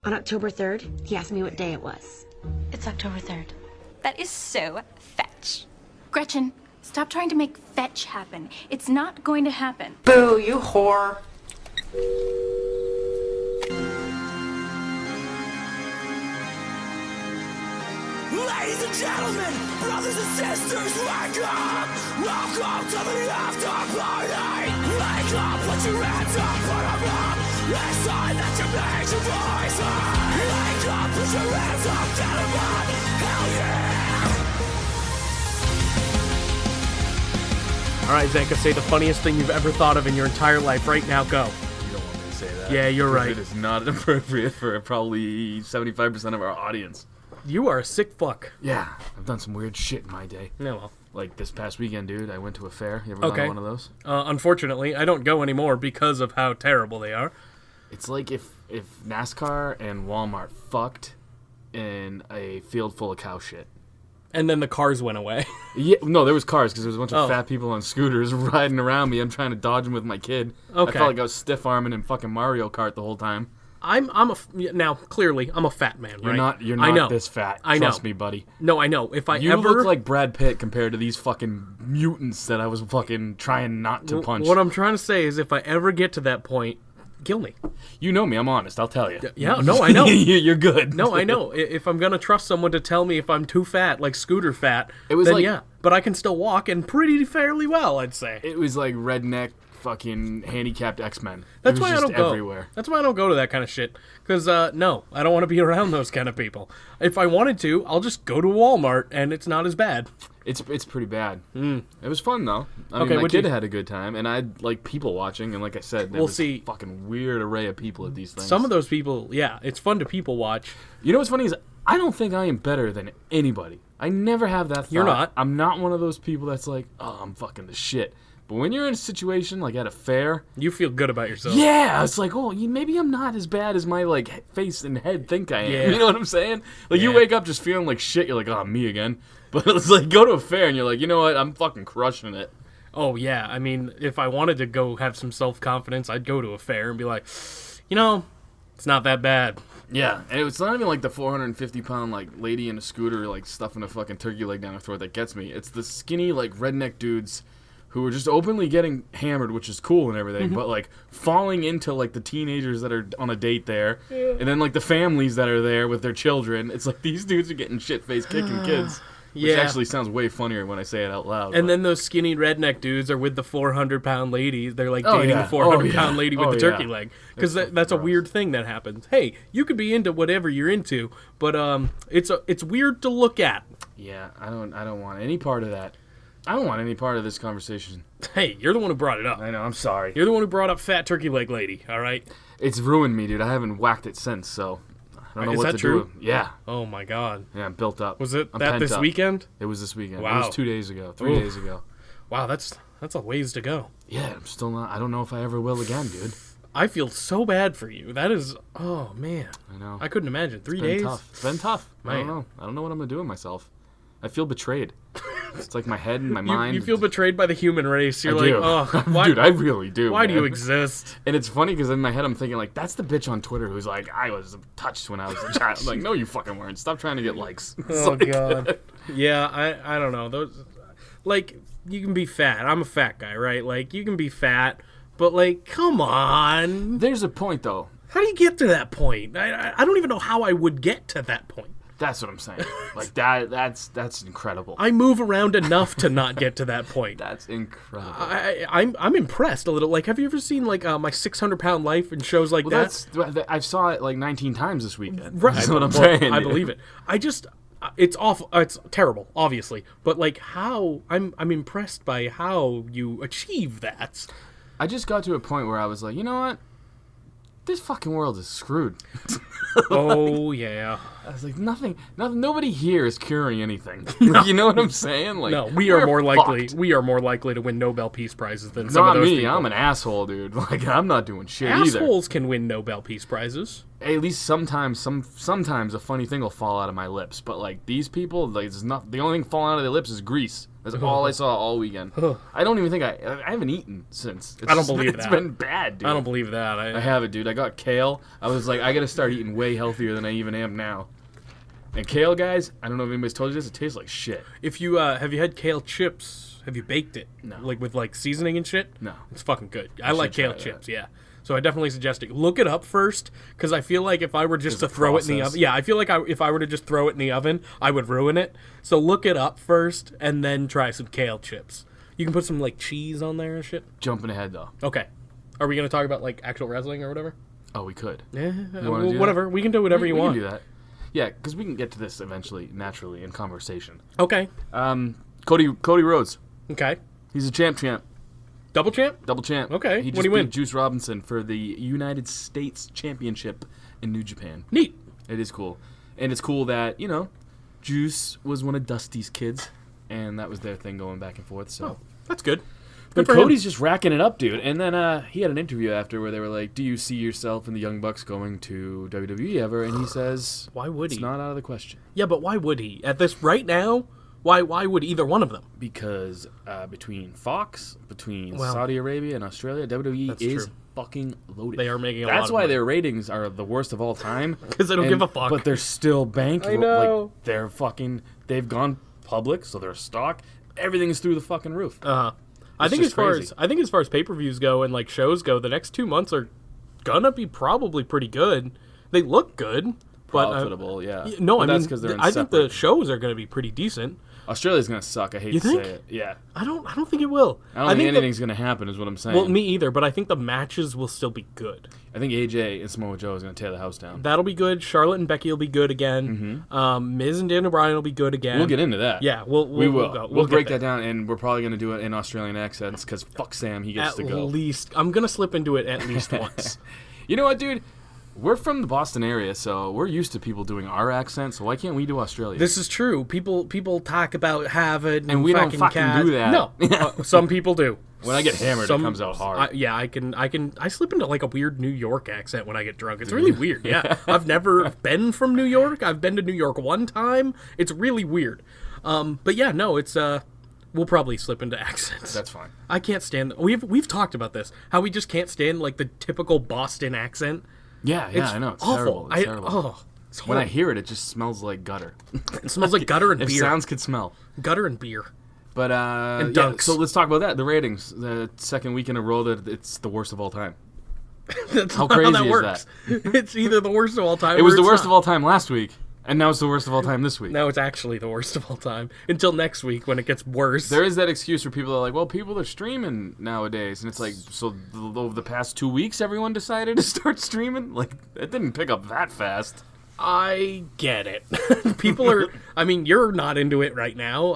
On October 3rd, he asked me what day it was. It's October 3rd. That is so fetch. Gretchen, stop trying to make fetch happen. It's not going to happen. Boo, you whore. Ladies and gentlemen, brothers and sisters, wake up! Welcome to the after party! Wake up, put your hands up, put them up! It's time that you make your voice heard! Wake up, put your hands up, get them up! Hell yeah! All right, Zanka, say the funniest thing you've ever thought of in your entire life right now. Go. You don't want me to say that. Yeah, you're right. It is not appropriate for probably 75% of our audience. You are a sick fuck. Yeah, I've done some weird shit in my day. Yeah, well. Like this past weekend, dude, I went to a fair. You ever gone to one of those? Unfortunately, I don't go anymore because of how terrible they are. It's like if NASCAR and Walmart fucked in a field full of cow shit. And then the cars went away. Yeah, no, there was cars because there was a bunch of fat people on scooters riding around me. I'm trying to dodge them with my kid. Okay. I felt like I was stiff-arming in fucking Mario Kart the whole time. Now clearly I'm a fat man, right? You're not this fat. I know. Trust me, buddy. No, I know. If You look like Brad Pitt compared to these fucking mutants that I was fucking trying not to punch. What I'm trying to say is if I ever get to that point, kill me. You know me, I'm honest, I'll tell you. Yeah, no, I know. You're good. No, I know. If I'm going to trust someone to tell me if I'm too fat, like Scooter fat, then like, yeah. But I can still walk and pretty fairly well, I'd say. It was like Redneck fucking handicapped X-Men. That's why I don't go everywhere. That's why I don't go to that kind of shit. Because, no, I don't want to be around those kind of people. If I wanted to, I'll just go to Walmart, and it's not as bad. It's pretty bad. It was fun, though. I mean, my kid had a good time, and I like people watching, and like I said, there was a fucking weird array of people at these things. Some of those people, yeah, it's fun to people watch. You know what's funny is I don't think I am better than anybody. I never have that thought. You're not. I'm not one of those people that's like, oh, I'm fucking the shit. But when you're in a situation like at a fair, you feel good about yourself. Yeah, it's like, oh, maybe I'm not as bad as my like face and head think I am. Yeah. You know what I'm saying? Like you wake up just feeling like shit. You're like, oh, me again. But it's like go to a fair and you're like, you know what? I'm fucking crushing it. Oh yeah, I mean, if I wanted to go have some self-confidence, I'd go to a fair and be like, you know, it's not that bad. Yeah, and it's not even like the 450-pound like lady in a scooter like stuffing a fucking turkey leg down her throat that gets me. It's the skinny like redneck dudes who are just openly getting hammered, which is cool and everything, but like falling into like the teenagers that are on a date there, and then like the families that are there with their children. It's like these dudes are getting shit-faced kicking kids. Which actually sounds way funnier when I say it out loud. And then those skinny redneck dudes are with the 400-pound lady. They're like dating the 400-pound lady with the turkey leg. Because that's a weird thing that happens. Hey, you could be into whatever you're into, but it's weird to look at. Yeah, I don't want any part of that. I don't want any part of this conversation. Hey, you're the one who brought it up. I know, I'm sorry. You're the one who brought up fat turkey leg lady, all right? It's ruined me, dude. I haven't whacked it since, so I don't know what to true? do. Yeah. Oh, my God. Yeah, I'm built up. Was it that this weekend? It was this weekend. Wow. It was 2 days ago, 3 days ago. Wow, that's a ways to go. Yeah, I'm still not. I don't know if I ever will again, dude. I feel so bad for you. That is, oh, man. I know. I couldn't imagine. 3 It's been days? tough. It's been tough. Man. I don't know. I don't know what I'm going to do with myself. I feel betrayed. It's like my head and my mind. You feel betrayed by the human race. You're I do. like, oh, why? Dude, I really do. Why do man. you exist? And it's funny because in my head I'm thinking like, that's the bitch on Twitter who's like, I was touched when I was a child. I'm like, no, you fucking weren't. Stop trying to get likes. Oh like, God. Yeah, I don't know. Those, like, you can be fat. I'm a fat guy, right? Like, you can be fat, but like, come on. There's a point though. How do you get to that point? I don't even know how I would get to that point. That's what I'm saying. Like that's incredible. I move around enough to not get to that point. That's incredible. I'm impressed a little. Like, have you ever seen like my 600-pound life and shows like that? I saw it like 19 times this weekend. Right. That's what I'm saying. I believe it. It's awful. It's terrible, obviously. But like, how I'm impressed by how you achieve that. I just got to a point where I was like, you know what? This fucking world is screwed. Oh yeah. I was like, nothing. Nobody here is curing anything. Like, you know what I'm saying? Like, no, we are more likely to win Nobel Peace Prizes than some of those people. I'm an asshole, dude. Like, I'm not doing shit Assholes either. Assholes can win Nobel Peace Prizes. At least sometimes a funny thing will fall out of my lips. But like these people, like, it's not the only thing falling out of their lips is grease. That's all I saw all weekend. I don't even think I haven't eaten since. I don't believe that. It's been bad, dude. I don't believe that. I haven't, dude. I got kale. I was like, I got to start eating way healthier than I even am now. And kale, guys, I don't know if anybody's told you this, it tastes like shit. If you have you had kale chips? Have you baked it? No. Like with like seasoning and shit? No. It's fucking good. I like kale try that. chips, yeah. So I definitely suggest it. Look it up first, because I feel like if I were just to There's a throw it in the process. oven, yeah, I feel like if I were to just throw it in the oven, I would ruin it. So look it up first, and then try some kale chips. You can put some like cheese on there and shit. Jumping ahead, though. Okay. Are we gonna talk about like actual wrestling or whatever? Oh, we could. Yeah, wanna do whatever. We can do whatever you we want. can do that. Yeah, because we can get to this eventually, naturally, in conversation. Okay. Cody Rhodes. Okay. He's a champ. Double champ? Double champ. Okay, He what'd just he win? beat Juice Robinson for the United States Championship in New Japan. Neat. It is cool. And it's cool that, Juice was one of Dusty's kids, and that was their thing going back and forth. So That's good. But for him. Cody's just racking it up, dude. And then he had an interview after where they were like, do you see yourself and the Young Bucks going to WWE ever? And he says, Why would he? It's not out of the question. Yeah, but why would he? At this right now, why would either one of them? Because between Fox, between Well, Saudi Arabia and Australia, WWE that's is true. fucking loaded. They are making a lot That's of why money. their ratings are the worst of all time. 'Cause they don't give a fuck. But they're still banking. I know. Like, they've gone public, so their stock, everything is through the fucking roof. I think just crazy. as far as pay-per-views go and like shows go, the next 2 months are gonna be probably pretty good. They look good, but Profitable, yeah. no, But I that's mean, 'cause they're in I think the separate- shows are gonna be pretty decent. Australia's gonna suck. I hate You to think? say it. Yeah. I don't think it will. I don't think the- anything's gonna happen. Is what I'm saying. Well, me either, but I think the matches will still be good. I think AJ and Samoa Joe is gonna tear the house down. That'll be good. Charlotte and Becky will be good again. Miz and Daniel Bryan will be good again. We'll get into that. Yeah, we will. we'll go. We'll break get that down, and we're probably gonna do it in Australian accents because fuck Sam, he gets At to go. least I'm gonna slip into it at least once. You know what, dude? We're from the Boston area, so we're used to people doing our accent. So why can't we do Australia? This is true. People talk about Harvard And we don't fucking Cas. do that. No, some people do. When I get hammered, it comes out hard. I slip into like a weird New York accent when I get drunk. It's really weird. Yeah, I've never been from New York. I've been to New York one time. It's really weird. But yeah, no, it's we'll probably slip into accents. That's fine. I can't stand. We've talked about this. How we just can't stand like the typical Boston accent. Yeah, It's I know. It's awful. terrible. It's terrible. It's When I horrible. hear it, it just smells like gutter. It smells like gutter and If beer. sounds could smell. Gutter and beer. But And yeah, dunks. so let's talk about that. The ratings. The second week in a row that it's the worst of all time. That's How not crazy how that is works. It's either the worst of all time. It was or the it's worst not. of all time last week, and now it's the worst of all time this week. Now it's actually the worst of all time. Until next week when it gets worse. There is that excuse where people are like, well, people are streaming nowadays. And it's like, so over the past 2 weeks, everyone decided to start streaming? Like, it didn't pick up that fast. I get it. People are. I mean, you're not into it right now.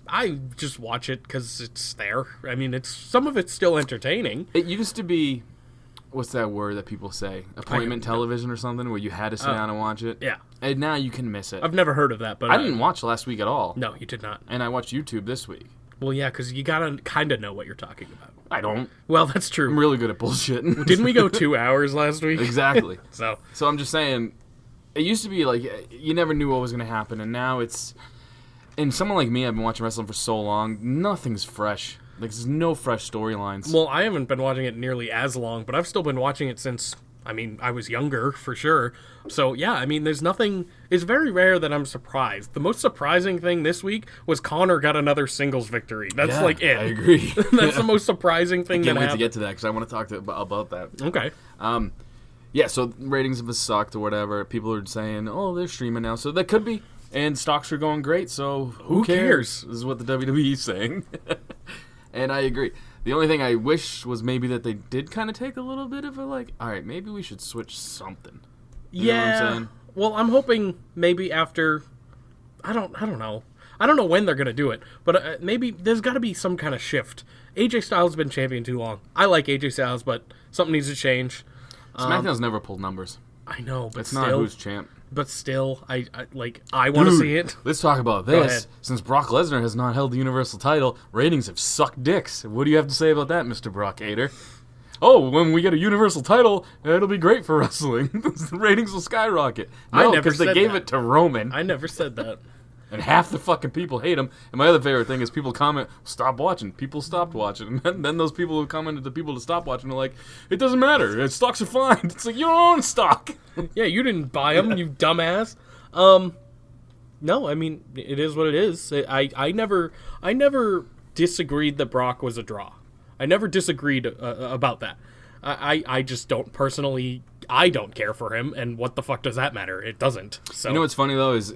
I just watch it because it's there. I mean, some of it's still entertaining. It used to be, what's that word that people say? Appointment television or something, where you had to sit down and watch it? Yeah. And now you can miss it. I've never heard of that, but I didn't watch last week at all. No, you did not. And I watched YouTube this week. Well, yeah, because you gotta kind of know what you're talking about. I don't. Well, that's true. I'm really good at bullshitting. Didn't we go 2 hours last week? Exactly. So I'm just saying, it used to be like you never knew what was going to happen, and now it's. And someone like me, I've been watching wrestling for so long, nothing's fresh. Like, there's no fresh storylines. Well, I haven't been watching it nearly as long, but I've still been watching it since, I mean, I was younger, for sure. So, yeah, I mean, there's nothing... It's very rare that I'm surprised. The most surprising thing this week was Connor got another singles victory. That's, like, it. I agree. That's the most surprising thing Can't that wait to happened. get to that, because I want to talk about that. Okay. Yeah, so ratings have sucked or whatever. People are saying, oh, they're streaming now. So that could be. And stocks are going great, so who cares? Is what the WWE is saying. And I agree. The only thing I wish was maybe that they did kind of take a little bit of a like, all right, maybe we should switch something. You know what I'm saying? Well, I'm hoping maybe after... I don't know. I don't know when they're going to do it, but maybe there's got to be some kind of shift. AJ Styles has been champion too long. I like AJ Styles, but something needs to change. SmackDown's never pulled numbers. I know, but It's still... not who's champ. But still, I want to see it. Let's talk about Go this. ahead. Since Brock Lesnar has not held the Universal title, ratings have sucked dicks. What do you have to say about that, Mr. Brock Hater? Oh, when we get a Universal title, it'll be great for wrestling. The ratings will skyrocket. I No, never because they said gave that. it to Roman. I never said that. and half the fucking people hate him. And my other favorite thing is people comment, "Stop watching." People stopped watching, and then those people who commented to people to stop watching are like, "It doesn't matter. Stocks are fine." It's like, you don't own stock. Yeah, you didn't buy them, you dumbass. No, I mean, it is what it is. I never disagreed that Brock was a draw. I never disagreed about that. I just don't personally. I don't care for him, and what the fuck does that matter? It doesn't. So you know what's funny though is,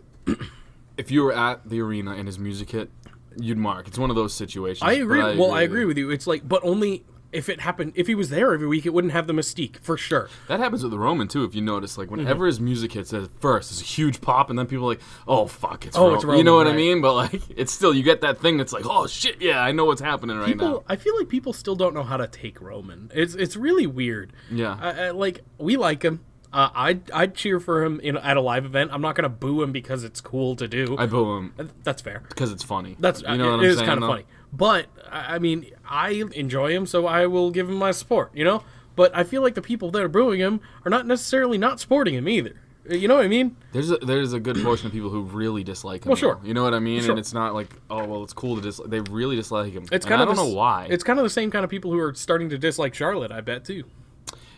if you were at the arena and his music hit, you'd mark. It's one of those situations. I agree. I agree with you. It's like, but only if it happened. If he was there every week, it wouldn't have the mystique for sure. That happens with the Roman too. If you notice, like whenever his music hits at first, it's a huge pop, and then people are like, "Oh fuck, it's Roman." It's Roman. You know what I mean? But like, it's still you get that thing that's like, "Oh shit, yeah, I know what's happening right now." I feel like people still don't know how to take Roman. It's really weird. Yeah. Like we like him. I'd cheer for him at a live event. I'm not gonna boo him because it's cool to do. I boo him. That's fair. Because it's funny. That's you know what I'm it is saying, kind of funny. But I mean, I enjoy him, so I will give him my support. You know. But I feel like the people that are booing him are not necessarily not supporting him either. You know what I mean? There's a good portion of people who really dislike him. Well, sure. Though. You know what I mean? Sure. And it's not like, oh well, it's cool to dislike. They really dislike him. It's kind of I don't know why. It's kind of the same kind of people who are starting to dislike Charlotte. I bet too.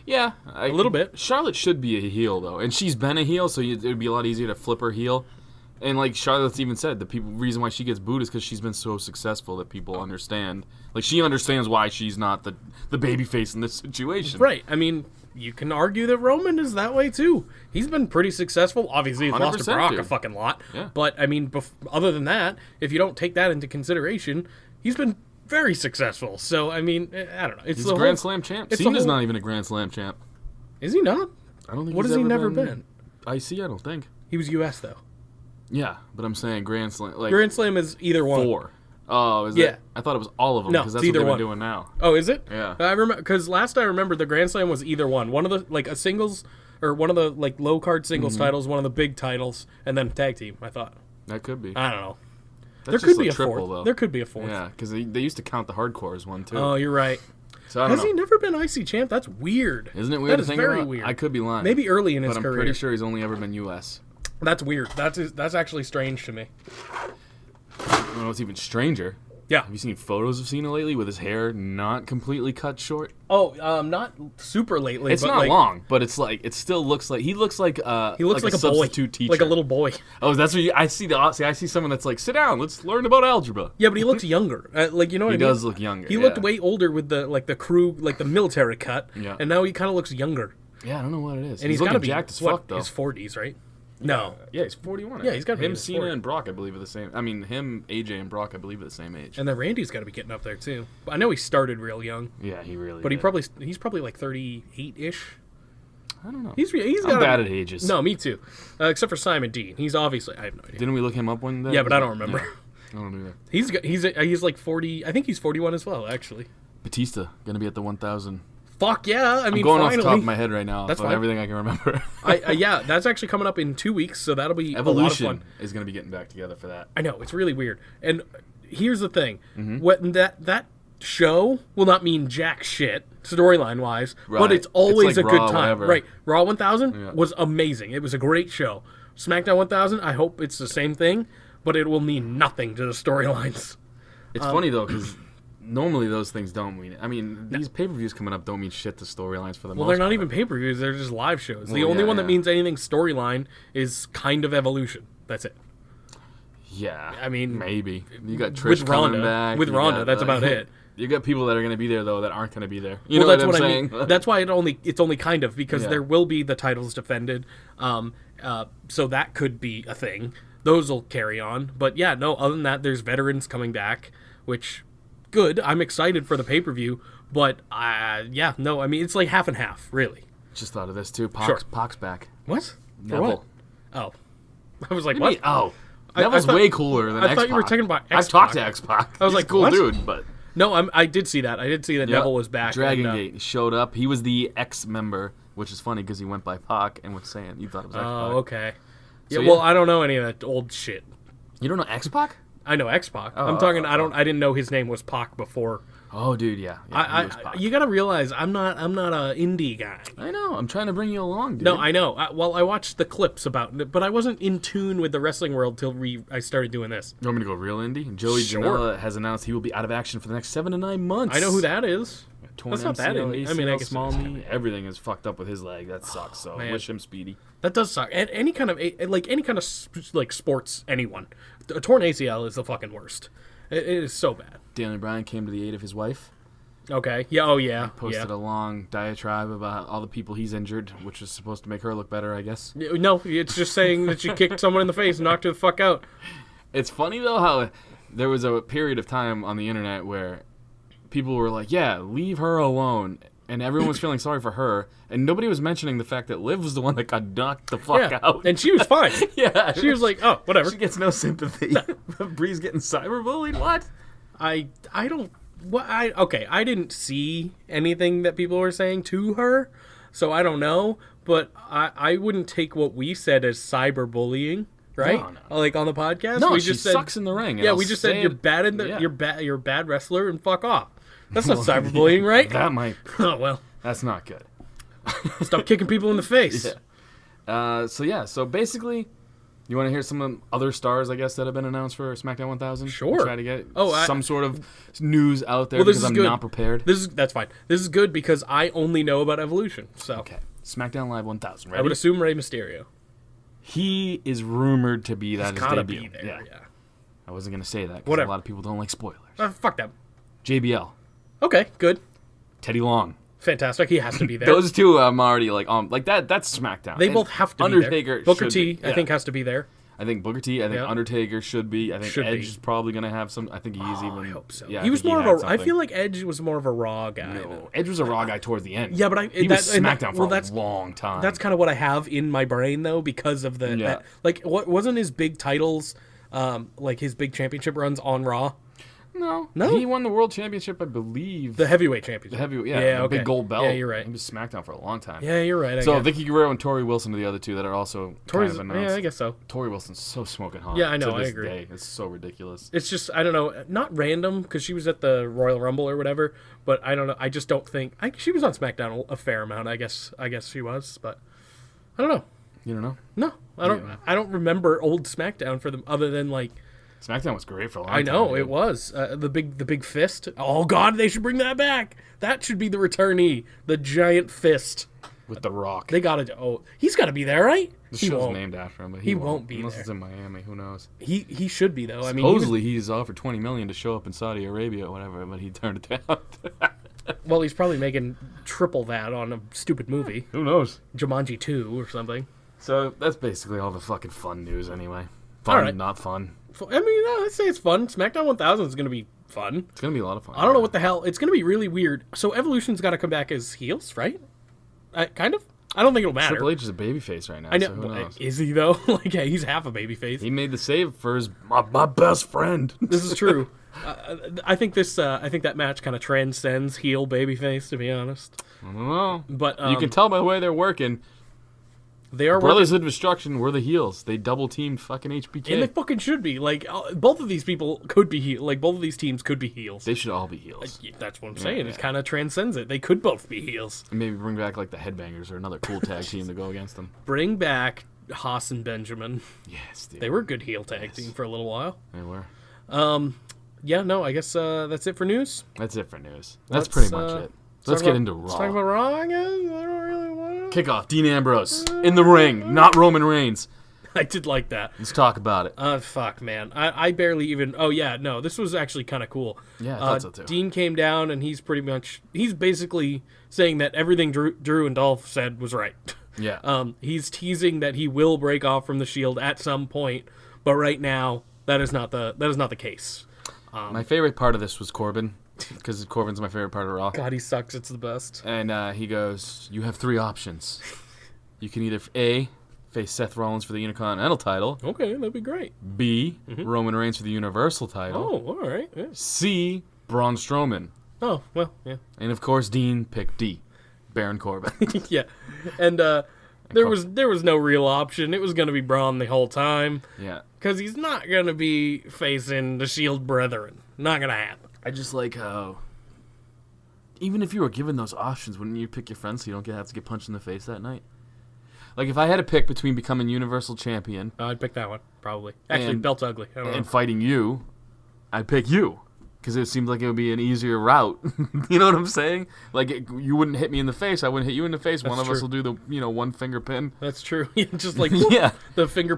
Yeah, a little bit. Charlotte should be a heel though, and she's been a heel, so it would be a lot easier to flip her heel. And like Charlotte's even said, the reason why she gets booed is because she's been so successful that people understand. Like she understands why she's not the baby face in this situation. Right. I mean, you can argue that Roman is that way too. He's been pretty successful. Obviously, he's lost to Brock a fucking lot. Yeah. But I mean, other than that, if you don't take that into consideration, he's been very successful. So I mean, I don't know. He's a Grand Slam champ. Cena's not even a Grand Slam champ. Is he not? I don't think. What has he never been? IC, I don't think. He was US though. Yeah, but I'm saying Grand Slam. Like Grand Slam is either one. 4. Oh, is it? I thought it was all of them because that's what they're doing now. Oh, is it? Yeah. I remember because last I remembered the Grand Slam was either one. One of the like a singles or one of the like low card singles titles, one of the big titles, and then tag team. I thought that could be. I don't know. That's there could be a triple, fourth. Though. There could be a fourth. Yeah, because they used to count the hardcore as one too. Oh, you're right. So I don't know. Has he never been IC champ? That's weird. Isn't it weird? That is very weird. I could be lying. Maybe early in his career. But I'm pretty sure he's only ever been US. That's weird. That's actually strange to me. I don't know what's even stranger. Yeah. Have you seen photos of Cena lately with his hair not completely cut short? Oh, not super lately. It's but not like, long, but it's like it still looks like he looks like a substitute teacher, like a little boy. Oh, that's what I see. I see someone that's like, sit down, let's learn about algebra. Yeah, but he looks younger. Like you know what I mean? He does look younger. He looked way older with the crew, like the military cut. Yeah. And now he kind of looks younger. Yeah, I don't know what it is. And he's got to be jacked as fuck though. His 40s, right? No. Yeah, he's 41. Yeah, he's got to be him, Cena, 40. and Brock. I believe are the same. I mean, him, AJ, and Brock. I believe are the same age. And then Randy's got to be getting up there too. I know he started real young. Yeah, he really. But did. he's probably like 38-ish. I don't know. He's I'm bad at ages. No, me too. Except for Simon Dean. He's obviously I have no idea. Didn't we look him up one day? Yeah, but I don't remember. Yeah. I don't either. He's like 40. I think he's 41 as well, actually. Batista gonna be at the 1,000. Fuck yeah! I mean, I'm going finally. off the top of my head right now. That's fine. Everything I can remember. Yeah, that's actually coming up in 2 weeks, so that'll be Evolution a lot of fun. is gonna be getting back together for that. I know it's really weird. And here's the thing: what that show will not mean jack shit storyline wise, but it's always a good time. Whatever. Right? Raw 1000 was amazing. It was a great show. SmackDown 1000, I hope it's the same thing, but it will mean nothing to the storylines. It's funny though because normally those things don't mean it. I mean, these pay-per-views coming up don't mean shit to storylines for the most part. Well, they're not even pay-per-views. They're just live shows. The only one that means anything storyline is kind of Evolution. That's it. Yeah. I mean, maybe. You got Trish coming back. With Ronda, that's about it. You got people that are going to be there, though, that aren't going to be there. You know that's what I'm I saying? mean. That's why it's only kind of, because there will be the titles defended. So that could be a thing. Those will carry on. But yeah, no, other than that, there's veterans coming back, which... good. I'm excited for the pay-per-view, but I mean, it's like half and half, really. Just thought of this too. Pac's back. What? Neville. What? Oh. I was like, what? Oh. Neville's way cooler than X-Pac. I thought you were talking about X-Pac. I've talked to X-Pac. I was like, He's a cool what? dude, but... No, I did see that. I did see that Neville was back. Dragon Gate. He showed up. He was the ex-member, which is funny because he went by Pac and was saying you thought it was X-Pac. Oh, okay. Well, I don't know any of that old shit. You don't know X-Pac? I know X-Pac. I'm talking. I didn't know his name was Pac before Oh, dude, yeah. You gotta realize I'm not a indie guy. I know. I'm trying to bring you along, dude. No, I know. I watched the clips about it, but I wasn't in tune with the wrestling world till I started doing this. You want me to go real indie? Joey Janela has announced he will be out of action for the next 7 to 9 months. I know who that is. Torn That's not that indie. I mean, I guess small knee. Everything is fucked up with his leg. That sucks. So wish him speedy. That does suck. And any kind of sports, anyone. A torn ACL is the fucking worst. It is so bad. Daniel Bryan came to the aid of his wife. Okay. Yeah. Oh, yeah. Posted a long diatribe about all the people he's injured, which is supposed to make her look better, I guess. No, it's just saying that she kicked someone in the face and knocked her the fuck out. It's funny, though, how there was a period of time on the internet where people were like, yeah, leave her alone. And everyone was feeling sorry for her. And nobody was mentioning the fact that Liv was the one that got knocked the fuck out. And she was fine. Yeah. She was like, oh, whatever. She gets no sympathy. Bree's getting cyberbullied? What? I don't... Okay, I didn't see anything that people were saying to her, so I don't know. But I wouldn't take what we said as cyberbullying. Right? No. Like on the podcast? No, we she just said, sucks in the ring. Yeah, we just said you're bad in the you're a bad wrestler and fuck off. That's not cyberbullying, right? That might. Oh well. That's not good. Stop kicking people in the face. Yeah. So basically, you want to hear some of the other stars, I guess, that have been announced for SmackDown 1000? Sure. Try to get some sort of news out there this because is I'm good. not prepared. That's fine. This is good because I only know about Evolution. So okay, SmackDown Live 1000. Ready? I would assume Rey Mysterio. He is rumored to be that his debut. Be there. Yeah. I wasn't gonna say that because a lot of people don't like spoilers. Fuck them. JBL. Okay, good. Teddy Long. Fantastic. He has to be there. Those two I'm already like that. That's SmackDown. They both have to Undertaker be there. Booker T, be. I think, has to be there. I think Booker T. I think Undertaker should be. I think Edge is probably going to have some. I think he's even. I hope so. Yeah, he was more of a. I feel like Edge was more of a Raw guy. No, Edge was a Raw guy towards the end. Yeah, but he was SmackDown for a long time. That's kind of what I have in my brain though, because of the what wasn't his big titles, like his big championship runs on Raw. No. He won the world championship, I believe. The heavyweight championship. The big gold belt. Yeah, you're right. He was SmackDown for a long time. Yeah, you're right. So Vicky Guerrero and Tori Wilson are the other two that are also kind of announced. Yeah, I guess so. Tori Wilson's so smoking hot. Yeah, I know. To this I agree. Day. It's so ridiculous. It's just I don't know, not random because she was at the Royal Rumble or whatever. But I don't know. I just don't think she was on SmackDown a fair amount. I guess she was, but I don't know. You don't know? No, I don't. Yeah. I don't remember old SmackDown for them other than like. SmackDown was great for a long time. I know, it was. The big fist. Oh, God, they should bring that back. That should be the returnee. The giant fist. With The Rock. They got to... Oh, he's got to be there, right? The show's named after him, but he won't be unless there. It's in Miami, who knows? He should be, though. Supposedly, he's offered $20 million to show up in Saudi Arabia or whatever, but he turned it down. Well, he's probably making triple that on a stupid movie. Who knows? Jumanji 2 or something. So, that's basically all the fucking fun news, anyway. Fun, not fun. I mean, I'd say it's fun. SmackDown 1000 is going to be fun. It's going to be a lot of fun. I don't know what the hell. It's going to be really weird. So Evolution's got to come back as heels, right? Kind of? I don't think it'll matter. Triple H is a babyface right now. I know. So who knows? Is he, though? Like, yeah, he's half a babyface. He made the save for my best friend. This is true. I think that match kind of transcends heel babyface, to be honest. I don't know. But you can tell by the way they're working. They are Brothers of Destruction were the heels. They double teamed fucking HBK. And they fucking should be. Like, both of these people could be heels. Like, both of these teams could be heels. They should all be heels. That's what I'm saying. It kind of transcends it. They could both be heels. And maybe bring back, like, the Headbangers or another cool tag team to go against them. Bring back Haas and Benjamin. Yes, dude. They were a good heel tag team for a little while. They were. Yeah, no, I guess that's it for news. That's it for news. That's pretty much it. Let's get into Raw. Let's talk about Raw, I guess. I don't really want to. Kickoff, Dean Ambrose in the ring, not Roman Reigns. I did like that. Let's talk about it. Fuck, man. I barely even... Oh, yeah, no, this was actually kind of cool. Yeah, I thought so, too. Dean came down, and he's basically saying that everything Drew and Dolph said was right. Yeah. He's teasing that he will break off from the Shield at some point, but right now, that is not the case. My favorite part of this was Corbin, because Corbin's my favorite part of Raw. God, he sucks. It's the best. And he goes, you have 3 options. You can either A, face Seth Rollins for the Intercontinental title. Okay, that'd be great. B, Roman Reigns for the Universal title. Oh, all right. Yeah. C, Braun Strowman. Oh, well, yeah. And of course, Dean picked D, Baron Corbin. Yeah. And there was no real option. It was going to be Braun the whole time. Yeah. Because he's not going to be facing the Shield Brethren. Not going to happen. I just like how even if you were given those options, wouldn't you pick your friends so you don't have to get punched in the face that night? Like, if I had to pick between becoming Universal Champion... I'd pick that one, probably. Actually, belt's ugly. I don't know. And fighting you, I'd pick you. Because it seems like it would be an easier route. You know what I'm saying? Like, you wouldn't hit me in the face. I wouldn't hit you in the face. One of us will do the, one finger pin. That's true. Just like, whoop, the finger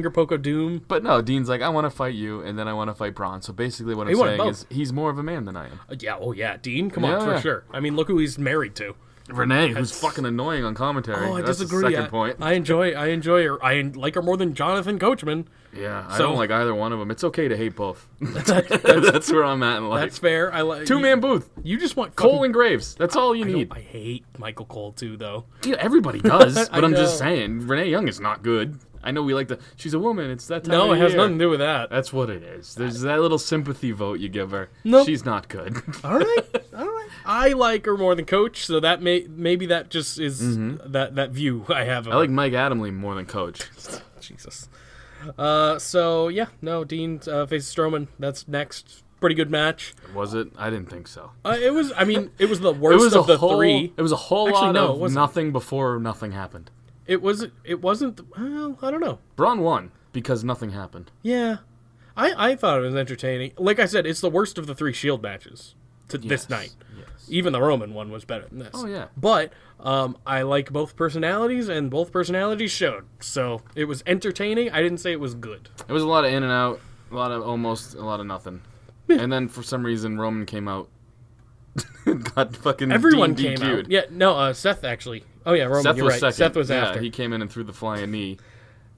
poke of doom. But no, Dean's like, I want to fight you, and then I want to fight Braun. So basically what I'm saying is he's more of a man than I am. Yeah. Dean, come on, for sure. I mean, look who he's married to. Renee, who's fucking annoying on commentary. I That's disagree. The second point. I enjoy her. I like her more than Jonathan Coachman. Yeah, I don't like either one of them. It's okay to hate both. That's where I'm at in life. That's fair. I like two-man booth. You just want Cole and Graves. That's all you need. I hate Michael Cole too, though. Yeah, everybody does. But I'm just saying, Renee Young is not good. I know we like the. She's a woman. It's that time. No, of it has year. nothing to do with that. That's what it is. There's that little sympathy vote you give her. Nope. She's not good. All right. I like her more than Coach, so that maybe that just is that view I have. Of I like Mike Adamle more than Coach. Jesus. So yeah, no, Dean faces Strowman. That's next. Pretty good match. Was it? I didn't think so. It was. I mean, it was the worst of the three. It was a whole lot of nothing before nothing happened. It wasn't. Well, I don't know. Braun won because nothing happened. Yeah, I thought it was entertaining. Like I said, it's the worst of the 3 Shield matches this night. Yes. Even the Roman one was better than this. Oh yeah. But I like both personalities, and both personalities showed. So it was entertaining. I didn't say it was good. It was a lot of in and out, a lot of almost, a lot of nothing. Yeah. And then for some reason Roman came out. Got fucking everyone DQ'd. came out. Yeah, no, Seth actually. Oh yeah, Roman. Seth you're was right. second. Seth was after. He came in and threw the flying knee.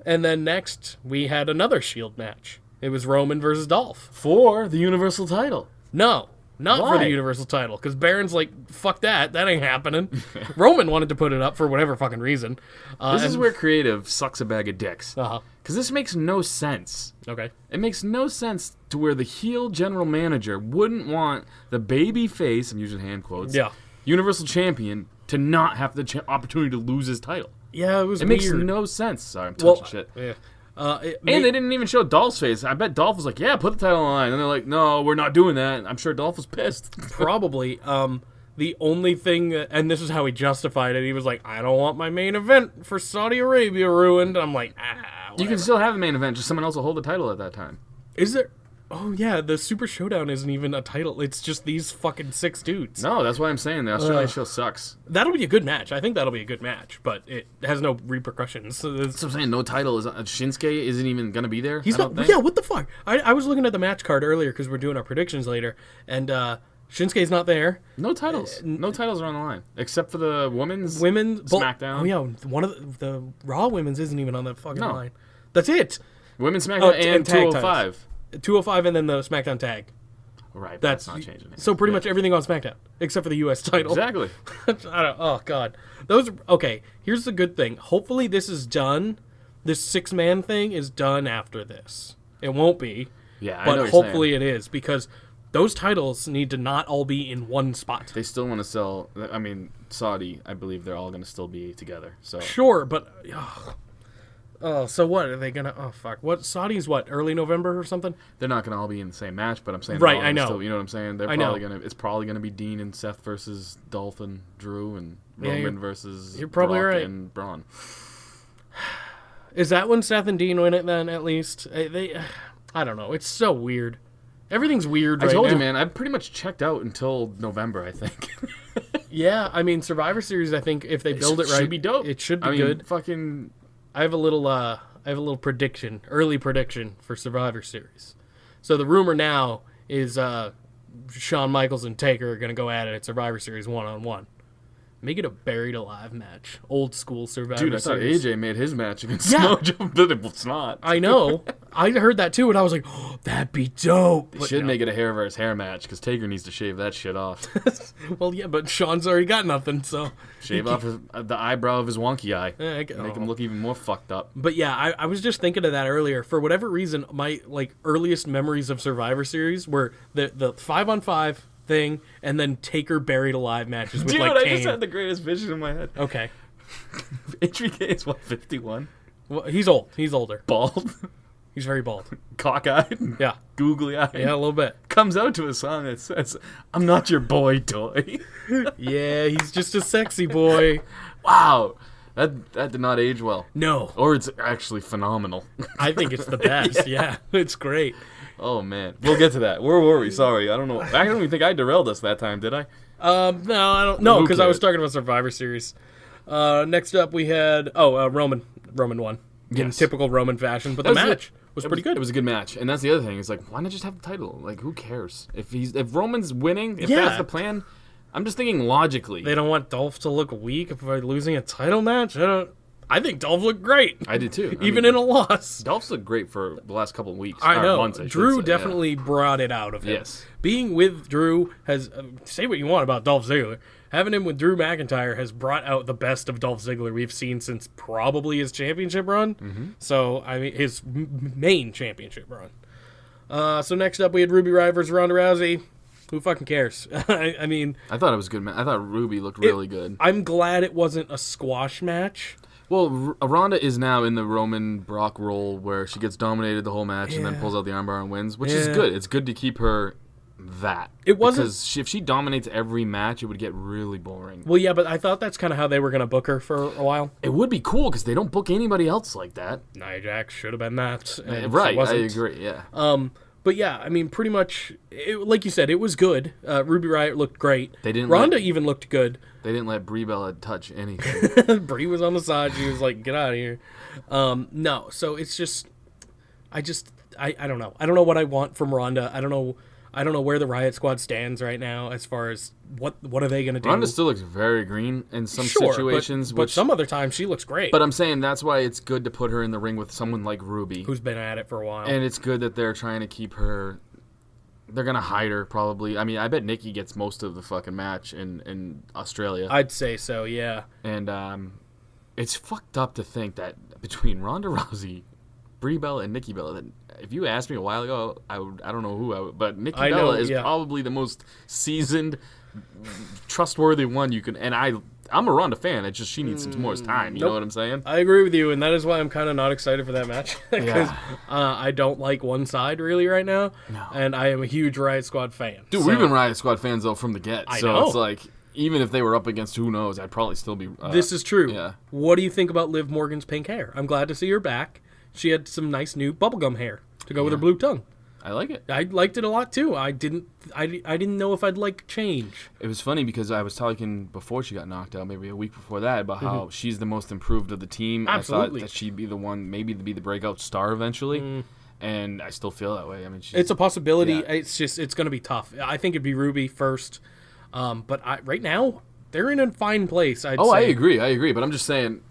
And then next we had another Shield match. It was Roman versus Dolph for the Universal title. No, not for the Universal title, because Baron's like, fuck that ain't happening. Roman wanted to put it up for whatever fucking reason. This is where creative sucks a bag of dicks. Uh-huh. Because this makes no sense. Okay. It makes no sense to where the heel general manager wouldn't want the baby face, I'm using hand quotes, Universal Champion to not have the opportunity to lose his title. Yeah, it was weird. Makes no sense. Sorry, I'm touching shit. Yeah. And they didn't even show Dolph's face. I bet Dolph was like, yeah, put the title on the line. And they're like, no, we're not doing that. I'm sure Dolph was pissed. Probably. The only thing, and this is how he justified it, he was like, I don't want my main event for Saudi Arabia ruined. I'm like, whatever. You can still have a main event, just someone else will hold the title at that time. Is there? Oh, yeah, the Super Showdown isn't even a title. It's just these fucking 6 dudes. No, that's why I'm saying the Australia show sucks. That'll be a good match. I think that'll be a good match, but it has no repercussions. So that's what I'm saying. No title. Shinsuke isn't even going to be there? He's not. Yeah, what the fuck? I was looking at the match card earlier because we're doing our predictions later, and Shinsuke's not there. No titles. No titles are on the line, except for the women's SmackDown. Oh, yeah, one of the Raw women's isn't even on the fucking line. That's it. Women's SmackDown and 205. 205 and then the SmackDown tag. Right, that's not changing. So pretty much everything on SmackDown except for the U.S. title. Exactly. Oh god, okay. Here's the good thing. Hopefully this is done. This 6-man thing is done after this. It won't be. Yeah, but hopefully it is, because those titles need to not all be in one spot. They still want to sell. I mean, Saudi. I believe they're all going to still be together. So sure, but. Oh, so what are they gonna? Oh fuck! What Saudi's what? Early November or something? They're not gonna all be in the same match, but I'm saying right. I know. Still, you know what I'm saying? They're probably gonna. It's probably gonna be Dean and Seth versus Dolph and Drew and Roman versus. You're probably Brock right. And Braun. Is that when Seth and Dean win it? Then at least I don't know. It's so weird. Everything's weird. I told you, man. I've pretty much checked out until November. I think. Yeah, I mean Survivor Series. I think if they build it right, should be dope. It should be good. Fucking. I have a little prediction, early prediction for Survivor Series. So the rumor now is Shawn Michaels and Taker are going to go at it at Survivor Series 1-on-1. Make it a buried alive match. Old school Survivor Series. Dude, I thought AJ made his match against Mojo, but it's not. I know. I heard that too, and I was like, oh, that'd be dope. They should make it a hair versus hair match, because Taker needs to shave that shit off. Well, yeah, but Shawn's already got nothing, so. Shave off the eyebrow of his wonky eye. Make him look even more fucked up. But yeah, I was just thinking of that earlier. For whatever reason, my earliest memories of Survivor Series were the 5-on-5 thing, and then Taker buried alive matches with Dude, Kane. I just had the greatest vision in my head. Okay. HBK is what, 51? Well, he's old. He's older. Bald? He's very bald. Cockeyed. Yeah. Googly-eyed. Yeah, a little bit. Comes out to a song that says, "I'm not your boy toy." Yeah, he's just a sexy boy. Wow. That did not age well. No. Or it's actually phenomenal. I think it's the best. Yeah, it's great. Oh, man. We'll get to that. Where were we? Sorry. I don't know. I don't even think I derailed us that time, did I? No, I don't know, Who because I was cares? talking about Survivor Series. Next up, we had Roman. Roman won in Yes. typical Roman fashion, but the match was pretty good. It was a good match, and that's the other thing. Is like, why not just have the title? Like, who cares if Roman's winning? If Yeah. that's the plan, I'm just thinking logically. They don't want Dolph to look weak if they're losing a title match. I think Dolph looked great. I did too. Even in a loss. Dolph's looked great for the last couple of weeks. I or know. months, I should Drew say, definitely brought it out of him. Yes. Being with Drew has say what you want about Dolph Ziggler. Having him with Drew McIntyre has brought out the best of Dolph Ziggler we've seen since probably his championship run. Mm-hmm. So, I mean, his main championship run. So next up, we had Ruby Riott versus Ronda Rousey. Who fucking cares? I mean... I thought it was a good match. I thought Ruby looked really good. I'm glad it wasn't a squash match. Well, Ronda is now in the Roman Brock role where she gets dominated the whole match and then Yeah. pulls out the armbar and wins, which is Yeah. good. It's good to keep her that. It wasn't- Because if she dominates every match, it would get really boring. Well, yeah, but I thought that's kind of how they were going to book her for a while. It would be cool because they don't book anybody else like that. Nia Jax should have been that. and Right, she I wasn't. agree, yeah. But yeah, I mean, pretty much, like you said, it was good. Ruby Riott looked great. They didn't Ronda let- even looked good. They didn't let Brie Bella touch anything. Brie was on the side. She was like, "Get out of here." No, so it's just, I don't know. I don't know what I want from Ronda. I don't know where the Riot Squad stands right now as far as what are they gonna do. Ronda still looks very green in some Sure, situations, but which some other times she looks great. But I'm saying that's why it's good to put her in the ring with someone like Ruby. Who's been at it for a while. And it's good that they're trying to keep her. They're gonna hide her probably. I mean, I bet Nikki gets most of the fucking match in Australia. I'd say so, yeah. And it's fucked up to think that between Ronda Rousey, Brie Bella, and Nikki Bella, that if you asked me a while ago, I don't know who I would, but Nikki I know, Bella is yeah. probably the most seasoned, trustworthy one you can. And I'm a Ronda fan. It's just she needs some more time. You know what I'm saying? I agree with you, and that is why I'm kind of not excited for that match because Yeah. I don't like one side really right now, No. and I am a huge Riot Squad fan. Dude, So- we've been Riot Squad fans though from the get. I So know. it's like even if they were up against who knows, I'd probably still be. This is true. Yeah. What do you think about Liv Morgan's pink hair? I'm glad to see her back. She had some nice new bubblegum hair to go with her blue tongue. I like it. I liked it a lot too. I didn't know if I'd like change. It was funny because I was talking before she got knocked out, maybe a week before that, about how she's the most improved of the team. Absolutely. I thought that she'd be the one, maybe to be the breakout star eventually, and I still feel that way. I mean, It's a possibility. Yeah. It's going to be tough. I think it'd be Ruby first, but right now they're in a fine place. I'd say. I agree. But I'm just saying,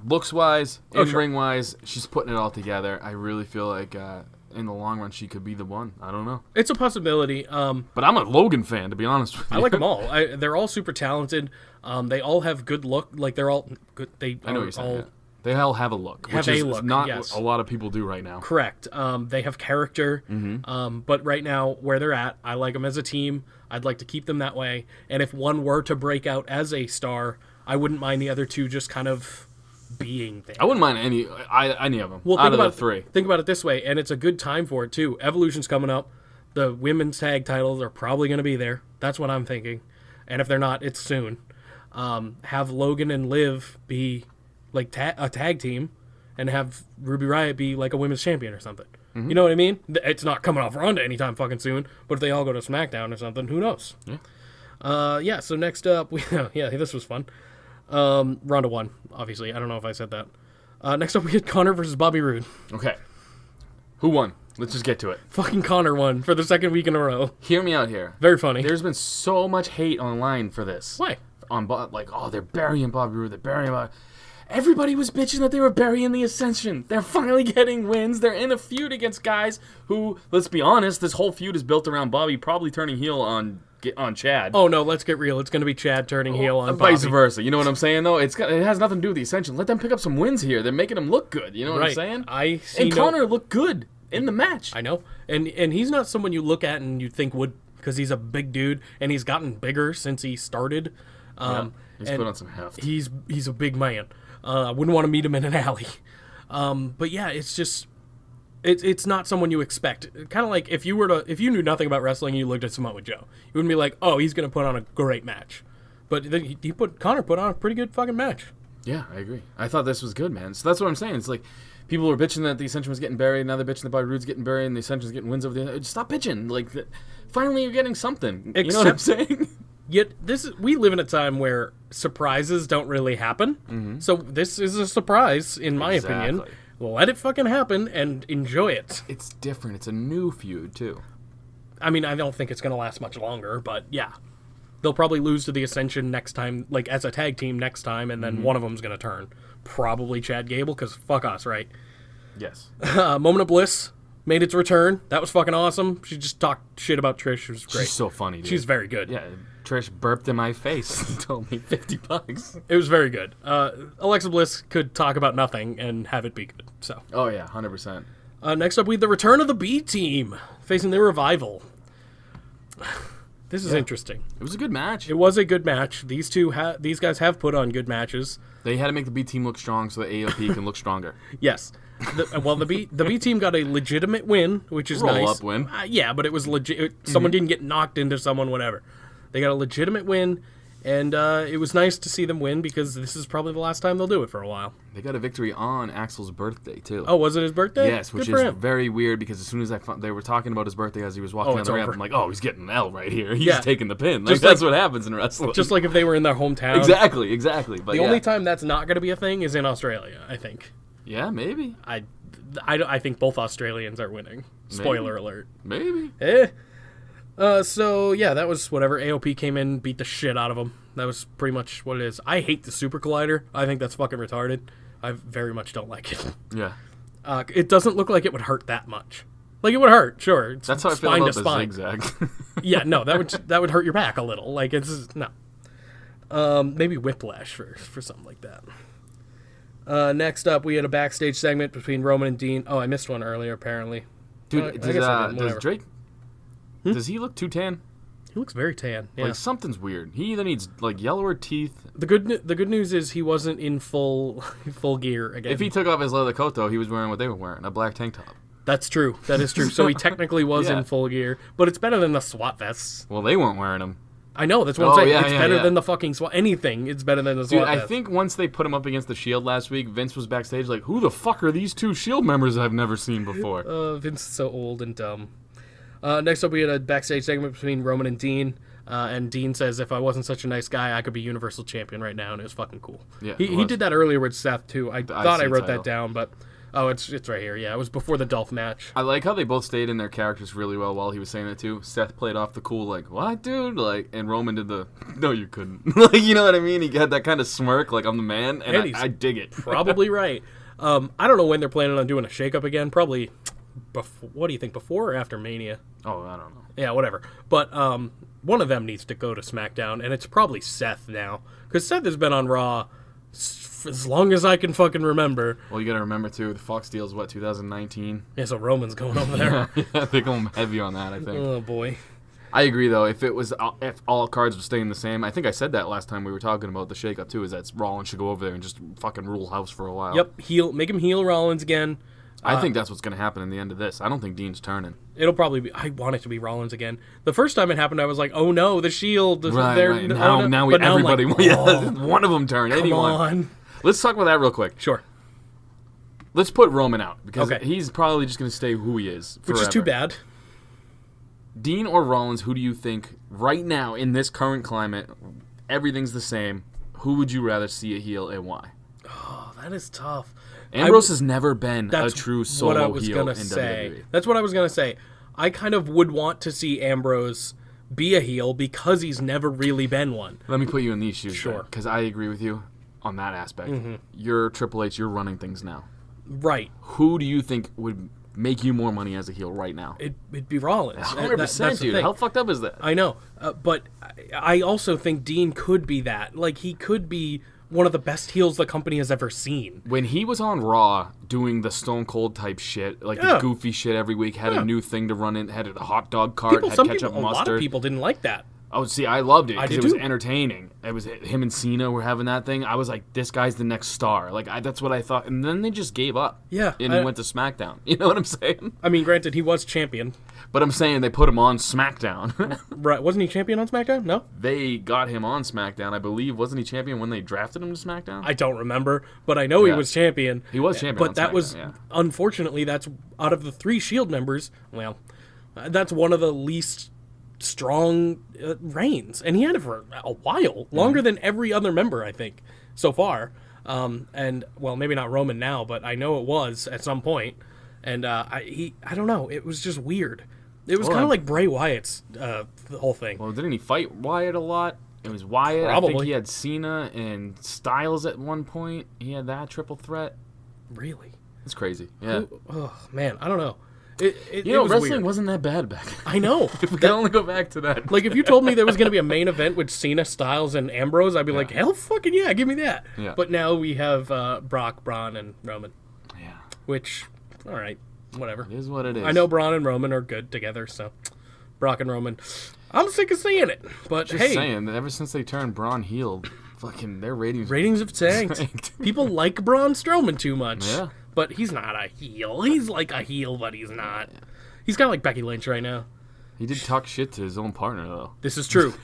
looks wise, Oh, in sure. ring wise, she's putting it all together. I really feel like in the long run she could be the one. I don't know. It's a possibility. But I'm a Logan fan, to be honest with you. I like them all. They're all super talented. They all have good look. Like they're all good. They I know are what you're saying. all Yeah. They all have a look, Have which a is look, not yes. what a lot of people do right now. correct. They have character. But right now, where they're at, I like them as a team. I'd like to keep them that way. And if one were to break out as a star, I wouldn't mind the other two just kind of being there. I wouldn't mind any of them Well, out think of about the three. Think about it this way, and it's a good time for it too. Evolution's coming up. The women's tag titles are probably going to be there. That's what I'm thinking. And if they're not, it's soon. Have Logan and Liv be like a tag team, and have Ruby Riott be like a women's champion or something. You know what I mean? It's not coming off Ronda anytime fucking soon. But if they all go to SmackDown or something, who knows? Yeah. So next up, this was fun. Ronda won, obviously. I don't know if I said that. Next up, we had Connor versus Bobby Roode. Okay. Who won? Let's just get to it. Fucking Connor won for the second week in a row. Hear me out here. Very funny. There's been so much hate online for this. Why? They're burying Bobby Roode. They're burying Bobby. Everybody was bitching that they were burying the Ascension. They're finally getting wins. They're in a feud against guys who, let's be honest, this whole feud is built around Bobby probably turning heel on Chad. Oh no, let's get real. It's going to be Chad turning heel on Vice Bobby. versa. You know what I'm saying, though? It has nothing to do with the Ascension. Let them pick up some wins here. They're making them look good. You know what I'm Right. saying? I see and Connor looked good in the match. I know. And he's not someone you look at and you think would, because he's a big dude and he's gotten bigger since he started. He's and put on some heft. He's a big man. I wouldn't want to meet him in an alley. But yeah, it's just It's not someone you expect. Kind of like if you knew nothing about wrestling and you looked at Samoa Joe, you wouldn't be like, oh, he's gonna put on a great match. But then Connor put on a pretty good fucking match. Yeah, I agree. I thought this was good, man. So that's what I'm saying. It's like people were bitching that the Ascension was getting buried. Now they're bitching that Bobby Roode's getting buried and the Ascension's getting wins over the. Stop bitching. Like, finally you're getting something. You know what I'm saying? Yet we live in a time where surprises don't really happen. Mm-hmm. So this is a surprise, in my opinion. Let it fucking happen and enjoy it. It's different. It's a new feud, too. I mean, I don't think it's going to last much longer, but yeah. They'll probably lose to the Ascension next time, like as a tag team next time, and then one of them's going to turn. Probably Chad Gable, because fuck us, right? Yes. Moment of Bliss made its return. That was fucking awesome. She just talked shit about Trish. It was great. She's so funny, dude. She's very good. Yeah, Trish burped in my face and told me $50. It was very good. Alexa Bliss could talk about nothing and have it be good. So. Oh, yeah, 100%. Next up, we have the return of the B Team, facing the Revival. This is interesting. It was a good match. It was a good match. These guys have put on good matches. They had to make the B Team look strong so the AOP can look stronger. Yes. The B Team got a legitimate win, which is nice. Roll-up win. Yeah, but it was legit. Someone didn't get knocked into someone, whatever. They got a legitimate win, and it was nice to see them win because this is probably the last time they'll do it for a while. They got a victory on Axel's birthday, too. Oh, was it his birthday? Yes, which is very weird because as soon as they were talking about his birthday as he was walking down the ramp, I'm like, oh, he's getting an L right here. He's taking the pin. Like, that's what happens in wrestling. Just like if they were in their hometown. Exactly. But the only time that's not going to be a thing is in Australia, I think. Yeah, maybe. I think both Australians are winning. Spoiler alert. Maybe. So, yeah, that was whatever. AOP came in, beat the shit out of them. That was pretty much what it is. I hate the Super Collider. I think that's fucking retarded. I very much don't like it. Yeah. It doesn't look like it would hurt that much. Like, it would hurt, sure. It's that's how I feel about the zigzag. Yeah, no, that would hurt your back a little. Like, it's... No. Maybe Whiplash for something like that. Next up, we had a backstage segment between Roman and Dean. Oh, I missed one earlier, apparently. Dude, does Drake... Does he look too tan? He looks very tan. Yeah. Like something's weird. He either needs like yellower teeth. The good news is he wasn't in full gear again. If he took off his leather coat though, he was wearing what they were wearing, a black tank top. That's true. That is true. So he technically was in full gear, but it's better than the SWAT vests. Well, they weren't wearing them. I know. That's what I'm saying. It's better than the fucking SWAT. Anything. It's better than the SWAT vest. I think once they put him up against the Shield last week, Vince was backstage like, "Who the fuck are these two Shield members I've never seen before?" Vince is so old and dumb. Next up, we had a backstage segment between Roman and Dean. And Dean says, if I wasn't such a nice guy, I could be Universal Champion right now, and it was fucking cool. Yeah, he did that earlier with Seth, too. I thought I wrote that down, but... Oh, it's right here. Yeah, it was before the Dolph match. I like how they both stayed in their characters really well while he was saying it, too. Seth played off the cool, like, what, dude? Like, and Roman did the, no, you couldn't. Like, you know what I mean? He had that kind of smirk, like, I'm the man, and I dig it. Probably right. I don't know when they're planning on doing a shakeup again. Probably... what do you think, before or after Mania? Oh, I don't know. Yeah, whatever. But one of them needs to go to SmackDown, and it's probably Seth now. Because Seth has been on Raw as long as I can fucking remember. Well, you got to remember, too, the Fox deal's, 2019? Yeah, so Roman's going over there. Yeah, they're going heavy on that, I think. Oh, boy. I agree, though. If all cards were staying the same, I think I said that last time we were talking about the shakeup, too, is that Rollins should go over there and just fucking rule house for a while. Yep, make him heel Rollins again. I think that's what's going to happen in the end of this. I don't think Dean's turning. It'll probably be... I want it to be Rollins again. The first time it happened, I was like, oh no, the Shield. Right. Now everybody... Like, one of them turned. Come on. Let's talk about that real quick. Sure. Let's put Roman out, because he's probably just going to stay who he is forever. Which is too bad. Dean or Rollins, who do you think, right now, in this current climate, everything's the same, who would you rather see a heel and why? Oh, that is tough. Ambrose has never been a true solo heel in WWE. That's what I was going to say. I kind of would want to see Ambrose be a heel because he's never really been one. Let me put you in these shoes. Sure. Because I agree with you on that aspect. Mm-hmm. You're Triple H. You're running things now. Right. Who do you think would make you more money as a heel right now? It'd be Rollins. 100%, dude. How fucked up is that? I know. But I also think Dean could be that. Like, he could be... one of the best heels the company has ever seen. When he was on Raw doing the Stone Cold type shit, like the goofy shit every week, had a new thing to run in, had a hot dog cart, had ketchup, mustard. A lot of people didn't like that. Oh, see, I loved it I because did it was too. entertaining. It was him and Cena were having that thing. I was like, this guy's the next star. Like, that's what I thought. And then they just gave up. Yeah, And he went to SmackDown. You know what I'm saying? I mean, granted, he was champion. But I'm saying they put him on SmackDown. Right? Wasn't he champion on SmackDown? No, They got him on SmackDown, I believe. Wasn't he champion when they drafted him to SmackDown? I don't remember, but I know he Yeah. was champion. He was champion But on that was, SmackDown, yeah. unfortunately, that's out of the 3 Shield members. Well, that's one of the least strong reigns, and he had it for a while, longer than every other member, I think, so far. And well, maybe not Roman now, but I know it was at some point. And I don't know, it was just weird. It was kind of like Bray Wyatt's the whole thing. Well, didn't he fight Wyatt a lot? It was Wyatt. I Probably. think he had Cena and Styles at one point. He had that triple threat. Really? It's crazy. Yeah. Oh man, I don't know. It You know, was wrestling weird. wasn't that bad back then. I know. If we could only go back to that. Like, if you told me there was going to be a main event with Cena, Styles, and Ambrose, I'd be like, hell fucking yeah, give me that. Yeah. But now we have Brock, Braun, and Roman, Yeah. which, all right, whatever. It is what it is. I know Braun and Roman are good together, so Brock and Roman, I'm sick of seeing it. But Just hey, saying that ever since they turned Braun heel, fucking their ratings ratings have tanked. tanked. People like Braun Strowman too much. Yeah. But he's not a heel. He's like a heel, but he's not. He's kind of like Becky Lynch right now. He did talk shit to his own partner though. This is true.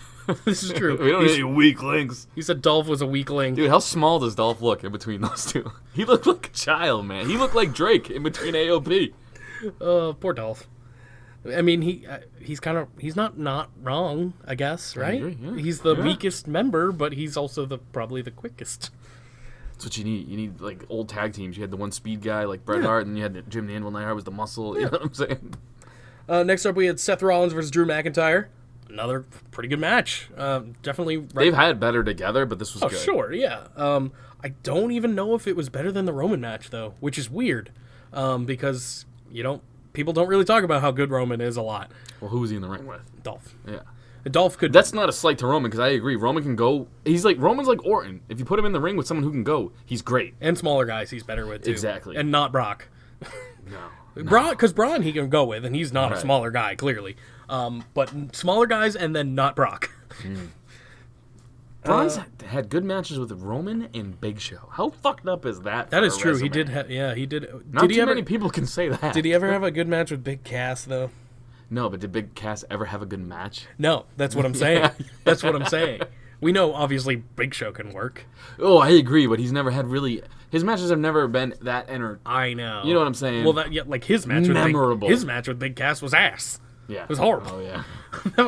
This is true. We don't need any weak links. He said Dolph was a weakling. Dude, how small does Dolph look in between those two? He looked like a child, man. He looked like Drake in between AOP. Poor Dolph. I mean, he's not wrong, I guess, right? agree, yeah. He's the Yeah. weakest member, but he's also probably the quickest. That's what you need. You need like old tag teams. You had the one speed guy like Bret Hart, and you had Jim the Anvil Neidhart was the muscle. You know what I'm saying? Next up, we had Seth Rollins versus Drew McIntyre. Another pretty good match. Definitely. They've had better together, but this was Oh, good. sure, yeah. I don't even know if it was better than the Roman match though, which is weird, because people don't really talk about how good Roman is a lot. Well, who was he in the ring with? Dolph. Yeah. Dolph could. That's not a slight to Roman because I agree. Roman can go. Roman's like Orton. If you put him in the ring with someone who can go, he's great. And smaller guys he's better with too. Exactly. And not Brock. No. Braun, because Braun he can go with, and he's not a Right. smaller guy, clearly. But smaller guys, and then not Brock. Braun's had good matches with Roman and Big Show. How fucked up is that? That for is a true. resume? He did. He did. Not did too he ever? many people can say that. Did he ever have a good match with Big Cass though? No, but did Big Cass ever have a good match? No, that's what I'm saying. That's what I'm saying. We know obviously Big Show can work. Oh, I agree, but he's never had really. His matches have never been that I know. You know what I'm saying? Well, like his match Memorable. with his match with Big Cass was ass. Yeah, It was horrible. Oh yeah.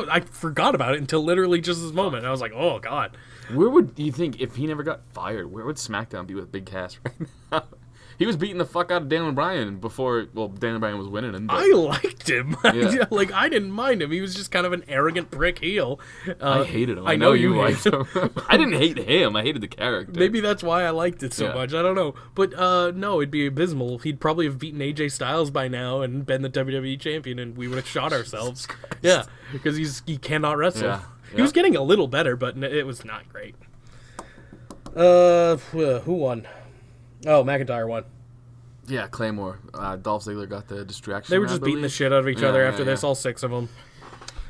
I forgot about it until literally just this moment. I was like, oh god. Where would you think if he never got fired? Where would SmackDown be with Big Cass right now? He was beating the fuck out of Daniel Bryan before. Well, Daniel Bryan was winning him. But I liked him. Yeah. Like, I didn't mind him. He was just kind of an arrogant prick heel. I hated him. I know you liked hated him. I didn't hate him. I hated the character. Maybe that's why I liked it so Yeah. much. I don't know. But no, it'd be abysmal. He'd probably have beaten AJ Styles by now and been the WWE champion, and we would have shot ourselves. Yeah, because he cannot wrestle. Yeah. He was getting a little better, but it was not great. Who won? Oh, McIntyre won. Yeah, Claymore. Dolph Ziggler got the distraction. They were I just beating the believe. shit out of each other Yeah, after yeah, this, yeah. all 6 of them.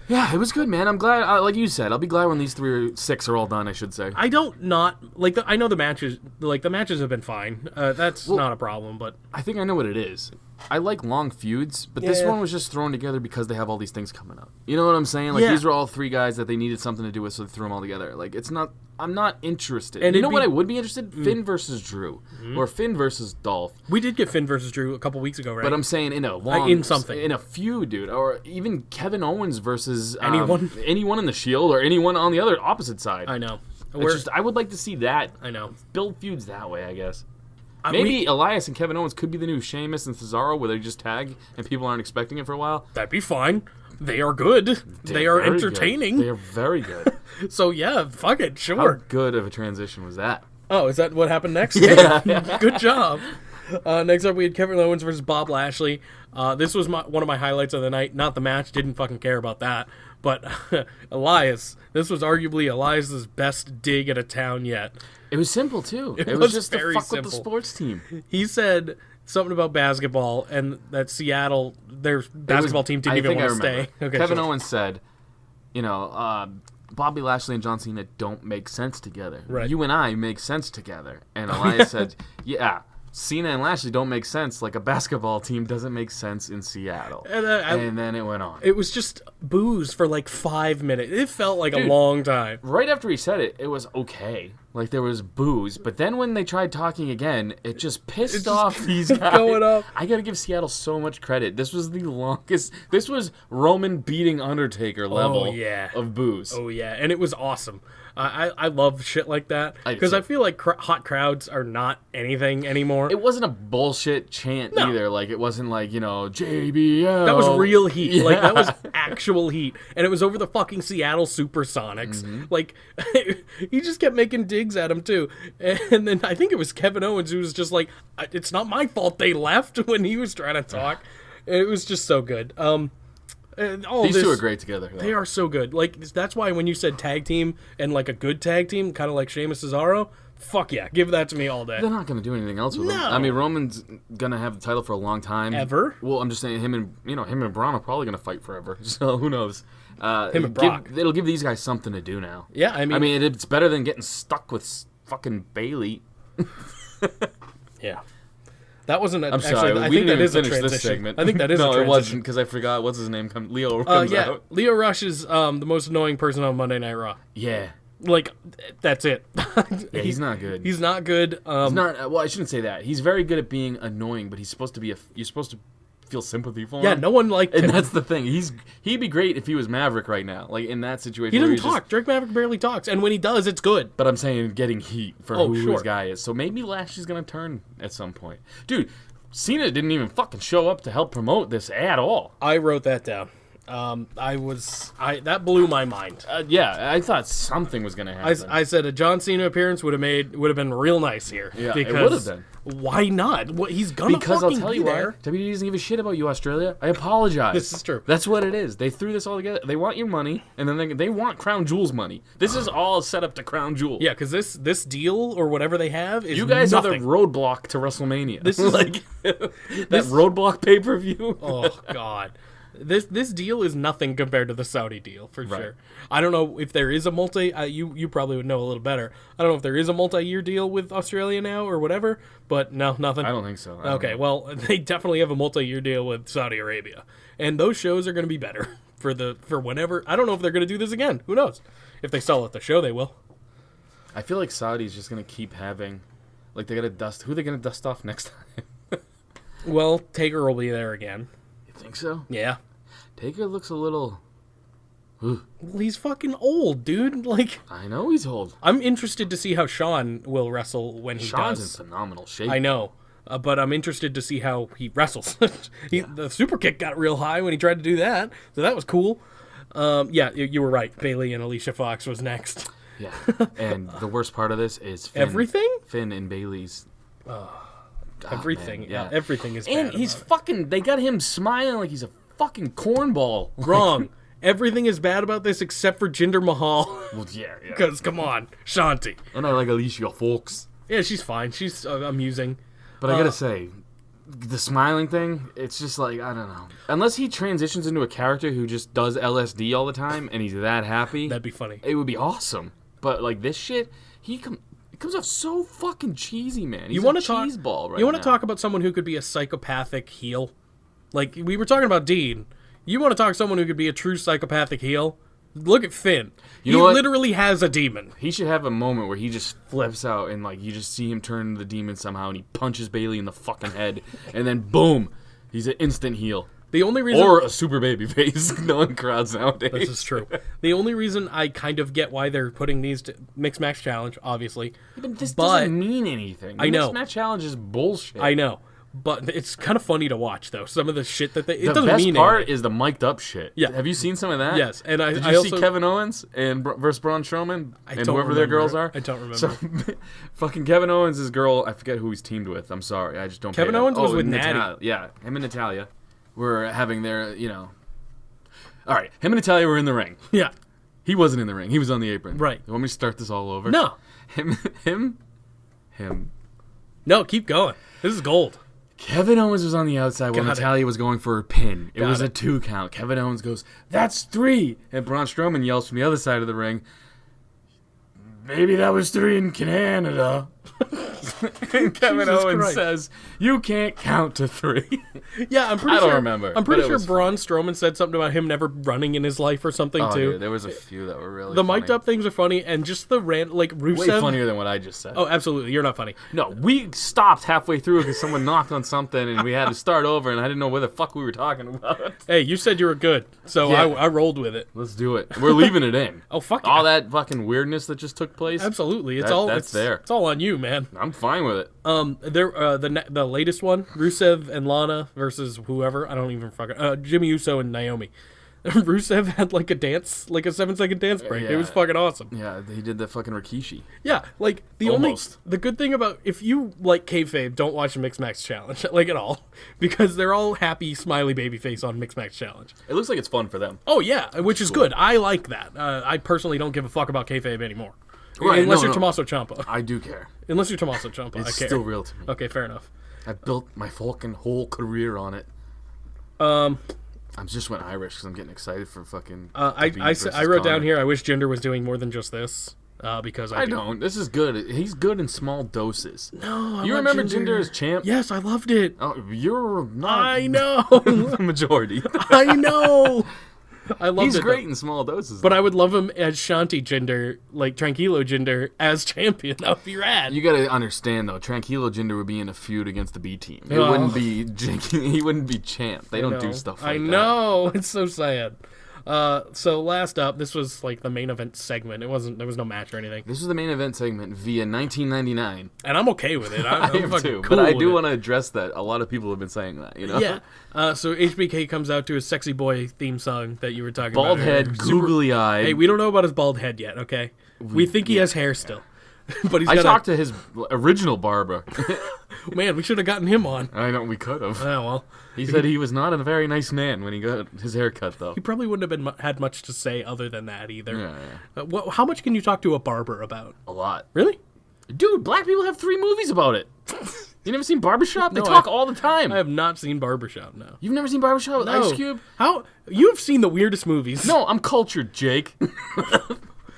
Yeah, it was good, man. I'm glad. Like you said, I'll be glad when these 6 are all done. I should say. I don't not like. I know the matches. Like the matches have been fine. That's not a problem. But I think I know what it is. I like long feuds, but this Yeah. one was just thrown together because they have all these things coming up. You know what I'm saying? Like Yeah. these are all 3 guys that they needed something to do with, so they threw them all together. Like it's not. I'm not interested. And you know it'd what be- I would be interested? Finn versus Drew, or Finn versus Dolph. we did get Finn versus Drew a couple weeks ago, right? But I'm saying in a long, in something. in a feud, dude, or even Kevin Owens versus Anyone? in the Shield, or anyone on the other opposite side. I know. It's just I would like to see that. I know. Build feuds that way, I guess. We- Maybe Elias and Kevin Owens could be the new Sheamus and Cesaro, where they just tag and people aren't expecting it for a while. That'd be fine. They are good. They are very good. entertaining. They are very good. So yeah, fuck it, How sure. good of a transition was that? Oh, is that what happened next? Yeah. Good job. Next up, we had Kevin Owens versus Bob Lashley. This was one of my highlights of the night. Not the match. Didn't fucking care about that. But Elias. This was arguably Elias's best dig at a town yet. It was simple too. It was was just very to fuck simple. with the sports team. He said something about basketball and that Seattle, their basketball team didn't even want to stay. Okay, Kevin sure. Owens said, Bobby Lashley and John Cena don't make sense together. Right. You and I make sense together. And Elias said, yeah, Cena and Lashley don't make sense like a basketball team doesn't make sense in Seattle. And then it went on. It was just booze for like 5 minutes. It felt like a long time. Right after he said it, it was okay. Like, there was booze. But then when they tried talking again, it just pissed off these guys. Going up. I gotta give Seattle so much credit. This was the longest... This was Roman beating Undertaker level of booze. Oh, yeah. And it was awesome. I love shit like that. Because I feel like hot crowds are not anything anymore. It wasn't a bullshit chant either. Like, it wasn't like, JBL. That was real heat. Yeah. Like, that was actual heat. And it was over the fucking Seattle Supersonics. Mm-hmm. Like, he just kept making digs at him, too. And then I think it was Kevin Owens who was just like, it's not my fault they left when he was trying to talk. It was just so good. These two are great together. Though. They are so good. Like, that's why when you said tag team and like a good tag team, kind of like Sheamus Cesaro, fuck yeah, give that to me all day. They're not going to do anything else with them. I mean, Roman's going to have the title for a long time. Ever? Well, I'm just saying him and Braun are probably going to fight forever. So who knows? Him and Brock. It'll give these guys something to do now. Yeah, I mean it's better than getting stuck with fucking Bayley. Yeah. That wasn't I'm sorry. I We think didn't that even is a finish this transition. segment. I think that is a transition. No, it wasn't because I forgot what's his name. Leo comes out. Leo Rush is the most annoying person on Monday Night Raw. Yeah. Like, that's it. Yeah, he's not good. He's not good. He's not. Well, I shouldn't say that. He's very good at being annoying, but he's supposed to be you're supposed to feel sympathy for him. Yeah, no one liked him. And that's the thing. He'd be great if he was Maverick right now. Like, in that situation. He doesn't talk. Drake Maverick barely talks. And when he does, it's good. But I'm saying getting heat for who his guy is. So maybe Lashley's going to turn at some point. Dude, Cena didn't even fucking show up to help promote this at all. I wrote that down. That blew my mind. Yeah, I thought something was gonna happen. I said a John Cena appearance would have been real nice here. Yeah, because it would have been. Why not? He's gonna because fucking I'll tell you be there. why. WWE doesn't give a shit about you, Australia. I apologize. This is true. That's what it is. They threw this all together. They want your money, and then they want Crown Jewel's money. This is all set up to Crown Jewel. Yeah, because this deal or whatever they have is you guys nothing. are the roadblock to WrestleMania. This is like that roadblock pay-per-view. Oh God. This deal is nothing compared to the Saudi deal, for sure. I don't know if there is a you probably would know a little better. I don't know if there is a multi-year deal with Australia now or whatever, but no, nothing. I don't think so. Okay, well, they definitely have a multi-year deal with Saudi Arabia. And those shows are going to be better for whenever. I don't know if they're going to do this again. Who knows? If they sell at the show, they will. I feel like Saudi's just going to keep having, like, who are they going to dust off next time? Well, Taker will be there again. You think so? Yeah. Taker looks a little... Well, he's fucking old, dude. Like, I know he's old. I'm interested to see how Shawn will wrestle when he does. Shawn's in phenomenal shape. I know, but I'm interested to see how he wrestles. The super kick got real high when he tried to do that, so that was cool. Yeah, you were right. Bayley and Alicia Fox was next. Yeah, and the worst part of this is Finn. Everything? Finn and Bayley's... everything. Man, yeah. Everything is bad. And he's fucking... They got him smiling like he's a fucking cornball. Wrong. Everything is bad about this except for Jinder Mahal. Well, yeah. Because, come on, Shanti. And I like Alicia Fox. Yeah, she's fine. She's amusing. But I gotta say, the smiling thing, it's just like, I don't know. Unless he transitions into a character who just does LSD all the time and he's that happy. That'd be funny. It would be awesome. But, like, this shit, it comes off so fucking cheesy, man. He's you want to cheeseball right You want now. to talk about someone who could be a psychopathic heel? Like, we were talking about Dean. You want to talk someone who could be a true psychopathic heel? Look at Finn. He literally has a demon. He should have a moment where he just flips out and, like, you just see him turn into the demon somehow and he punches Bayley in the fucking head. And then, boom, he's an instant heel. The only reason... Or a super baby face. Knowing crowds nowadays. This is true. The only reason I kind of get why they're putting these Mixed Match Challenge, obviously. Yeah, but this doesn't mean anything. I know. Mixed Match Challenge is bullshit. I know. But it's kind of funny to watch, though. Some of the shit that it the doesn't mean anything. The best part is the mic'd up shit. Yeah. Have you seen some of that? Yes. And Did you see Kevin Owens versus Braun Strowman and whoever their girls are? I don't remember. So, fucking Kevin Owens' girl, I forget who he's teamed with. I'm sorry. I just don't Kevin pay Owens was with Natalia. Natty. Yeah, him and Natalia were having their, All right, him and Natalia were in the ring. Yeah. He wasn't in the ring. He was on the apron. Right. You want me to start this all over? No. Him. No, keep going. This is gold. Kevin Owens was on the outside while Natalya was going for a pin. It was a 2 count. Kevin Owens goes, "That's 3." And Braun Strowman yells from the other side of the ring, "Maybe that was 3 in Canada." And Kevin Owens says, "You can't count to 3." Yeah, I'm pretty I sure. don't remember. I'm pretty sure Braun Strowman said something about him never running in his life or something too. Yeah, there was a few that were really the funny. mic'd up things are funny, and just the rant like Rusev. Way funnier than what I just said. Oh, absolutely. You're not funny. No, we stopped halfway through because someone knocked on something and we had to start over, and I didn't know where the fuck we were talking about. Hey, you said you were good, so Yeah. I rolled with it. Let's do it. We're leaving it in. Oh fuck All yeah. that fucking weirdness that just took place. Absolutely. That's there. It's all on you, man. I'm fine with it. The latest one, Rusev and Lana versus whoever. I don't even fucking Jimmy Uso and Naomi. Rusev had like a dance, like a 7-second dance break. It was fucking awesome. Yeah, he did the fucking Rikishi. Yeah, like the good thing about if you like kayfabe, don't watch the Mixed Match Challenge like at all, because they're all happy, smiley baby face on Mixed Match Challenge. It looks like it's fun for them. Oh yeah, which is good. I like that. I personally don't give a fuck about kayfabe anymore. Right, Unless no, you're no. Tommaso Ciampa. I do care. Unless you're Tommaso Ciampa, It's I care. still real to me. Okay, fair enough. I built my fucking whole career on it. I just went Irish because I'm getting excited for fucking. I wrote down here. I wish Jinder was doing more than just this. Because I don't. This is good. He's good in small doses. No, you remember Jinder as champ? Yes, I loved it. Oh, you're not. I know. the majority. I know. I loved He's it. great though. in small doses. But I would love him as Shanti Jinder, like Tranquilo Jinder, as champion. That would be rad. You gotta understand though, Tranquilo Jinder would be in a feud against the B team. It Oh. wouldn't be he wouldn't be champ. They don't do stuff like that. I know. It's so sad. So last up, this was like the main event segment. There was no match or anything. This is the main event segment via 1999. And I'm okay with it. I'm I am fucking too, cool but I with do it. want to address that. A lot of people have been saying that, you know? Yeah. So HBK comes out to his sexy boy theme song that you were talking Bald about. head, googly eyed. Hey, we don't know about his bald head yet, okay? We think he has hair still. But he's I got talked to his original barber. Man, we should have gotten him on. I know we could have. Oh, well. He said he was not a very nice man when he got his hair cut, though. He probably wouldn't have had much to say other than that either. Yeah. How much can you talk to a barber about? A lot. Really? Dude, black people have 3 movies about it. You never seen Barbershop? They No, talk all the time. I have not seen Barbershop, no. You've never seen Barbershop with No. Ice Cube? How? You have seen the weirdest movies. No, I'm cultured, Jake.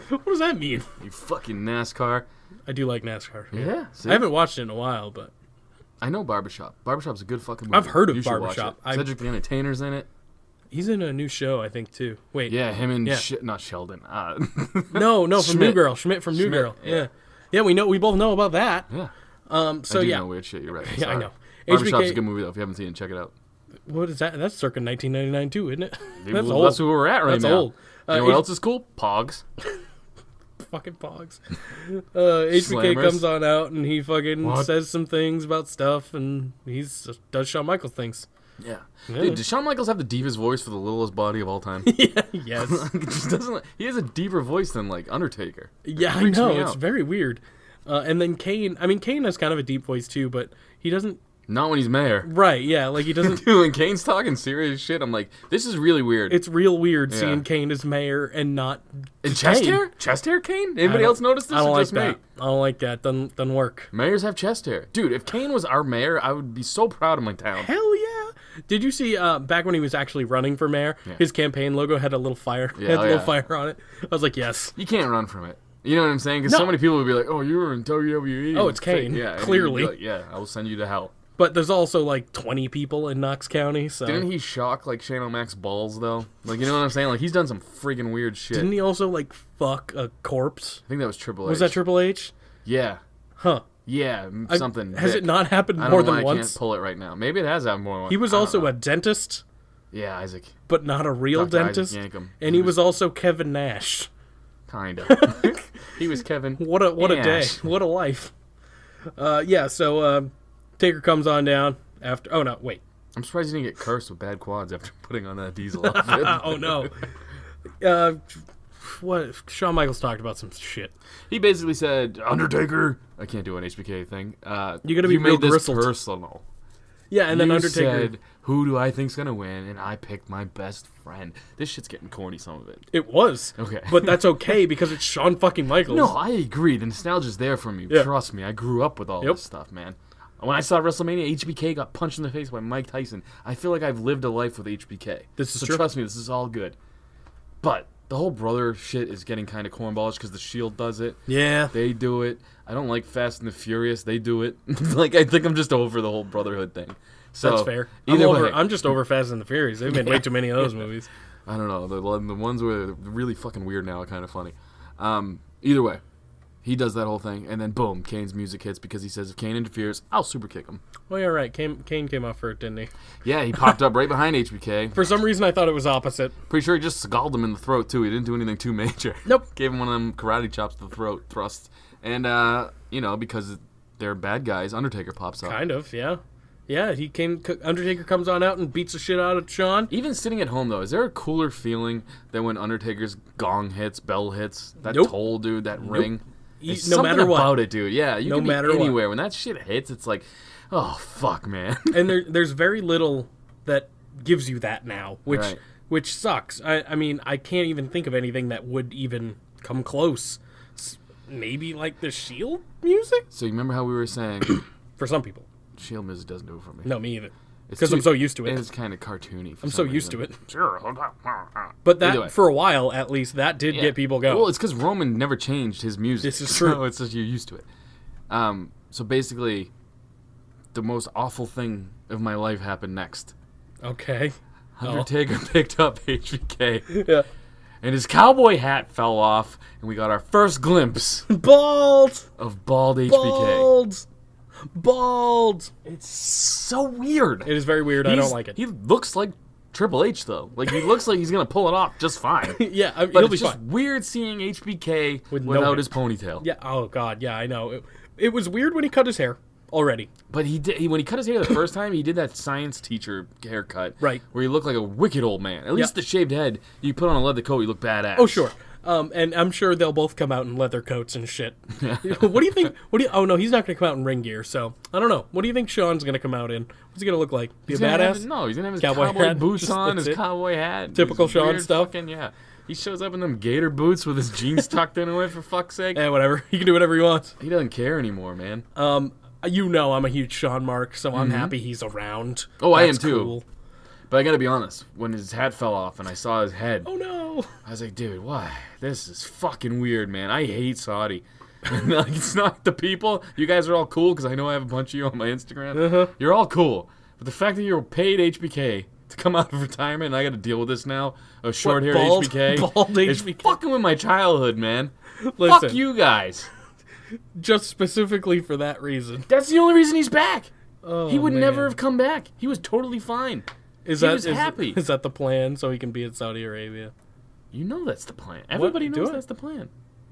What does that mean? You fucking NASCAR. I do like NASCAR. Yeah. See? I haven't watched it in a while, but I know Barbershop. Barbershop's a good fucking movie. I've heard of You should watch Barbershop. it. Cedric the Entertainer's in it. he's in a new show, I think, too. Wait. Yeah, him and Yeah. not Sheldon. No, from Schmidt. New Girl. Schmidt from New Schmidt, Girl. yeah. Yeah, we both know about that. Yeah. So I do yeah. know weird shit. You're right. Yeah, I Sorry. know. Barbershop's HBK a good movie though. If you haven't seen it, check it out. What is that? That's circa 1999 too, isn't it? That's old. That's where we're at right That's now. old. You know what else is cool? Pogs. Fucking Pogs. HBK Slammers. comes on out and he fucking What? says some things about stuff and does Shawn Michaels things. Yeah. Yeah. Dude, does Shawn Michaels have the deepest voice for the littlest body of all time? Yeah, yes. It just doesn't. He has a deeper voice than like Undertaker. Yeah, I Freaks know. me It's out. very weird. And then Kane. I mean, Kane has kind of a deep voice too, but he doesn't. Not when he's mayor. Right? Yeah, like he doesn't. Dude, when Kane's talking serious shit, I'm like, this is really weird. It's real weird Yeah. seeing Kane as mayor and not And chest Kane. hair? Chest hair Kane? I Anybody don't- else notice this I don't or like just me? that. I don't like that. Doesn't work. Mayors have chest hair. Dude, if Kane was our mayor, I would be so proud of my town. Hell yeah! Did you see back when he was actually running for mayor? Yeah. His campaign logo had a little fire. Yeah, had a oh, little yeah. fire on it. I was like, yes. You can't run from it. You know what I'm saying? Because No. so many people would be like, oh, you were in WWE. Oh, it's Kane. Yeah, and you'd Clearly. be like, yeah, I will send you to hell. But there's also like 20 people in Knox County, so Didn't he shock like Shane O'Mac's balls though? Like, you know what I'm saying? Like, he's done some freaking weird shit. Didn't he also like fuck a corpse? I think that was Triple H. Was that Triple H? Yeah. Huh. Yeah, something. Has Dick. it not happened I don't more know than why I once? can't pull it right now. Maybe it has happened more than once. He was I don't also know. a dentist, Yeah, Isaac. but not a real Dr. dentist. Isaac Yankem. And he was also Kevin Nash. Kinda. He was Kevin. What a day. Nash. What a life. So Taker comes on down after. Oh no, wait. I'm surprised he didn't get cursed with bad quads after putting on that diesel outfit. Oh no. What? Shawn Michaels talked about some shit. He basically said, Undertaker. I can't do an HBK thing. You gotta be real made this bristled. personal. Yeah, and then You Undertaker. said, who do I think's gonna win? And I picked my best friend. This shit's getting corny, some of it. It was. Okay. But that's okay because it's Shawn fucking Michaels. No, I agree. The nostalgia's there for me. Yeah. Trust me. I grew up with all Yep. this stuff, man. When I saw WrestleMania, HBK got punched in the face by Mike Tyson. I feel like I've lived a life with HBK. This is so true. Trust me, this is all good. But the whole brother shit is getting kind of cornballish because the Shield does it. Yeah. They do it. I don't like Fast and the Furious. They do it. Like, I think I'm just over the whole brotherhood thing. So, That's fair. Either way, I'm just over Fast and the Furious. They've made way too many of those movies. I don't know. The ones where they're really fucking weird now are kind of funny. Either way, he does that whole thing, and then boom, Kane's music hits because he says if Kane interferes, I'll super kick him. Oh, yeah, right. Kane came off for it, didn't he? Yeah, he popped up right behind HBK. For some reason, I thought it was opposite. Pretty sure he just scalded him in the throat, too. He didn't do anything too major. Nope. Gave him one of them karate chops to the throat thrusts. And, because they're bad guys, Undertaker pops up. Kind of, yeah. Yeah, Undertaker comes on out and beats the shit out of Shawn. Even sitting at home, though, is there a cooler feeling than when Undertaker's gong hits, bell hits, that toll, dude, that ring? There's no something matter what. about it, dude. Yeah, you can be matter anywhere. When that shit hits, it's like, oh, fuck, man. And there's very little that gives you that now, which sucks. I mean, I can't even think of anything that would even come close. Maybe like the Shield music? So you remember how we were saying... For some people. Shield music doesn't do it for me. No, me either. Because I'm so used to it. It's kind of cartoony. I'm so used to it. Sure. But that, for a while at least, that did get people going. Well, it's because Roman never changed his music. This is true. So it's just you're used to it. So basically, the most awful thing of my life happened next. Okay. Undertaker picked up HBK. Yeah. And his cowboy hat fell off, and we got our first glimpse of bald HBK. Bald. It's so weird. It is very weird. I don't like it. He looks like Triple H, though. Like, he looks like he's going to pull it off just fine. Yeah, but he'll it's be just fine. weird seeing HBK without his ponytail. Yeah. Oh, God. Yeah, I know. It was weird when he cut his hair already. But when he cut his hair the first time, he did that science teacher haircut. Right. Where he looked like a wicked old man. At least the shaved head, you put on a leather coat, you look badass. Oh, sure. And I'm sure they'll both come out in leather coats and shit. What do you think? Oh, no, he's not going to come out in ring gear, so I don't know. What do you think Shawn's going to come out in? What's he going to look like? Be a badass? He's going to have his cowboy boots on, his cowboy hat. Typical his Shawn stuff. Yeah. He shows up in them gator boots with his jeans tucked in away, for fuck's sake. Whatever. He can do whatever he wants. He doesn't care anymore, man. I'm a huge Shawn mark, so I'm happy he's around. Oh, That's I am too. Cool. But I gotta be honest, when his hat fell off and I saw his head, oh no! I was like, dude, why? This is fucking weird, man. I hate Saudi. Like, it's not the people. You guys are all cool because I know I have a bunch of you on my Instagram. You're all cool, but the fact that you're paid HBK to come out of retirement and I got to deal with this now, a short-haired HBK, bald is HBK. fucking with my childhood, man. Listen, fuck you guys. Just specifically for that reason. That's the only reason he's back. Oh, he would man. never have come back. He was totally fine. He was happy. Is that the plan so he can be in Saudi Arabia? You know that's the plan. Everybody knows it? that's the plan.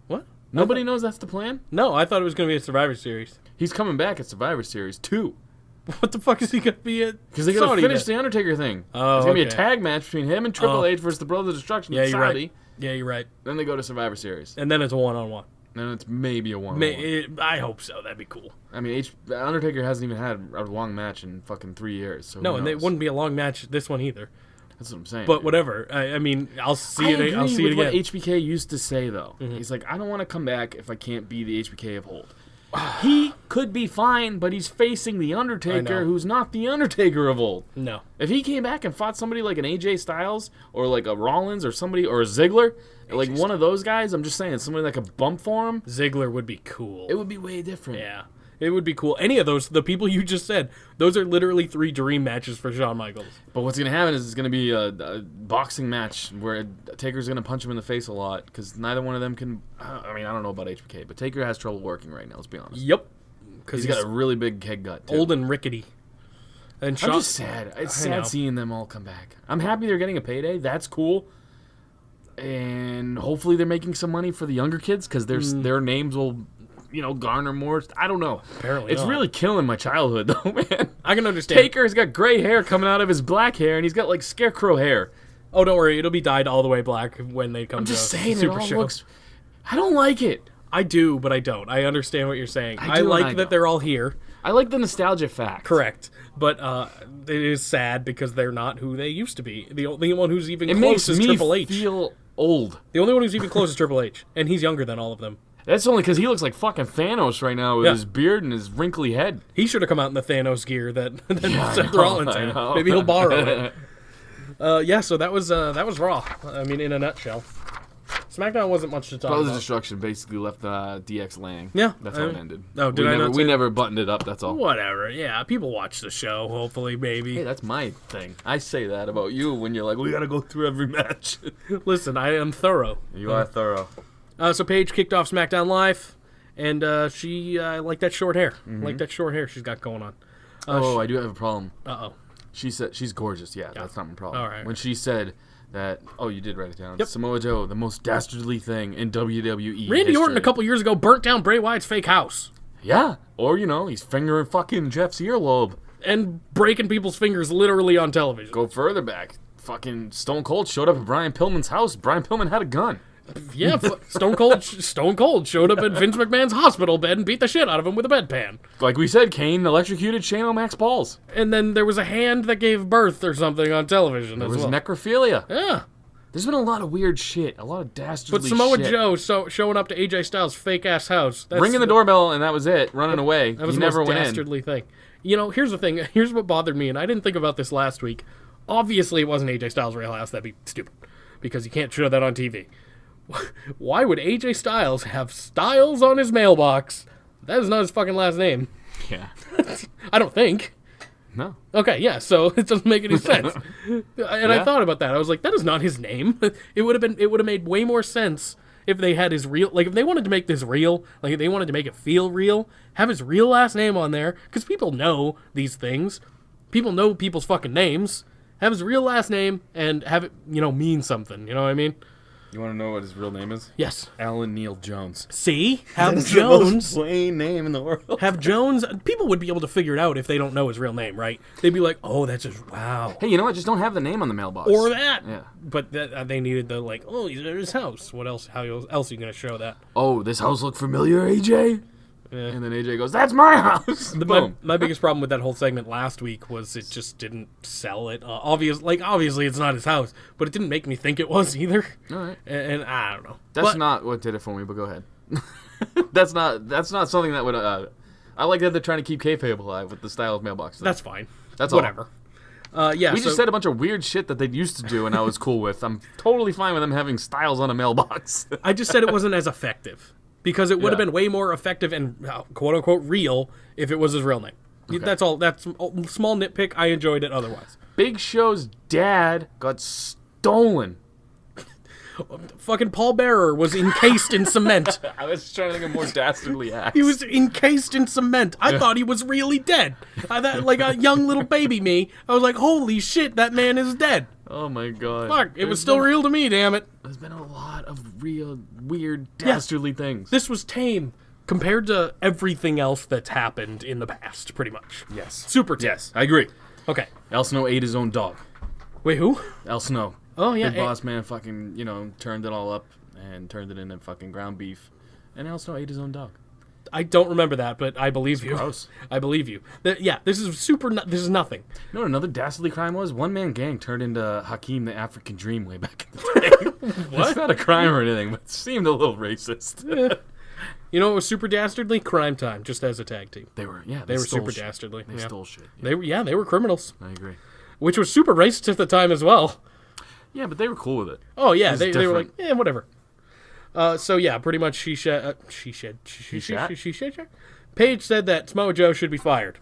What? Nobody knows that's the plan? No, I thought it was going to be a Survivor Series. He's coming back at Survivor Series 2. What the fuck is he going to be at? Because they got to finish the Undertaker thing. Oh, it's going to be a tag match between him and Triple H versus the Brothers of Destruction in Saudi. Right. Yeah, you're right. Then they go to Survivor Series. And then it's a one-on-one. Then it's maybe a one-on-one. I hope so. That'd be cool. I mean, Undertaker hasn't even had a long match in fucking 3 years. So no, and it wouldn't be a long match this one either. That's what I'm saying. But whatever. I mean, I'll see it. I'll see it again. What HBK used to say though. He's like, I don't want to come back if I can't be the HBK of old. He could be fine, but he's facing the Undertaker, who's not the Undertaker of old. No. If he came back and fought somebody like an AJ Styles or like a Rollins or somebody or a Ziggler, like one of those guys, I'm just saying, somebody that could bump for him. Ziggler would be cool. It would be way different. Yeah. It would be cool. Any of those, the people you just said, those are literally 3 dream matches for Shawn Michaels. But what's going to happen is it's going to be a boxing match where Taker's going to punch him in the face a lot because neither one of them can. I mean, I don't know about HBK, but Taker has trouble working right now, let's be honest. Yep. Because he's got a really big keg gut, too. Old and rickety. And I'm just sad. It's sad seeing them all come back. I'm happy they're getting a payday. That's cool. And hopefully they're making some money for the younger kids because their names will, garner more. I don't know. Apparently it's not. really killing my childhood, though, man. I can understand. Taker's got gray hair coming out of his black hair, and he's got, like, scarecrow hair. Oh, don't worry. It'll be dyed all the way black when they come to just saying, Super it all Show. looks... I don't like it. I do, but I don't. I understand what you're saying. I like that they're all here. I like the nostalgia fact. Correct. But it is sad because they're not who they used to be. The only one who's even close is Triple H. It makes me feel old. The only one who's even close is Triple H, and he's younger than all of them. That's only because he looks like fucking Thanos right now with his beard and his wrinkly head. He should have come out in the Thanos gear that Seth Rollins had. Maybe he'll borrow it. Yeah, so that was Raw. I mean, in a nutshell. SmackDown wasn't much to talk Brothers about. Destruction basically left DX laying. Yeah. That's how it ended. Oh, did I not We never buttoned it up, that's all. Whatever. Yeah, people watch the show, hopefully, maybe. Hey, that's my thing. I say that about you when you're like, we gotta go through every match. Listen, I am thorough. You are thorough. So Paige kicked off SmackDown Live, and she liked that short hair. Like that short hair she's got going on. I do have a problem. Uh-oh. She said she's gorgeous. Yeah, that's not my problem. All right. When she said that, you did write it down. Yep. Samoa Joe, the most dastardly thing in WWE Randy history. Orton a couple years ago burnt down Bray Wyatt's fake house. Yeah, or he's fingering fucking Jeff's earlobe. And breaking people's fingers literally on television. Go further back. Fucking Stone Cold showed up at Brian Pillman's house. Brian Pillman had a gun. Yeah, Stone Cold showed up at Vince McMahon's hospital bed and beat the shit out of him with a bedpan. Like we said, Kane electrocuted Shane O'Mac's balls. And then there was a hand that gave birth or something on television There as was well. necrophilia. Yeah. There's been a lot of weird shit. A lot of dastardly shit. But Samoa Joe showing up to AJ Styles' fake-ass house. Ringing the doorbell, and that was it. Running away. That was he the never most went dastardly thing. You know, here's the thing. Here's what bothered me, and I didn't think about this last week. Obviously, it wasn't AJ Styles' real house. That'd be stupid. Because you can't show that on TV. Why would AJ Styles have Styles on his mailbox? That is not his fucking last name. Yeah. I don't think. No. Okay, yeah, so it doesn't make any sense. I thought about that. I was like, that is not his name. It would have made way more sense if they had his real, like if they wanted to make this real, like if they wanted to make it feel real, have his real last name on there, because people know these things. People know people's fucking names. Have his real last name and have it, mean something. You know what I mean? You want to know what his real name is? Yes. Alan Neil Jones. See? Have Jones. The most plain name in the world. Have Jones. People would be able to figure it out if they don't know his real name, right? They'd be like, oh, that's just, wow. Hey, you know what? Just don't have the name on the mailbox. Or that. Yeah. But they needed the, he's at his house. What else? How else are you going to show that? Oh, this house look familiar, AJ? Yeah. And then AJ goes, that's my house! Boom. My biggest problem with that whole segment last week was it just didn't sell it. Obviously it's not his house, but it didn't make me think it was either. All right. And I don't know. That's not what did it for me, but go ahead. That's not something that would... I like that they're trying to keep kayfabe alive with the Styles mailbox thing. That's fine. That's whatever. Yeah, we just said a bunch of weird shit that they used to do, and I was cool with. I'm totally fine with them having Styles on a mailbox. I just said it wasn't as effective. Because it would have been way more effective and quote-unquote real if it was his real name. Okay. That's all. That's a small nitpick. I enjoyed it otherwise. Big Show's dad got stolen. Fucking Paul Bearer was encased in cement. I was trying to think of more dastardly acts. He was encased in cement. I thought he was really dead. Like a young little baby me, I was like, holy shit, that man is dead. Oh my god. Fuck, it was still real to me, damn it. There's been a lot of real, weird, dastardly things. This was tame compared to everything else that's happened in the past, pretty much. Yes. Super tame. Yes, I agree. Okay. Al Snow ate his own dog. Wait, who? Al Snow. Oh, yeah. Big Boss Man fucking, turned it all up and turned it into fucking ground beef. And Al Snow ate his own dog. I don't remember that, but I believe you. Gross. I believe you. This is super. This is nothing. You know what another dastardly crime was? One man gang turned into Hakeem the African Dream way back in the day. What? It's not a crime or anything, but it seemed a little racist. You know what was super dastardly? Crime Time, just as a tag team. They were super dastardly. They stole shit. Yeah. They were criminals. I agree. Which was super racist at the time as well. Yeah, but they were cool with it. Oh yeah, they were like, whatever. So yeah, pretty much she shed. Paige said that Samoa Joe should be fired,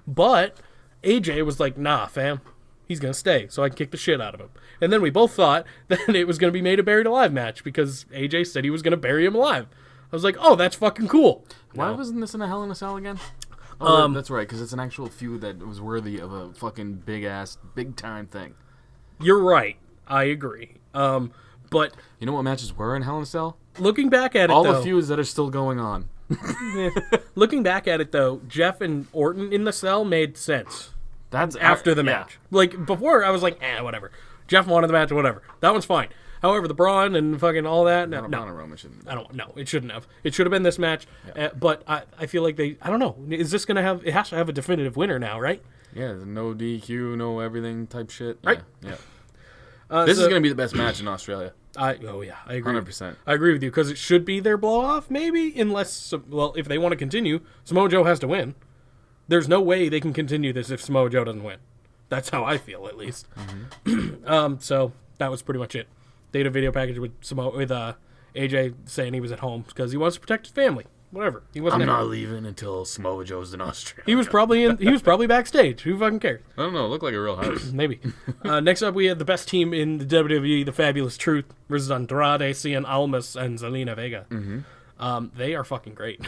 but AJ was like, nah, fam, he's gonna stay, so I can kick the shit out of him. And then we both thought that it was gonna be made a buried alive match because AJ said he was gonna bury him alive. I was like, oh, that's fucking cool. Why wasn't this in a Hell in a Cell again? Oh, that's right, because it's an actual feud that was worthy of a fucking big-ass, big-time thing. You're right. I agree. But... You know what matches were in Hell in a Cell? Looking back at it, all the feuds that are still going on. Looking back at it, though, Jeff and Orton in the cell made sense. That's after the match. Like, before, I was like, whatever. Jeff wanted the match, whatever. That one's fine. However, the Braun and fucking all that, no. Roman shouldn't. No, it shouldn't have. It should have been this match. Yeah. But I feel like I don't know. Is this going to have, it has to have a definitive winner now, right? Yeah, no DQ, no everything type shit. Right. Yeah. This is going to be the best match in Australia. I agree. 100%. I agree with you because it should be their blow off, maybe, unless if they want to continue, Samoa Joe has to win. There's no way they can continue this if Samoa Joe doesn't win. That's how I feel, at least. Mm-hmm. So that was pretty much it. They had a video package with AJ saying he was at home because he wants to protect his family. Whatever. He wasn't. I'm not leaving until Samoa Joe's in Australia. He was probably backstage. Who fucking cares? I don't know. It looked like a real house. Maybe. Next up, we had the best team in the WWE, the Fabulous Truth, versus Andrade, Cien Almas, and Zelina Vega. Mm-hmm. They are fucking great.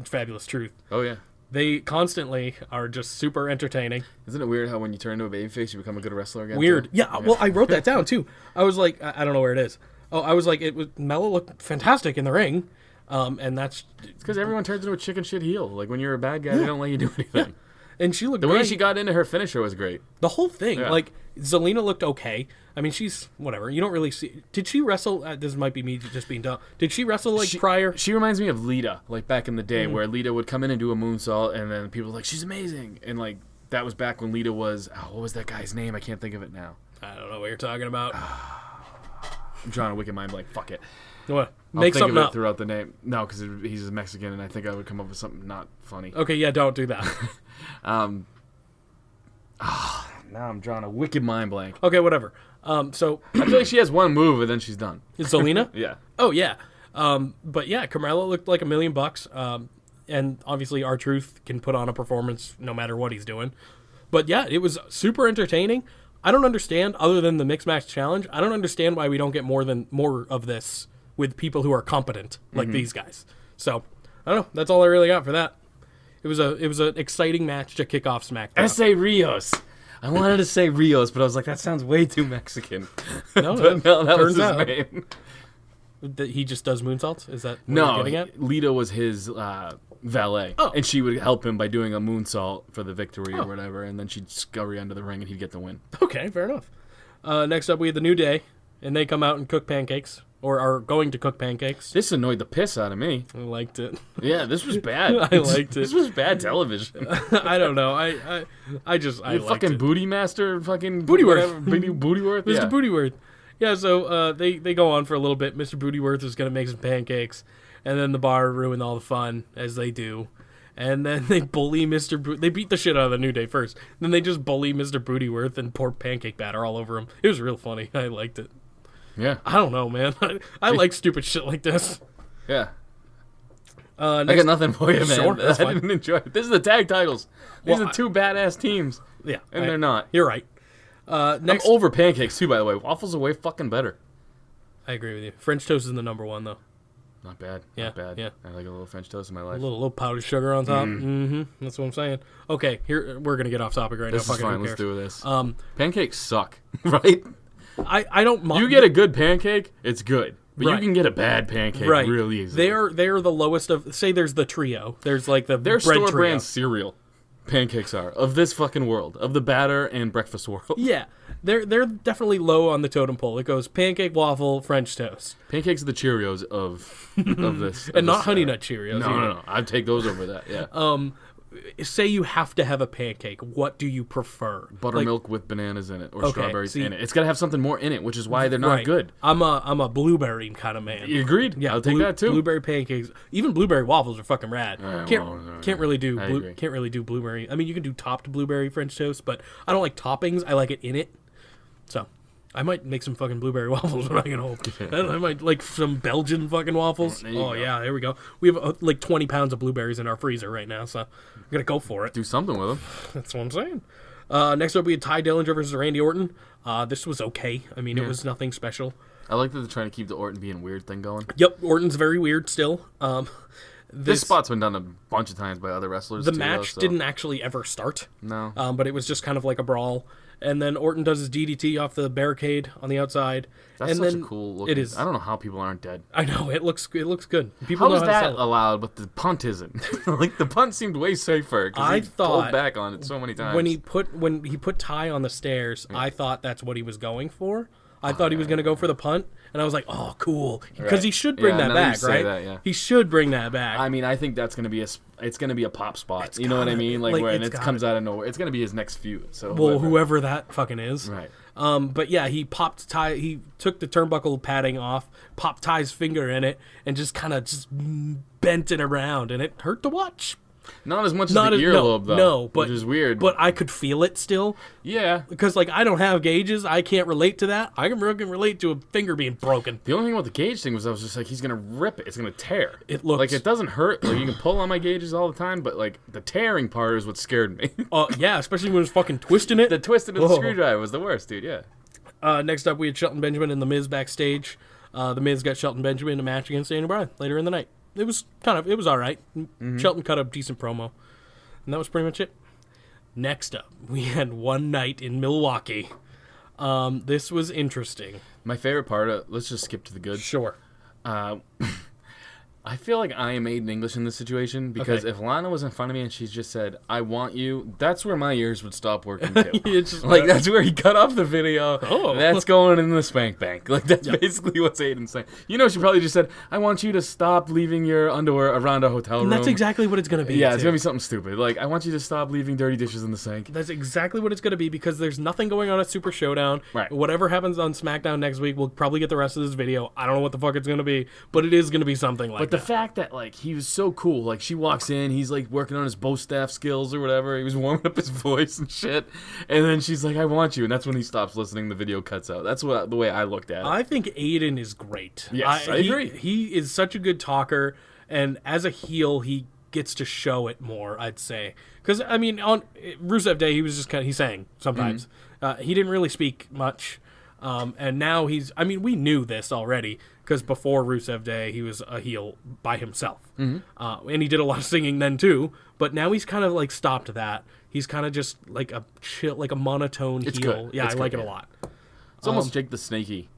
Fabulous Truth. Oh yeah. They constantly are just super entertaining. Isn't it weird how when you turn into a babyface, you become a good wrestler again? Weird. Too? Yeah. Well, I wrote that down too. I was like, I don't know where it is. Oh, I was like, Mella looked fantastic in the ring. And it's because everyone turns into a chicken shit heel. Like when you're a bad guy, they don't let you do anything. Yeah. And she looked the great. way she got into her finisher was great. The whole thing, yeah. Like Zelina looked okay. I mean, she's whatever. You don't really see. Did she wrestle? This might be me just being dumb. Did she wrestle prior? She reminds me of Lita, like back in the day, where Lita would come in and do a moonsault, and then people were like, "She's amazing," and like that was back when Lita was. Oh, what was that guy's name? I can't think of it now. I don't know what you're talking about. I'm drawing a wicked mind blank. Fuck it. What? I'll Make think something of it up. throughout the name. No, because he's a Mexican, and I think I would come up with something not funny. Okay, yeah, don't do that. Now I'm drawing a wicked mind blank. Okay, whatever. So I feel like she has one move, and then she's done. Zelina? Yeah. Oh yeah. But yeah, Carmelo looked like $1 million. And obviously R-Truth can put on a performance no matter what he's doing. But yeah, it was super entertaining. I don't understand, other than the Mixed Match Challenge, I don't understand why we don't get more of this with people who are competent like these guys. So I don't know. That's all I really got for that. It was an exciting match to kick off SmackDown. S.A. Rios. I wanted to say Rios, but I was like, that sounds way too Mexican. No, that was his out. name. He just does moonsaults? Is that what No, you're getting at? Lita was his valet, and she would help him by doing a moonsault for the victory or whatever, and then she'd scurry under the ring and he'd get the win. Okay, fair enough. Next up, we had the New Day, and they come out and cook pancakes, or are going to cook pancakes. This annoyed the piss out of me. I liked it. Yeah, this was bad. I liked it. This was bad television. I don't know. I liked fucking it. Booty Master, fucking Bootyworth. Bootyworth, Mr. yeah. Bootyworth. Yeah, so they go on for a little bit. Mr. Bootyworth is going to make some pancakes, and then the bar ruined all the fun, as they do. And then they bully they beat the shit out of the New Day first. Then they just bully Mr. Bootyworth and pour pancake batter all over him. It was real funny. I liked it. Yeah. I don't know, man. I like stupid shit like this. Yeah. I got nothing for you, man. Sure, I didn't enjoy it. This is the tag titles. These are two badass teams. Yeah. And they're not. You're right. Next, I'm over pancakes, too, by the way. Waffles are way fucking better. I agree with you. French toast is the number one, though. Not bad. Yeah, Not bad. yeah. I like a little French toast in my life. A little powdered sugar on top. Mm-hmm. That's what I'm saying. Okay, here we're gonna get off topic right This now. is fine. Let's do this. Pancakes suck, right? I don't mind. You get a good pancake, it's good. But Right. you can get a bad pancake right. real easily. They are the lowest of. Say there's the trio. There's like the Their bread store trio. brand cereal pancakes are of this fucking world, of the batter and breakfast world. Yeah, they're definitely low on the totem pole. It goes pancake, waffle, French toast. Pancakes are the Cheerios of this, And not Honey Nut Cheerios. No. I'd take those over that. Yeah. Say you have to have a pancake. What do you prefer? Buttermilk with bananas in it or strawberries see- in it. It's got to have something more in it, which is why they're not Right. good. I'm a blueberry kind of man. You agreed? Yeah, I'll take that too. Blueberry pancakes, even blueberry waffles are fucking rad. Can't really do I agree. can't really do blueberry. I mean, you can do topped blueberry French toast, but I don't like toppings. I like it in it. So, I might make some fucking blueberry waffles when I get home. I might like some Belgian fucking waffles. Oh yeah, there we go. We have like 20 pounds of blueberries in our freezer right now, so I'm gonna go for it. Do something with them. That's what I'm saying. Next up, we had Ty Dillinger versus Randy Orton. This was okay. I mean, it was nothing special. I like that they're trying to keep the Orton being weird thing going. Yep, Orton's very weird still. This spot's been done a bunch of times by other wrestlers. The match didn't actually ever start. No. But it was just kind of like a brawl. And then Orton does his DDT off the barricade on the outside. That's and such then a cool look. It is. I don't know how people aren't dead. I know, it looks good. People How know is how to that sell it. allowed, but the punt isn't? Like, the punt seemed way safer. I he thought pulled back on it so many times. When he put Ty on the stairs, I thought that's what he was going for. I thought he was going to go for the punt, and I was like, "Oh, cool," because he should bring that now back, you say right? that, yeah. He should bring that back. I mean, I think that's gonna be it's gonna be a pop spot. You know what I mean? Like when it comes out of nowhere, it's gonna be his next feud. So whoever that fucking is, right? But yeah, he took the turnbuckle padding off, popped Ty's finger in it, and just kind of just bent it around, and it hurt to watch. Not as much as the earlobe, though. No, but which is weird. But I could feel it still. Yeah, because like I don't have gauges, I can't relate to that. I can relate to a finger being broken. The only thing about the gauge thing was I was just like, he's gonna rip it. It's gonna tear. It looks like it doesn't hurt. Like you can pull on my gauges all the time, but like the tearing part is what scared me. Yeah, especially when it was fucking twisting it. The twisting of the screwdriver was the worst, dude. Yeah. Next up, we had Shelton Benjamin and The Miz backstage. The Miz got Shelton Benjamin in a match against Daniel Bryan later in the night. It was all right. Shelton cut a decent promo. And that was pretty much it. Next up, we had One Night in Milwaukee. This was interesting. My favorite part, let's just skip to the good. Sure. I feel like I am made in English in this situation because if Lana was in front of me and she just said, "I want you," that's where my ears would stop working too. Like that's where he cut off the video. Oh, that's going in the spank bank. Like that's basically what's Aiden's saying. You know, she probably just said, "I want you to stop leaving your underwear around a hotel room." And that's exactly what it's gonna be. Yeah, it's gonna be something stupid. Like, "I want you to stop leaving dirty dishes in the sink." That's exactly what it's gonna be because there's nothing going on at Super Showdown. Right. Whatever happens on SmackDown next week, we'll probably get the rest of this video. I don't know what the fuck it's gonna be, but it is gonna be something like that. But the fact that like he was so cool. Like she walks in, he's like working on his bow staff skills or whatever. He was warming up his voice and shit. And then she's like, "I want you," and that's when he stops listening. The video cuts out. That's the way I looked at it. I think Aiden is great. Yes, I agree. He is such a good talker, and as a heel, he gets to show it more. I'd say because I mean on Rusev Day, he was just he sang sometimes. He didn't really speak much. And now I mean, we knew this already because before Rusev Day, he was a heel by himself. And he did a lot of singing then too, but now he's kind of like stopped that. He's kind of just like a chill, like a monotone heel. Good. Yeah, I like it a lot. It's almost Jake the Snakey.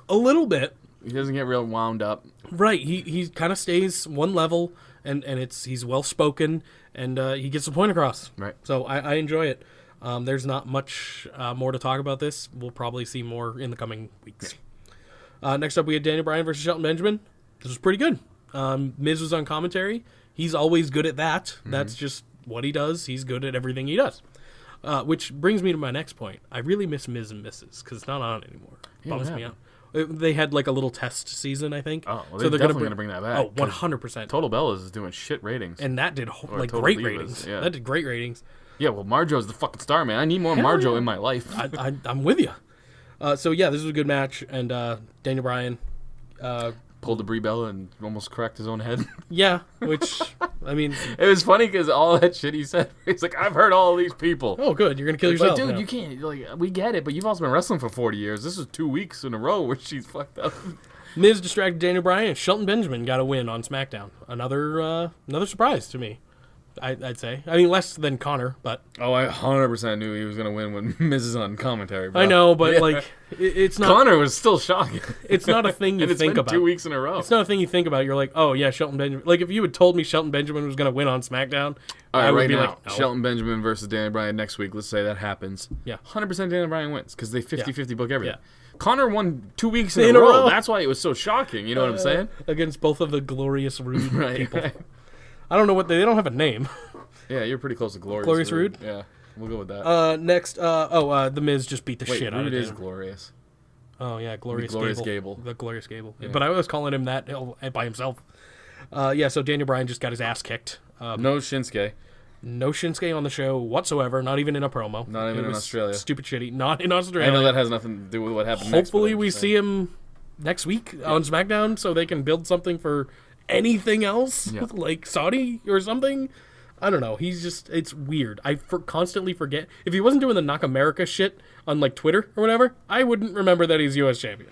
A little bit. He doesn't get real wound up. Right. He kind of stays one level and he's well spoken and he gets the point across. Right. So I enjoy it. There's not much more to talk about this. We'll probably see more in the coming weeks. Next up, we had Daniel Bryan versus Shelton Benjamin. This was pretty good. Miz was on commentary. He's always good at that. That's just what he does. He's good at everything he does. Which brings me to my next point. I really miss Miz and Mrs. because it's not on anymore. Bums me out. They had like a little test season, I think. Oh, well, so they're definitely going to bring that back. Oh, 100%. Total Bellas is doing shit ratings. And that did like great ratings. Yeah. That did great ratings. Yeah, well, Marjo's the fucking star, man. I need more Marjo in my life. I'm with you. So, yeah, this was a good match. And Daniel Bryan pulled the Brie Bella and almost cracked his own head. Yeah, which, I mean... It was funny because all that shit he said, he's like, "I've heard all these people." Oh, good. You're going to kill yourself. Like, dude, you can't. Like, we get it, but you've also been wrestling for 40 years. This was 2 weeks in a row where she's fucked up. Miz distracted Daniel Bryan. Shelton Benjamin got a win on SmackDown. Another surprise to me. I'd say. I mean, less than Connor, but... Oh, I 100% knew he was going to win when Miz is on commentary, bro. I know, but, like, it's not... Connor was still shocking. It's not a thing you think about. 2 weeks in a row. It's not a thing you think about. You're like, oh, yeah, Shelton Benjamin. Like, if you had told me Shelton Benjamin was going to win on SmackDown, all right, I would right be now, like, no. Shelton Benjamin versus Daniel Bryan next week. Let's say that happens. Yeah. 100% Daniel Bryan wins because they 50-50 book everything. Yeah. Connor won 2 weeks in a row. That's why it was so shocking. You know what I'm saying? Against both of the Glorious Rude right, people. Right. I don't know what they don't have a name. Yeah, you're pretty close to Glorious. Glorious Rude? Yeah, we'll go with that. Next, The Miz just beat the shit out of him. Rude is Glorious. Oh, yeah, Glorious Gable. The Glorious Gable. Yeah. But I was calling him that by himself. So Daniel Bryan just got his ass kicked. No Shinsuke. No Shinsuke on the show whatsoever, not even in a promo. Not even in Australia. Stupid shitty. Not in Australia. I know that has nothing to do with what happened next. Hopefully we see him next week on SmackDown so they can build something for anything else, like Saudi or something. I don't know. He's just, it's weird. I constantly forget. If he wasn't doing the Knock America shit on like Twitter or whatever, I wouldn't remember that he's U.S. champion.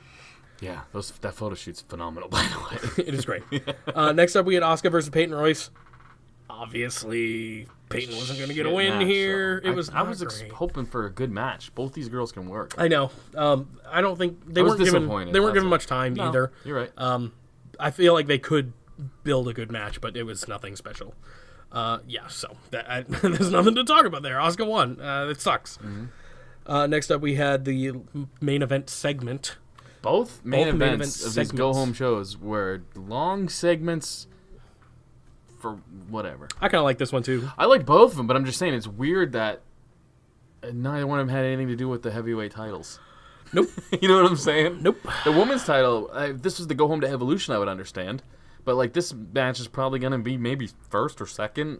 Yeah, that photo shoot's phenomenal, by the way. It is great. Next up, we had Asuka versus Peyton Royce. Obviously, Peyton wasn't going to get a win here. So I was hoping for a good match. Both these girls can work. I know. I don't think they weren't given much time either. You're right. I feel like they could build a good match, but it was nothing special. So there's nothing to talk about there. Asuka won. It sucks. Mm-hmm. Next up, we had the main event segment. Both main events of these go-home shows were long segments for whatever. I kind of like this one, too. I like both of them, but I'm just saying it's weird that neither one of them had anything to do with the heavyweight titles. Nope. You know what I'm saying? Nope. The women's title, if this was the go home to Evolution, I would understand. But, like, this match is probably going to be maybe first or second,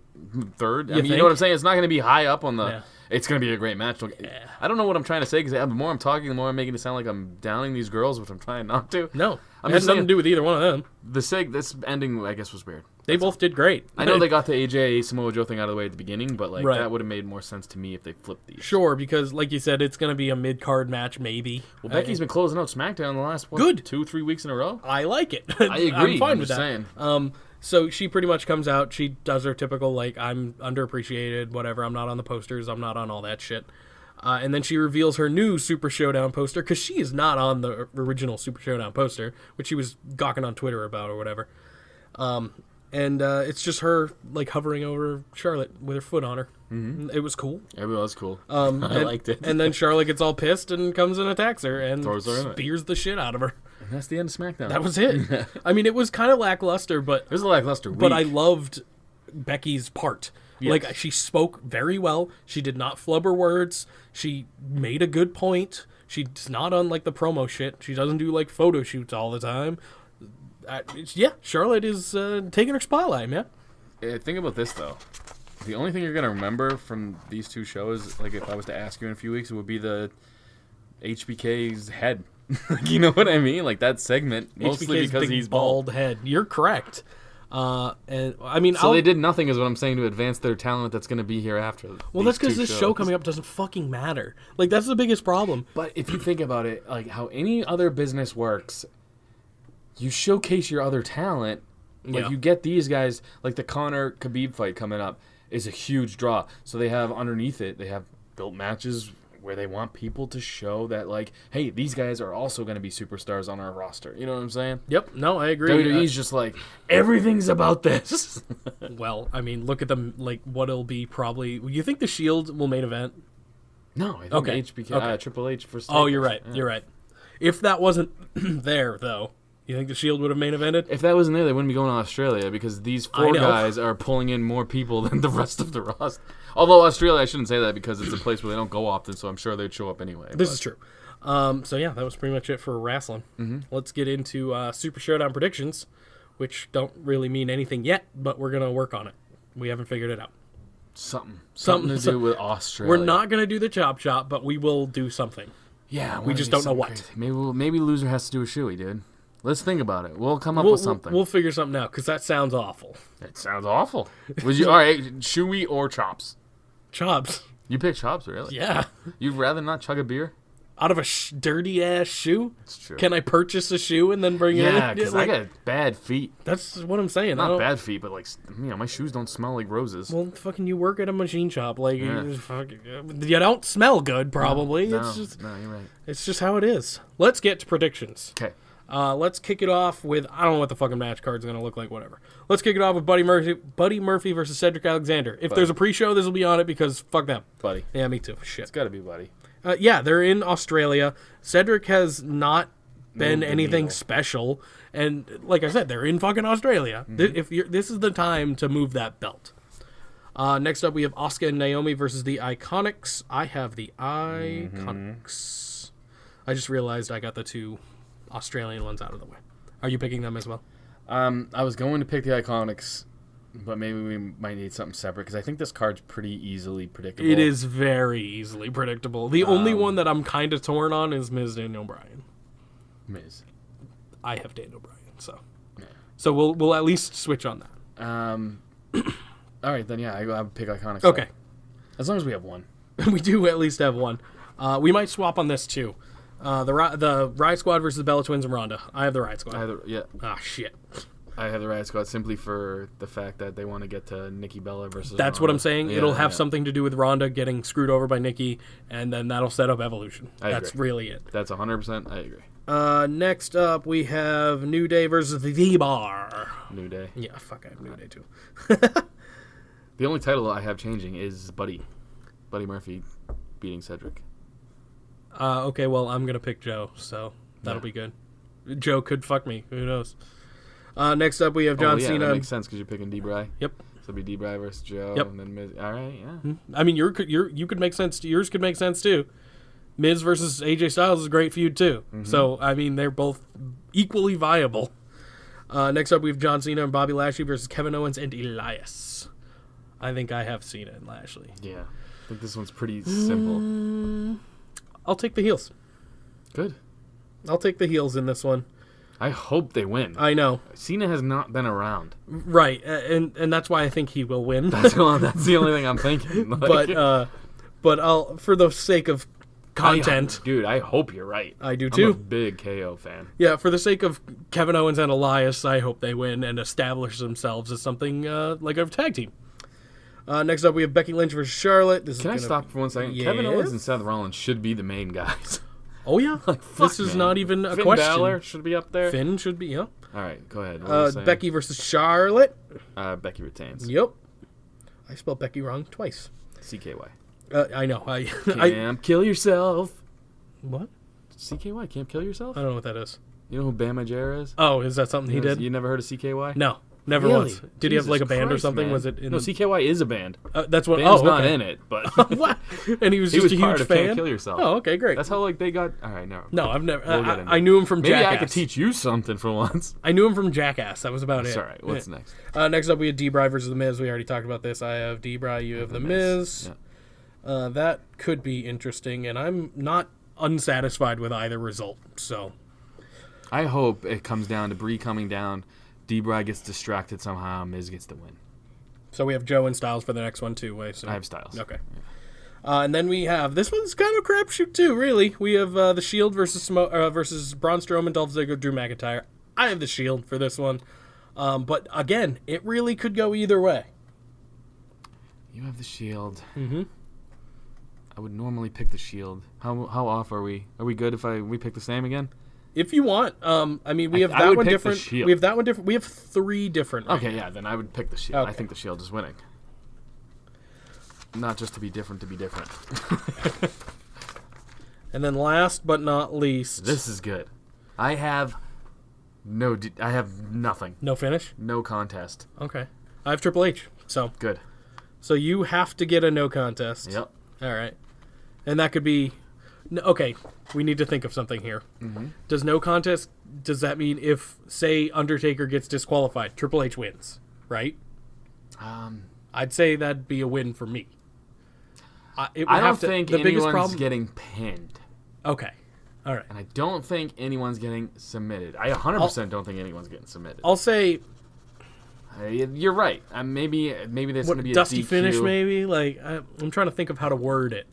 third. You know what I'm saying? It's not going to be high up on the... Yeah. It's going to be a great match. I don't know what I'm trying to say, because the more I'm talking, the more I'm making it sound like I'm downing these girls, which I'm trying not to. No. It has nothing to do with either one of them. This ending, I guess, was weird. They both did great. I know they got the AJ Samoa Joe thing out of the way at the beginning, but like that would have made more sense to me if they flipped these. Sure, because like you said, it's going to be a mid-card match, maybe. Well, Becky's been closing out SmackDown the last 2-3 weeks in a row. I like it. I agree. I'm fine with that. Saying. So she pretty much comes out. She does her typical, like, I'm underappreciated, whatever. I'm not on the posters. I'm not on all that shit. And then she reveals her new Super Showdown poster, because she is not on the original Super Showdown poster, which she was gawking on Twitter about or whatever. And it's just her, like, hovering over Charlotte with her foot on her. Mm-hmm. It was cool. It was cool. I liked it. And then Charlotte gets all pissed and comes and attacks her and spears the shit out of her. And that's the end of SmackDown. That was it. I mean, it was kind of lackluster, but... It was a lackluster week. But I loved Becky's part. Yes. Like, she spoke very well. She did not flub her words. She made a good point. She's not on, like, the promo shit. She doesn't do, like, photo shoots all the time. Charlotte is taking her spotlight, man. Think about this, though. The only thing you're going to remember from these two shows, like, if I was to ask you in a few weeks, it would be the HBK's head. You know what I mean? Like, that segment, mostly HBK's because he's bald. Head. You're correct. And I mean, so they did nothing, is what I'm saying, to advance their talent that's going to be here after. Well, that's because this show coming up doesn't fucking matter. Like, that's the biggest problem. But if you think about it, like how any other business works, you showcase your other talent. Like you get these guys, like the Conor Khabib fight coming up is a huge draw. So they have underneath it, they have built matches where they want people to show that, like, hey, these guys are also going to be superstars on our roster. You know what I'm saying? Yep. No, I agree. WWE's just like, everything's about this. Well, I mean, look at them, like, what it'll be probably. You think the Shield will main event? No, I think HBK, Triple H for Oh, you're right. Yeah. You're right. If that wasn't there, though, you think the Shield would have main evented? If that wasn't there, they wouldn't be going to Australia, because these four guys are pulling in more people than the rest of the roster. Although Australia, I shouldn't say that, because it's a place where they don't go often, so I'm sure they'd show up anyway. This is true. So yeah, that was pretty much it for wrestling. Mm-hmm. Let's get into Super Showdown predictions, which don't really mean anything yet, but we're going to work on it. We haven't figured it out. Something to do with Australia. We're not going to do the chop chop, but we will do something. Yeah. We just don't know what. Crazy. Maybe loser has to do a shoey, dude. Let's think about it. We'll come up with something. We'll figure something out, because that sounds awful. It sounds awful. Was you all right? Chewy or chops? Chops. You pick chops, really? Yeah. You'd rather not chug a beer? Out of a dirty ass shoe? It's true. Can I purchase a shoe and then bring it in? Yeah, because I got bad feet. That's what I'm saying. Not bad feet, but, like, my shoes don't smell like roses. Well, fucking you work at a machine shop. Like, you don't smell good, probably. No, you're right. It's just how it is. Let's get to predictions. Okay. Let's kick it off with, I don't know what the fucking match card's going to look like, whatever. Let's kick it off with Buddy Murphy versus Cedric Alexander. If there's a pre-show, this will be on it, because fuck them. Buddy. Yeah, me too. Shit. It's got to be Buddy. Yeah, they're in Australia. Cedric has not been anything special. And like I said, they're in fucking Australia. Mm-hmm. This is the time to move that belt. Next up, we have Asuka and Naomi versus the Iconics. I have the Iconics. Mm-hmm. I just realized I got the two Australian ones out of the way. Are you picking them as well? I was going to pick the Iconics, but maybe we might need something separate, because I think this card's pretty easily predictable. It is very easily predictable. The only one that I'm kind of torn on is Miz Daniel Bryan. Miz. I have Daniel Bryan, so. Yeah. So we'll at least switch on that. All right, then, yeah, I'll pick Iconics. Okay. As long as we have one. We do at least have one. We might swap on this, too. The Riot Squad versus the Bella Twins and Ronda. I have the Riot Squad. Ah, shit. I have the Riot Squad simply for the fact that they want to get to Nikki Bella versus That's Ronda. What I'm saying. It'll have something to do with Ronda getting screwed over by Nikki, and then that'll set up Evolution. That's really it. That's 100%. I agree. Next up, we have New Day versus the V-Bar. New Day. Yeah, fuck, I have New Day, too. The only title I have changing is Buddy Murphy beating Cedric. Okay, well, I'm going to pick Joe, so that'll be good. Joe could fuck me. Who knows? Next up, we have John Cena. That makes sense, because you're picking D-Bry. Yep. So it'll be D-Bry versus Joe. Yep. And then Miz. All right, yeah. I mean, you could make sense. Yours could make sense, too. Miz versus AJ Styles is a great feud too. So I mean, they're both equally viable. Next up, we have John Cena and Bobby Lashley versus Kevin Owens and Elias. I think I have Cena and Lashley. Yeah, I think this one's pretty simple. I'll take the heels. Good. I'll take the heels in this one. I hope they win. I know. Cena has not been around. Right, and that's why I think he will win. That's the only thing I'm thinking. Like, but I'll, for the sake of content, dude, I hope you're right. I do I'm too. a big KO fan. Yeah, for the sake of Kevin Owens and Elias, I hope they win and establish themselves as something like a tag team. Next up, we have Becky Lynch versus Charlotte. Can I stop for 1 second? Yes? Kevin Owens and Seth Rollins should be the main guys. Oh yeah, this is not even a Finn question. Balor should be up there. Finn should be, yeah. All right, go ahead. What were you saying? Becky versus Charlotte. Becky retains. Yep. I spelled Becky wrong twice. CKY. I know. Camp kill yourself. What? CKY, Camp Kill Yourself? I don't know what that is. You know who Bam Margera is? Oh, is that something he did? You never heard of CKY? No, never Really? once. Did he have like a band or Christ, something? man. Was it in No, the... CKY is a band. That's what. Bam's oh, not okay. in it, but What? And he was he just was a part huge of fan. Can't Kill Yourself. Oh, okay, great. That's how like they got. All right, no. No, I've never. We'll get into I knew him from Maybe Jackass. I could teach you something for once. I knew him from Jackass. That was about it. All right. What's Yeah. next? Next up, we had D-Bry versus The Miz. We already talked about this. I have D-Bry. You have The Miz. Yeah. That could be interesting, and I'm not unsatisfied with either result. So I hope it comes down to Bree coming down. D-Bry gets distracted somehow. Miz gets the win. So we have Joe and Styles for the next one too. So I have Styles. Okay. And then we have this one's kind of a crapshoot too. Really, we have the Shield versus versus Braun Strowman, Dolph Ziggler, Drew McIntyre. I have the Shield for this one, but again, it really could go either way. You have the Shield. Mm-hmm. I would normally pick the Shield. How off are we? Are we good if we pick the same again? If you want, I mean, we have I that would one pick the different. Shield. We have that one different. We have 3 different. Okay, yeah, then I would pick the Shield. Okay. I think the Shield is winning. Not just to be different to be different. And then last but not least, This is good. I have nothing. no finish. No contest. Okay, I have Triple H. So Good. you have to get a no contest. Yep. All right, and that could be. Okay, we need to think of something here. Mm-hmm. Does no contest, does that mean if, say, Undertaker gets disqualified, Triple H wins, right? I'd say that'd be a win for me. I don't think anyone's getting pinned. Okay, all right. And I don't think anyone's getting submitted. I 100% don't think anyone's getting submitted. I'll say... You're right. Maybe there's going to be a dusty DQ. finish, maybe? Like, I'm trying to think of how to word it.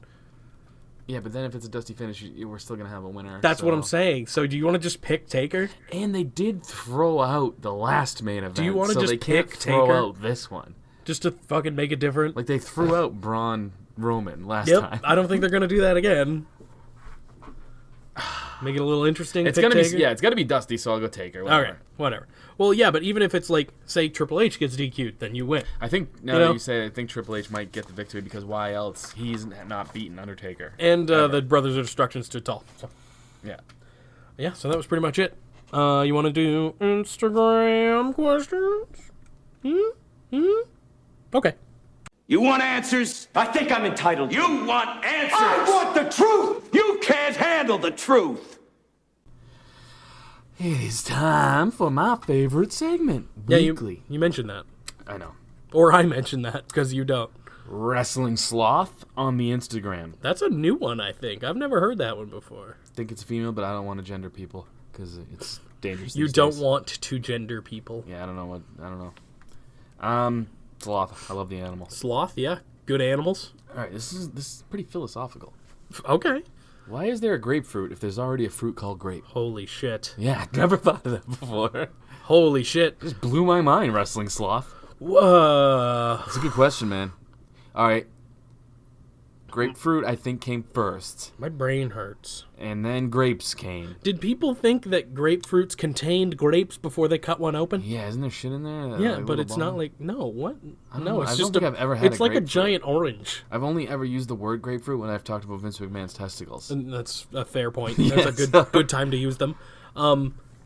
Yeah, but then if it's a dusty finish, we're still going to have a winner. That's what I'm saying. So do you want to just pick Taker? And they did throw out the last main event. Do you want to just they can't pick throw Taker? out this one? Just to fucking make it different? Like they threw out Braun Roman last Yep, time. I don't think they're going to do that again. Make it a little interesting. It's pick gonna Taker? be it's gotta be Dusty, so I'll go Taker. Whatever. Okay, whatever. Well, yeah, but even if it's like, say, Triple H gets DQ'd, then you win. I think now that you say it, I think Triple H might get the victory because why else? He's not beaten Undertaker. And the Brothers of Destruction stood tall. So. Yeah. So that was pretty much it. You want to do Instagram questions? Okay. You want answers? I think I'm entitled. You want answers? I want the truth! You can't handle the truth. It is time for my favorite segment, Yeah, Weekly. you mentioned that. I know. Or I mentioned that, because you don't. Wrestling Sloth on the Instagram. That's a new one, I think. I've never heard that one before. I think it's a female, but I don't want to gender people because it's dangerous. You these don't days. want to gender people. Yeah, I don't know. Sloth. I love the animal. Sloth, yeah. Good animals. All right, this is pretty philosophical. Okay. Why is there a grapefruit if there's already a fruit called grape? Holy shit. Yeah, I never thought of that before. Holy shit. Just blew my mind, Wrestling Sloth. Whoa. That's a good question, man. All right. Grapefruit, I think, came first, My brain hurts. and then grapes came. Did people think that grapefruits contained grapes before they cut one open? Yeah, isn't there shit in there? Yeah, Like but little it's not ball? like no. don't No, know. it's I just don't think I've ever had It's a like a grapefruit. giant orange. I've only ever used the word grapefruit when I've talked about Vince McMahon's testicles. And that's a fair point. Yes. That's a good time to use them.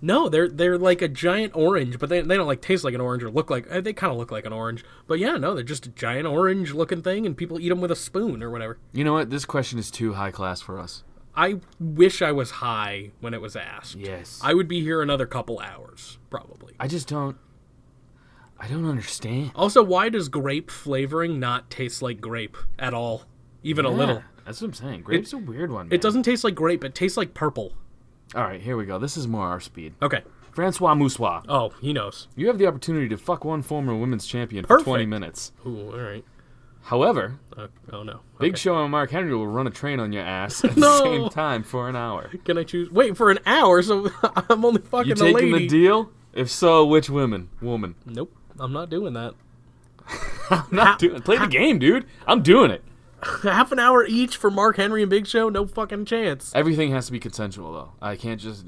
No, they're like a giant orange, but they don't like taste like an orange or look like. They kind of look like an orange, but yeah, no, they're just a giant orange looking thing, and people eat them with a spoon or whatever. You know what? This question is too high class for us. I wish I was high when it was asked. Yes. I would be here another couple hours, probably. I don't understand. Also, why does grape flavoring not taste like grape at all? Even a little. That's what I'm saying. Grape's a weird one, man. It doesn't taste like grape. It tastes like purple. All right, here we go. This is more our speed. Okay. Francois Moussois. Oh, he knows. You have the opportunity to fuck one former women's champion Perfect. for 20 minutes. Ooh, all right. However, oh no. Big Okay. Show and Mark Henry will run a train on your ass at No. the same time for an hour. Can I choose? Wait, for an hour, so I'm only fucking You the lady. taking the deal? If so, which woman? Nope, I'm not doing that. I'm not doing. Play the game, dude. I'm doing it. Half an hour each for Mark Henry and Big Show? No fucking chance. Everything has to be consensual, though. I can't just,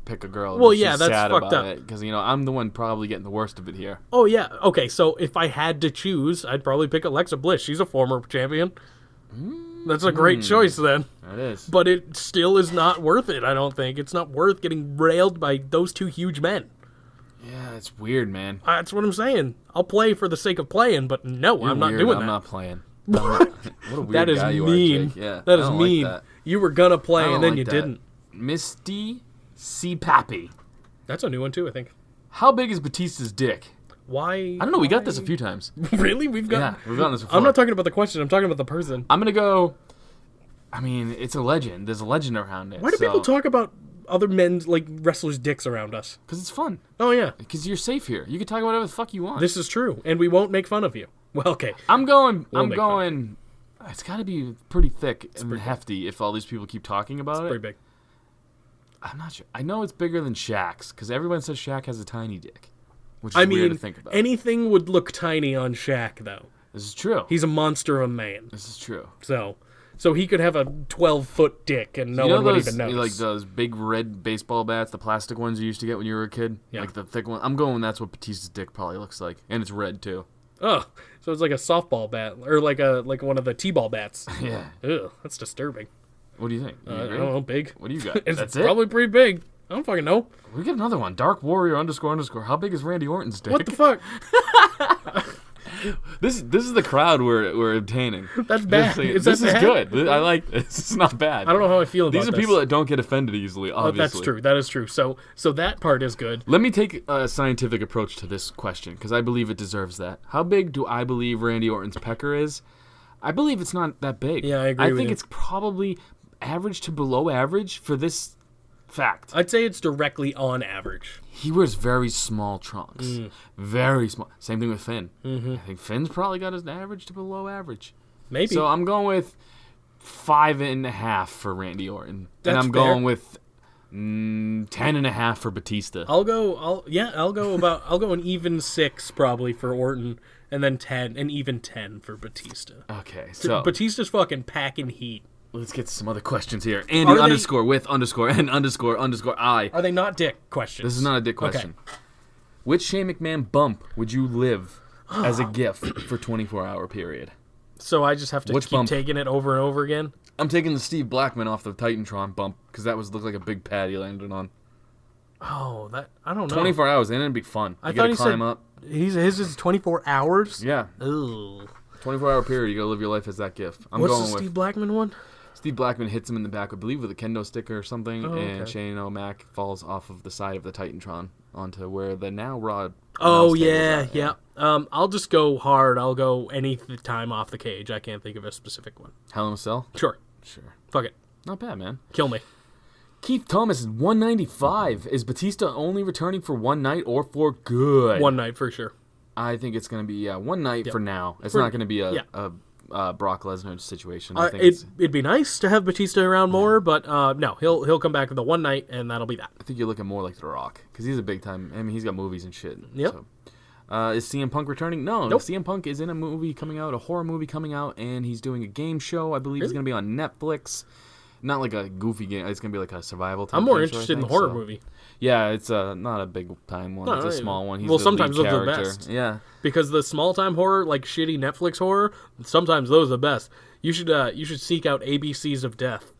pick a girl. Well, and yeah, she's that's sad fucked about up. Because, I'm the one probably getting the worst of it here. Oh, yeah. Okay, so if I had to choose, I'd probably pick Alexa Bliss. She's a former champion. That's a great choice, then. It is. But it still is not worth it, I don't think. It's not worth getting railed by those two huge men. Yeah, it's weird, man. That's what I'm saying. I'll play for the sake of playing, but no, You're I'm not weird. doing I'm that. not playing. What a weird That is guy you mean. are, Jake. Yeah, that I is don't mean. Like that. You were gonna play I and don't then like you that. didn't. Misty C. Pappy. That's a new one too, I think. How big is Batista's dick? Why? I don't know. We got this a few times. Really? We've got. Yeah, we've gotten this before. I'm not talking about the question. I'm talking about the person. I'm gonna go. I mean, it's a legend. There's a legend around it. Why do people talk about other men's wrestlers' dicks around us? Because it's fun. Oh yeah. Because you're safe here. You can talk about whatever the fuck you want. This is true, and we won't make fun of you. Well, okay. I'm going. We'll make fun. It's got to be pretty thick and hefty if all these people keep talking about it. Pretty big. I'm not sure. I know it's bigger than Shaq's because everyone says Shaq has a tiny dick, which is weird to think about. Anything would look tiny on Shaq, though. This is true. He's a monster of a man. This is true. So he could have a 12-foot dick and no one would even notice. Like those big red baseball bats, the plastic ones you used to get when you were a kid? Yeah. Like the thick one? I'm going that's what Batista's dick probably looks like. And it's red, too. Oh, so it's like a softball bat, or like one of the t-ball bats. Yeah. Ugh, that's disturbing. What do you think? You I agree? don't know, big. What do you got? It's That's it? probably pretty big. I don't fucking know. We get another one. Dark Warrior __. How big is Randy Orton's dick? What the fuck? This is the crowd we're obtaining. That's bad. This Is that bad? good. I like this. It's not bad. I don't know how I feel about These are this. people that don't get offended easily, obviously. That's true. That is true. So that part is good. Let me take a scientific approach to this question because I believe it deserves that. How big do I believe Randy Orton's pecker is? I believe it's not that big. Yeah, I agree I with think you. it's probably average to below average for this fact. I'd say it's directly on average. He wears very small trunks. Very small. Same thing with Finn. Mm-hmm. I think Finn's probably got his average to below average. Maybe. So I'm going with 5.5 for Randy Orton. That's and I'm fair. going with 10.5 for Batista. I'll go an even 6 probably for Orton, and then 10, and even 10 for Batista. Okay, so Batista's fucking packing heat. let's get to some other questions here. Andy Are they- _with_and_I. Are they not dick questions? This is not a dick question. Which Shane McMahon bump would you live as a gift for 24-hour period? So I just have to Which keep bump? taking it over and over again? I'm taking the Steve Blackman off the Titantron bump because that looked like a big pad he landed on. Oh, I don't know. 24 hours, and it'd be fun. I You thought gotta he climb said up. his is 24 hours? Yeah. Ugh. 24-hour period, you gotta live your life as that gift. I'm What's going the with Steve Blackman one? Steve Blackman hits him in the back, I believe, with a kendo stick or something, Oh, and okay. Shane O'Mac falls off of the side of the Titantron onto where the now Raw. Oh, announce tables yeah, are. yeah. I'll just go hard. I'll go any time off the cage. I can't think of a specific one. Hell in a Cell? Sure. Sure. Fuck it. Not bad, man. Kill me. Keith Thomas is 195. Is Batista only returning for one night or for good? One night for sure. I think it's going to be one night Yep. for now. It's For- not going to be yeah. a Brock Lesnar situation. I think it's, It'd be nice to have Batista around more, but no, he'll come back with the one night, and that'll be that. I think you're looking more like The Rock because he's a big time. I mean, he's got movies and shit. Yep. So. Is CM Punk returning? No. Nope. CM Punk is in a movie coming out, a horror movie coming out, and he's doing a game show. I believe it's going to be on Netflix. Not like a goofy game. It's going to be like a survival type I'm more game show, I interested in the think, horror so. movie Yeah, it's not a big time one. No, it's a no, small one. He's well, the sometimes lead those are the character. best. Yeah. because the small time horror, like shitty Netflix horror, sometimes those are the best. You should seek out ABCs of Death.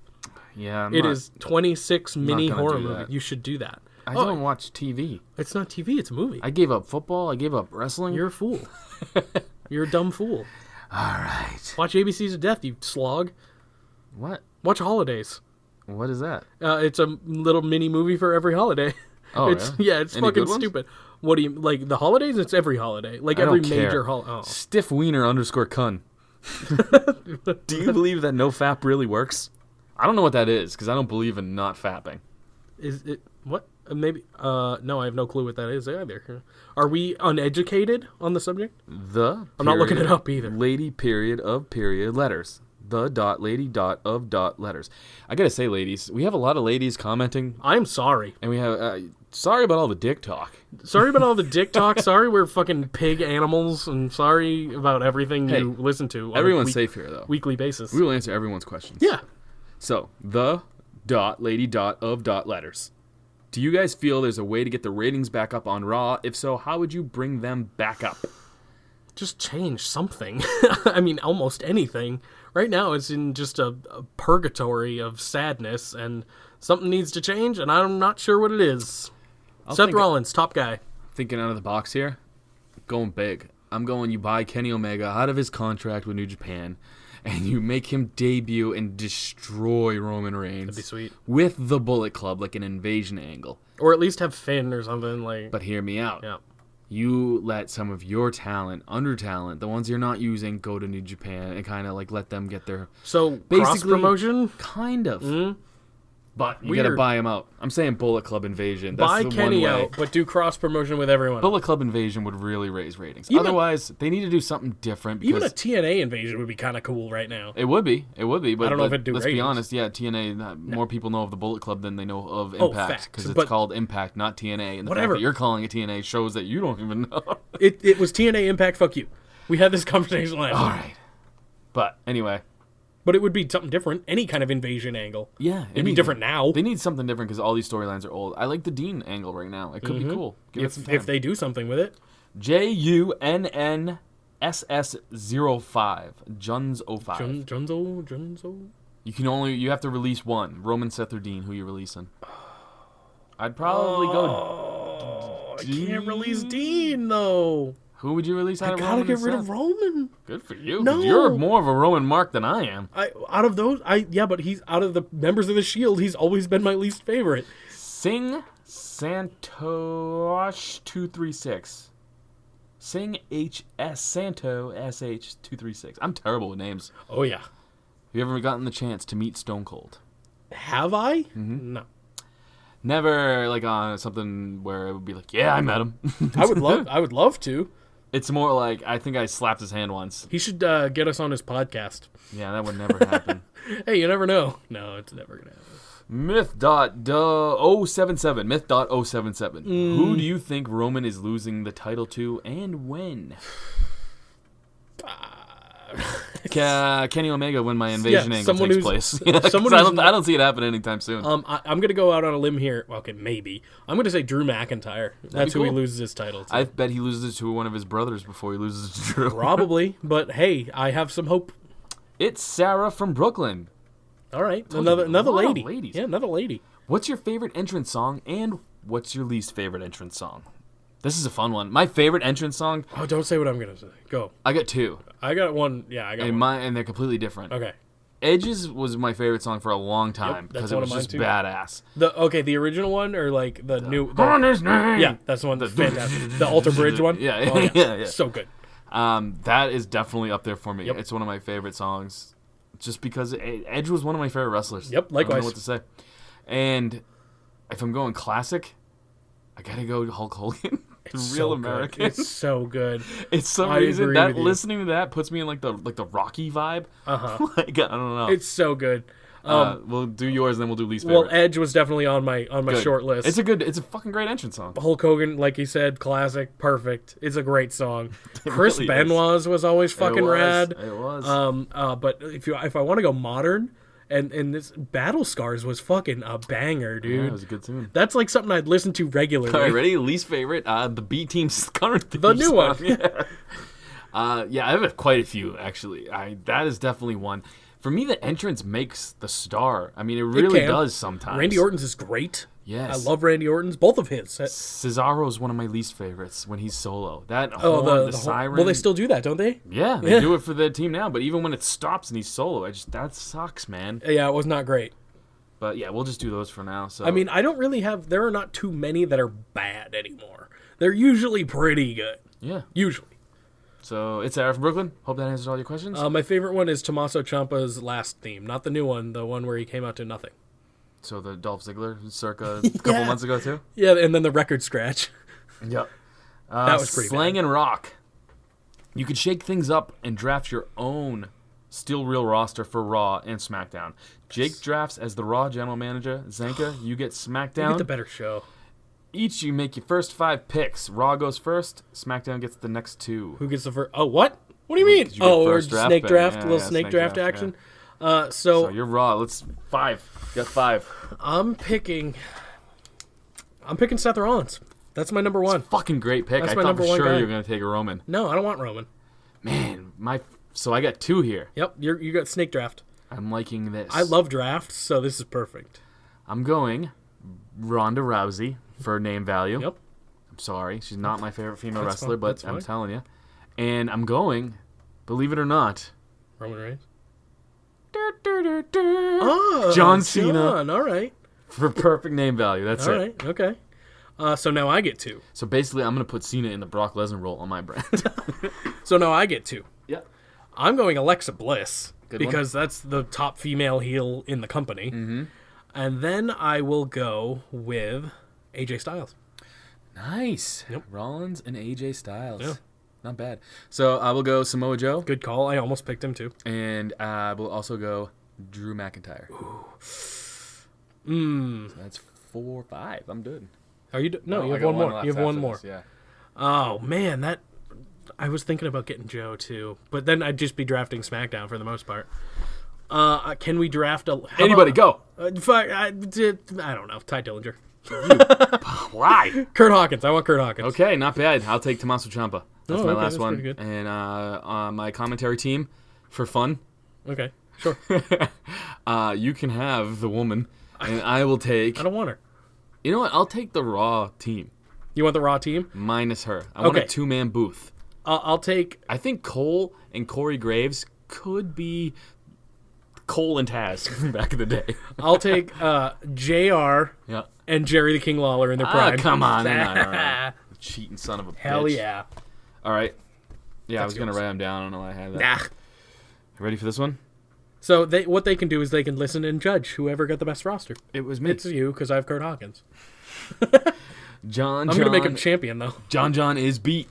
Yeah. It is 26 mini gonna horror do movie. that. You should do that. I don't watch TV. It's not TV. It's a movie. I gave up football. I gave up wrestling. You're a fool. You're a dumb fool. All right. Watch ABCs of Death, you slog. What? Watch Holidays. What is that? It's a little mini movie for every holiday. Oh, yeah, it's Any fucking good ones? stupid. What do you like? The holidays? It's every holiday, like I every don't care. major holiday. Oh. Stiff wiener _cun. Do you believe that no fap really works? I don't know what that is because I don't believe in not fapping. Is it what? Maybe. No, I have no clue what that is either. Are we uneducated on the subject? I'm not looking it up either. Lady period of period letters. The dot lady dot of dot letters. I gotta say, ladies, we have a lot of ladies commenting, I'm sorry. and we have sorry about all the dick talk. Sorry about all the dick talk. Sorry we're fucking pig animals, and sorry about everything you listen to. On Everyone's a safe here, though. weekly basis. We will answer everyone's questions. Yeah. So, the dot lady dot of dot letters. Do you guys feel there's a way to get the ratings back up on Raw? If so, how would you bring them back up? Just change something. I mean, almost anything. Right now, it's in just a purgatory of sadness, and something needs to change, and I'm not sure what it is. Seth Rollins, top guy. Thinking out of the box here, going big. I'm going, you buy Kenny Omega out of his contract with New Japan, and you make him debut and destroy Roman Reigns. That'd be sweet. With the Bullet Club, like an invasion angle. Or at least have Finn or something. Like. But hear me out. Yeah. You let some of your talent, under talent, the ones you're not using, go to New Japan and kind of like let them get their... So, cross-promotion? Kind of. Mm-hmm. But you gotta buy him out. I'm saying Bullet Club Invasion. That's buy the Kenny one way. out, but do cross-promotion with everyone. Bullet Club Invasion would really raise ratings. Even Otherwise, they need to do something different. Even a Because TNA invasion would be kind of cool right now. it would be. But I don't know if it'd do let's be ratings. honest. Yeah, TNA. More people know of the Bullet Club than they know of Oh, Impact facts, because it's but- called Impact, not TNA. And the Whatever. fact that you're calling it TNA shows that you don't even know. It was TNA Impact, fuck you. We had this conversation last All time. right. But anyway. But it would be something different. Any kind of invasion angle. Yeah, It'd be different now. They need something different because all these storylines are old. I like the Dean angle right now. It could be cool. Give it some time. If they do something with it. JUNNSS05. Juns 05. Junzo? You have to release one. Roman, Seth, or Dean. Who you releasing? I'd probably go. Oh, I can't release Dean, though. Who would you release out I of gotta Roman get and rid Seth? of Roman. Good for you. 'Cause No. You're more of a Roman Mark than I am. But he's out of the members of the Shield. He's always been my least favorite. Sing Santosh 236. Sing HS Santo SH 236. I'm terrible with names. Oh yeah. Have you ever gotten the chance to meet Stone Cold? Have I? Mm-hmm. No. Never like on something where it would be like, yeah, I met him. I would love to. It's more like I think I slapped his hand once. He should get us on his podcast. Yeah, that would never happen. Hey, you never know. No, it's never gonna happen. Myth.077. Myth.077. Who do you think Roman is losing the title to and when? Kenny Omega when my invasion angle takes place. I don't see it happen anytime soon. I'm gonna go out on a limb here. Okay, maybe. I'm gonna say Drew McIntyre. That's who he loses his title to. I bet he loses to one of his brothers before he loses to Drew. Probably, but hey, I have some hope. It's Sarah from Brooklyn. All right, another lady. Ladies. Yeah, another lady. What's your favorite entrance song and what's your least favorite entrance song? This is a fun one. My favorite entrance song. Oh, don't say what I'm gonna say. Go. I got two. I got one. Yeah, I got one. And they're completely different. Okay. Edge's was my favorite song for a long time because it was just badass. The original one or like the new. On his name. Yeah, that's the one. That's fantastic. The Alter Bridge one. Yeah, oh, yeah. So good. That is definitely up there for me. Yep. It's one of my favorite songs, just because Edge was one of my favorite wrestlers. Yep, likewise. I don't know what to say. And if I'm going classic, I gotta go Hulk Hogan. The Real American. It's so good. It's some reason that listening to that puts me in like the Rocky vibe. Like I don't know. It's so good. We'll do yours, and then we'll do least favorite. Well, Edge was definitely on my short list. It's a fucking great entrance song. Hulk Hogan, like you said, classic, perfect. It's a great song. Chris really Benoit's was always fucking rad. It was. But if I want to go modern, and this Battle Scars was fucking a banger, dude. Yeah, it was a good tune. That's like something I'd listen to regularly. All right, ready? Least favorite, the B Team's current theme The new song. one. Yeah. I have quite a few actually. That is definitely one. For me, the entrance makes the star. I mean, it really does sometimes. Randy Orton's is great. Yes. I love Randy Orton's. Both of his. Cesaro is one of my least favorites when he's solo. That the siren. Well, they still do that, don't they? Yeah, they do it for the team now. But even when it stops and he's solo, that sucks, man. Yeah, it was not great. But yeah, we'll just do those for now. So I mean, I don't really have. There are not too many that are bad anymore. They're usually pretty good. Yeah. Usually. So it's Sarah from Brooklyn. Hope that answers all your questions. My favorite one is Tommaso Ciampa's last theme, not the new one, the one where he came out to nothing. So the Dolph Ziggler circa a couple months ago too. Yeah, and then the record scratch. Yep. That was pretty Slang bad. and Rock. You could shake things up and draft your own Still Real roster for Raw and SmackDown. Jake drafts as the Raw general manager. Zanka, you get SmackDown. You get the better show. Each you make your first 5 picks. Raw goes first. SmackDown gets the next 2. Who gets the first? Oh, what? What do you mean? You get Oh, or first draft snake pick. draft, Yeah, little yeah, snake draft action. yeah. So you're Raw. Let's 5. You got 5. I'm picking Seth Rollins. That's my number one. Fucking great pick. That's I my thought number for one sure guy. you were gonna take a Roman. No, I don't want Roman. Man, so I got 2 here. Yep, you got snake draft. I'm liking this. I love drafts, so this is perfect. I'm going Ronda Rousey for name value. Yep. I'm sorry, she's not my favorite female That's wrestler, fine. but That's I'm fine. telling you. And I'm going, believe it or not, Roman Reigns. oh, John Cena John, all right. for perfect name value. That's All it. right, okay. So now I get 2. So basically, I'm gonna put Cena in the Brock Lesnar role on my brand. So now I get 2. Yep. I'm going Alexa Bliss Good one. because that's the top female heel in the company. Mm-hmm. And then I will go with AJ Styles. Nice. Yep. Rollins and AJ Styles. Yeah. Not bad. So I will go Samoa Joe, Good call. I almost picked him too. and I will also go Drew McIntyre. Mm. So that's 4, 5. I'm good. Are you? No, you I have got one more. left You have one after more. this, yeah. Oh man, that I was thinking about getting Joe too, but then I'd just be drafting SmackDown for the most part. Can we draft Anybody go? I don't know. Ty Dillinger. Why? Kurt Hawkins. I want Kurt Hawkins. Okay, not bad. I'll take Tommaso Ciampa. That's my okay, last that's one. pretty good. And my commentary team, for fun, Okay. Sure. you can have the woman, and I will take. I don't want her. You know what? I'll take the Raw team You want the Raw team? minus her. I want a Okay. 2-man booth. I'll take. I think Cole and Corey Graves could be Cole and Taz from back in the day. I'll take JR Yeah. and Jerry the King Lawler in their Ah, prime. come on. All right. Cheating son of a bitch. Hell yeah. All right. Yeah, I was That's going to yours. write them down. I don't know why I had that. Nah. Ready for this one? So what they can do is they can listen and judge whoever got the best roster. It was me. It's you because I have Kurt Hawkins. John. I'm gonna make him champion though. John is beat.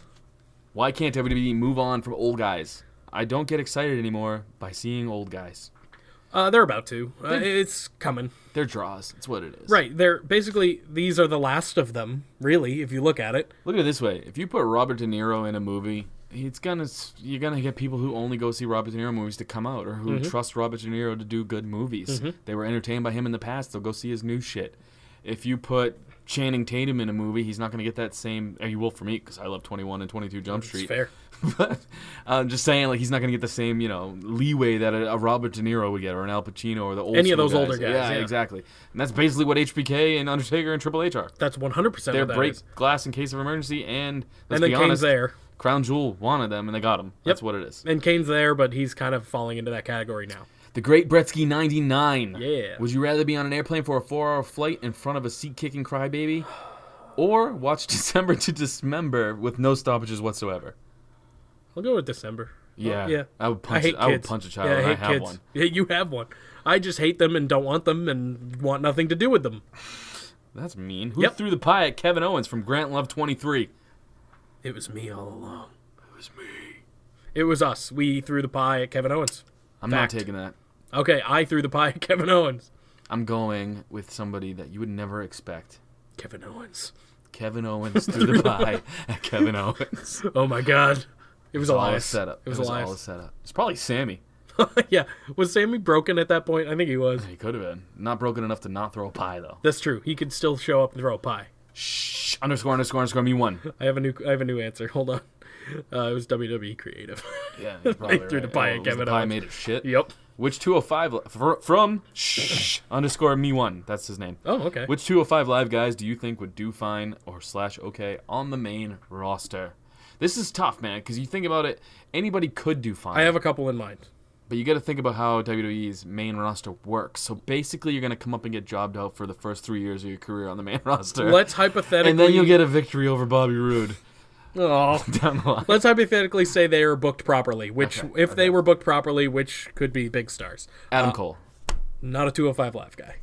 Why can't WWE move on from old guys? I don't get excited anymore by seeing old guys. They're about to. It's coming. They're draws. It's what it is. Right. They're basically these are the last of them. Really, if you look at it. Look at it this way: if you put Robert De Niro in a movie, you're gonna get people who only go see Robert De Niro movies to come out, or who trust Robert De Niro to do good movies. They were entertained by him in the past. They'll go see his new shit. If you put Channing Tatum in a movie, he's not gonna get that same. You will for me because I love 21 and 22 Jump It's Street. fair. But I'm just saying, like, he's not going to get the same, leeway that a Robert De Niro would get, or an Al Pacino, or the old Any of school those older guys, Yeah, yeah. exactly. And that's basically what HBK and Undertaker and Triple H are. That's 100% They're what that break is. glass in case of emergency, and let's And then be Kane's honest, there. Crown Jewel wanted them, and they got them. That's what it is. And Kane's there, but he's kind of falling into that category now. The Great Gretzky 99. Yeah. Would you rather be on an airplane for a 4-hour flight in front of a seat-kicking crybaby, or watch December to Dismember with no stoppages whatsoever? I'll go with December. Yeah. Oh, yeah. I would punch. I hate I would kids. punch a child. Yeah, I and hate have kids. one. Yeah, you have one. I just hate them and don't want them and want nothing to do with them. That's mean. Who Yep. threw the pie at Kevin Owens from Grant Love 23? It was me all along. It was me. It was us. We threw the pie at Kevin Owens. I'm Fact. not taking that. Okay, I threw the pie at Kevin Owens. I'm going with somebody that you would never expect. Kevin Owens. Kevin Owens threw the pie at Kevin Owens. Oh my God. It was All a Elias. setup. It was all a Elias. setup. It's probably Sammy. Yeah. Was Sammy broken at that point? I think he was. He could have been. Not broken enough to not throw a pie, though. That's true. He could still show up and throw a pie. Shh. ___ me one. I have a new answer. Hold on. It was WWE creative. Yeah, you're probably threw the right. pie Oh, at was Kevin the pie Owens. made of shit? Yep. Which 205 from shh _ me one. That's his name. Oh, okay. Which 205 Live guys do you think would do fine or / okay on the main roster? This is tough, man, because you think about it, anybody could do fine. I have a couple in mind. But you got to think about how WWE's main roster works. So basically, you're going to come up and get jobbed out for the first 3 years of your career on the main roster. Let's hypothetically... And then you'll get a victory over Bobby Roode. Oh. Down the line. Let's hypothetically say they are booked properly, which, if they were booked properly, which could be big stars. Adam Cole. Not a 205 Live guy.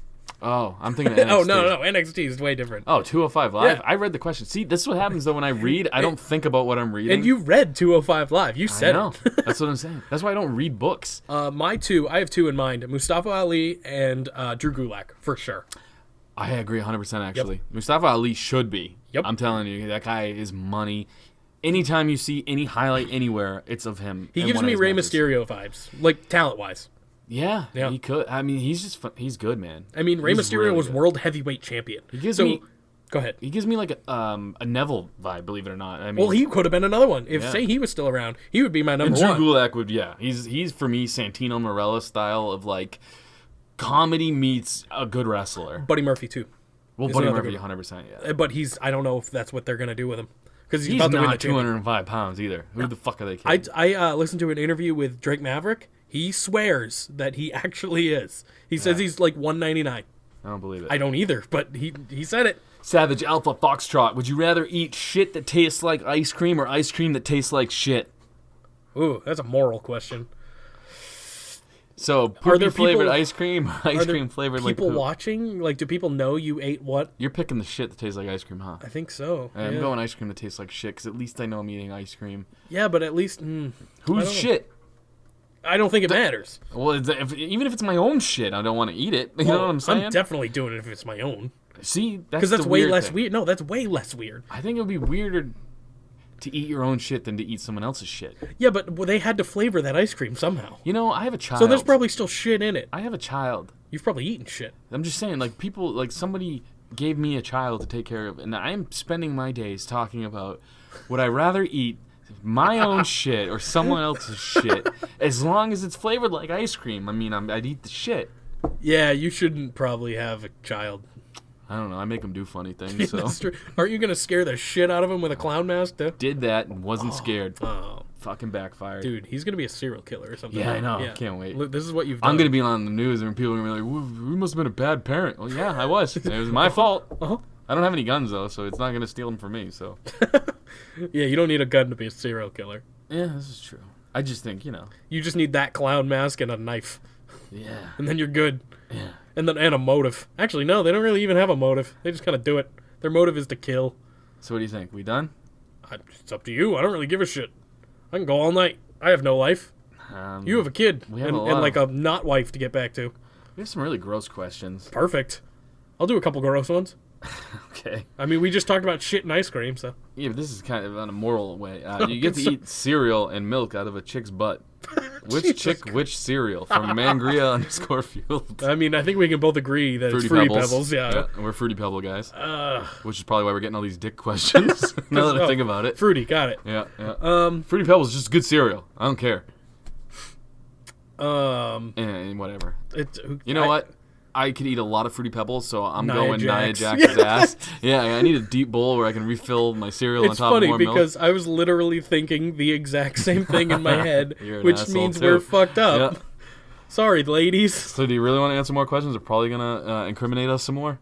Oh, I'm thinking of NXT. Oh, no, NXT is way different. Oh, 205 Live? Yeah. I read the question. See, this is what happens, though, when I read. I don't think about what I'm reading. And you read 205 Live. You said I know. it. That's what I'm saying. That's why I don't read books. I have two in mind. Mustafa Ali and Drew Gulak, for sure. I agree 100%, actually. Yep. Mustafa Ali should be. Yep. I'm telling you, that guy is money. Anytime you see any highlight anywhere, it's of him. He gives me Rey Mysterio vibes, like, talent-wise. Yeah, he could. I mean, he's good, man. I mean, Rey Mysterio really was world heavyweight champion. He gives me. Go ahead. He gives me like a Neville vibe, believe it or not. I mean, well, he could have been another one. If say he was still around, he would be my number one. And Drew Gulak would, yeah. He's for me Santino Marella style of like comedy meets a good wrestler. Buddy Murphy too. Well, Buddy Murphy, 100%, yeah. But I don't know if that's what they're gonna do with him. Because he's about to not win the 205 pounds either. Who the fuck are they kidding? I listened to an interview with Drake Maverick. He swears that he actually is. He says he's like 199. I don't believe it. I don't either, but he said it. Savage Alpha Foxtrot. Would you rather eat shit that tastes like ice cream or ice cream that tastes like shit? Ooh, that's a moral question. So, poopy flavored ice cream, ice cream flavored like poop. People watching? Like, do people know you ate what? You're picking the shit that tastes like ice cream, huh? I think so. I'm going ice cream that tastes like shit, because at least I know I'm eating ice cream. Yeah, but at least... Who's shit? I don't think it matters. Well, even if it's my own shit, I don't want to eat it. You know what I'm saying? I'm definitely doing it if it's my own. See, because that's way less weird. No, that's way less weird. I think it would be weirder to eat your own shit than to eat someone else's shit. Yeah, but they had to flavor that ice cream somehow. You know, I have a child. So there's probably still shit in it. I have a child. You've probably eaten shit. I'm just saying, like, people, like, somebody gave me a child to take care of, and I'm spending my days talking about would I rather eat my own shit or someone else's shit, as long as it's flavored like ice cream. I mean, I'd eat the shit. Yeah, you shouldn't probably have a child. I don't know. I make them do funny things. So. That's true. Aren't you gonna scare the shit out of him with a clown mask, though? Did that and wasn't scared. Oh, fucking backfired. Dude, he's gonna be a serial killer or something. Yeah, I know. Yeah. Can't wait. Look, this is what you've done. I'm gonna be on the news and people are gonna be like, "We must have been a bad parent." Well, yeah, I was. It was my fault. I don't have any guns though, so it's not gonna steal them from me. So. Yeah, you don't need a gun to be a serial killer. Yeah, this is true. I just think, you just need that clown mask and a knife. Yeah. And then you're good. Yeah. And a motive. Actually, no, they don't really even have a motive. They just kind of do it. Their motive is to kill. So what do you think? We done? It's up to you. I don't really give a shit. I can go all night. I have no life. You have a kid. We have and like a not wife to get back to. We have some really gross questions. Perfect. I'll do a couple gross ones. Okay. I mean, we just talked about shit and ice cream, so. Yeah, but this is kind of on a moral way. You get to eat cereal and milk out of a chick's butt. Which chick, which cereal? From Mangria_Fueled. I mean, I think we can both agree that it's Fruity Pebbles. Yeah, and we're Fruity Pebble guys. Which is probably why we're getting all these dick questions. Now that I think about it. Fruity, got it. Yeah. Fruity Pebbles is just good cereal. I don't care. And whatever. You know what? I could eat a lot of Fruity Pebbles, so I'm going Nia Jax's ass. Yeah, I need a deep bowl where I can refill my cereal on top of more milk. It's funny because I was literally thinking the exact same thing in my head, which means too. We're fucked up. Yeah. Sorry, ladies. So do you really want to answer more questions? They're probably going to incriminate us some more?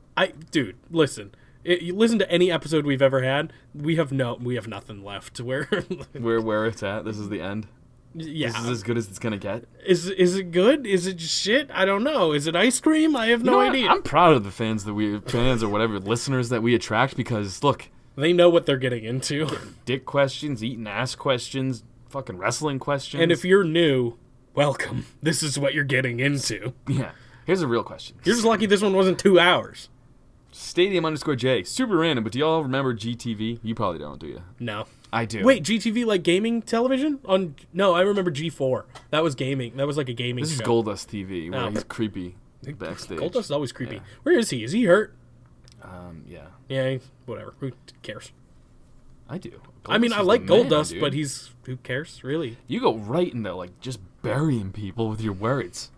Dude, listen. You listen to any episode we've ever had, we have nothing left. Where it's at. This is the end. Yeah. This is as good as it's going to get. Is it good? Is it just shit? I don't know. Is it ice cream? I have no idea. I'm proud of the fans or whatever, listeners that we attract because, look. They know what they're getting into. Dick questions, eating ass questions, fucking wrestling questions. And if you're new, welcome. This is what you're getting into. Yeah. Here's a real question. You're just lucky this one wasn't 2 hours. Stadium_J. Super random, but do y'all remember GTV? You probably don't, do you? No. I do. Wait, GTV like gaming television? No, I remember G4. That was gaming. That was like a gaming show. This is Goldust TV, where he's creepy backstage. Goldust is always creepy. Yeah. Where is he? Is he hurt? Yeah. Yeah, whatever. Who cares? I do. I mean, I like Goldust, but who cares, really? You go right into, like, just burying people with your words.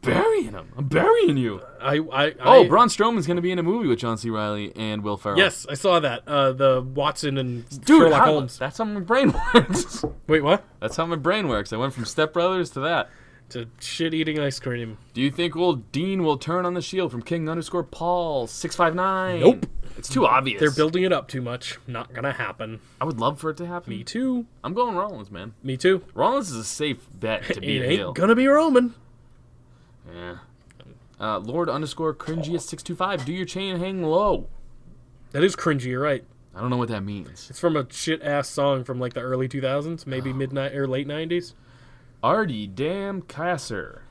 Burying them. I'm burying you. Braun Strowman's going to be in a movie with John C. Reilly and Will Ferrell. Yes, I saw that. The Watson and Sherlock Holmes. That's how my brain works. Wait, what? That's how my brain works. I went from Step Brothers to that. to shit eating ice cream. Do you think old Dean will turn on the shield from King_Paul659? Nope. It's too obvious. They're building it up too much. Not gonna happen. I would love for it to happen. Me too. I'm going Rollins, man. Me too. Rollins is a safe bet to be It a ain't heel. gonna be Roman. Yeah. Lord_cringy625. Do your chain hang low? That is cringy, you're right. I don't know what that means. It's from a shit-ass song from like the early 2000s, maybe midnight or late 90s. Artie Damn Kasser.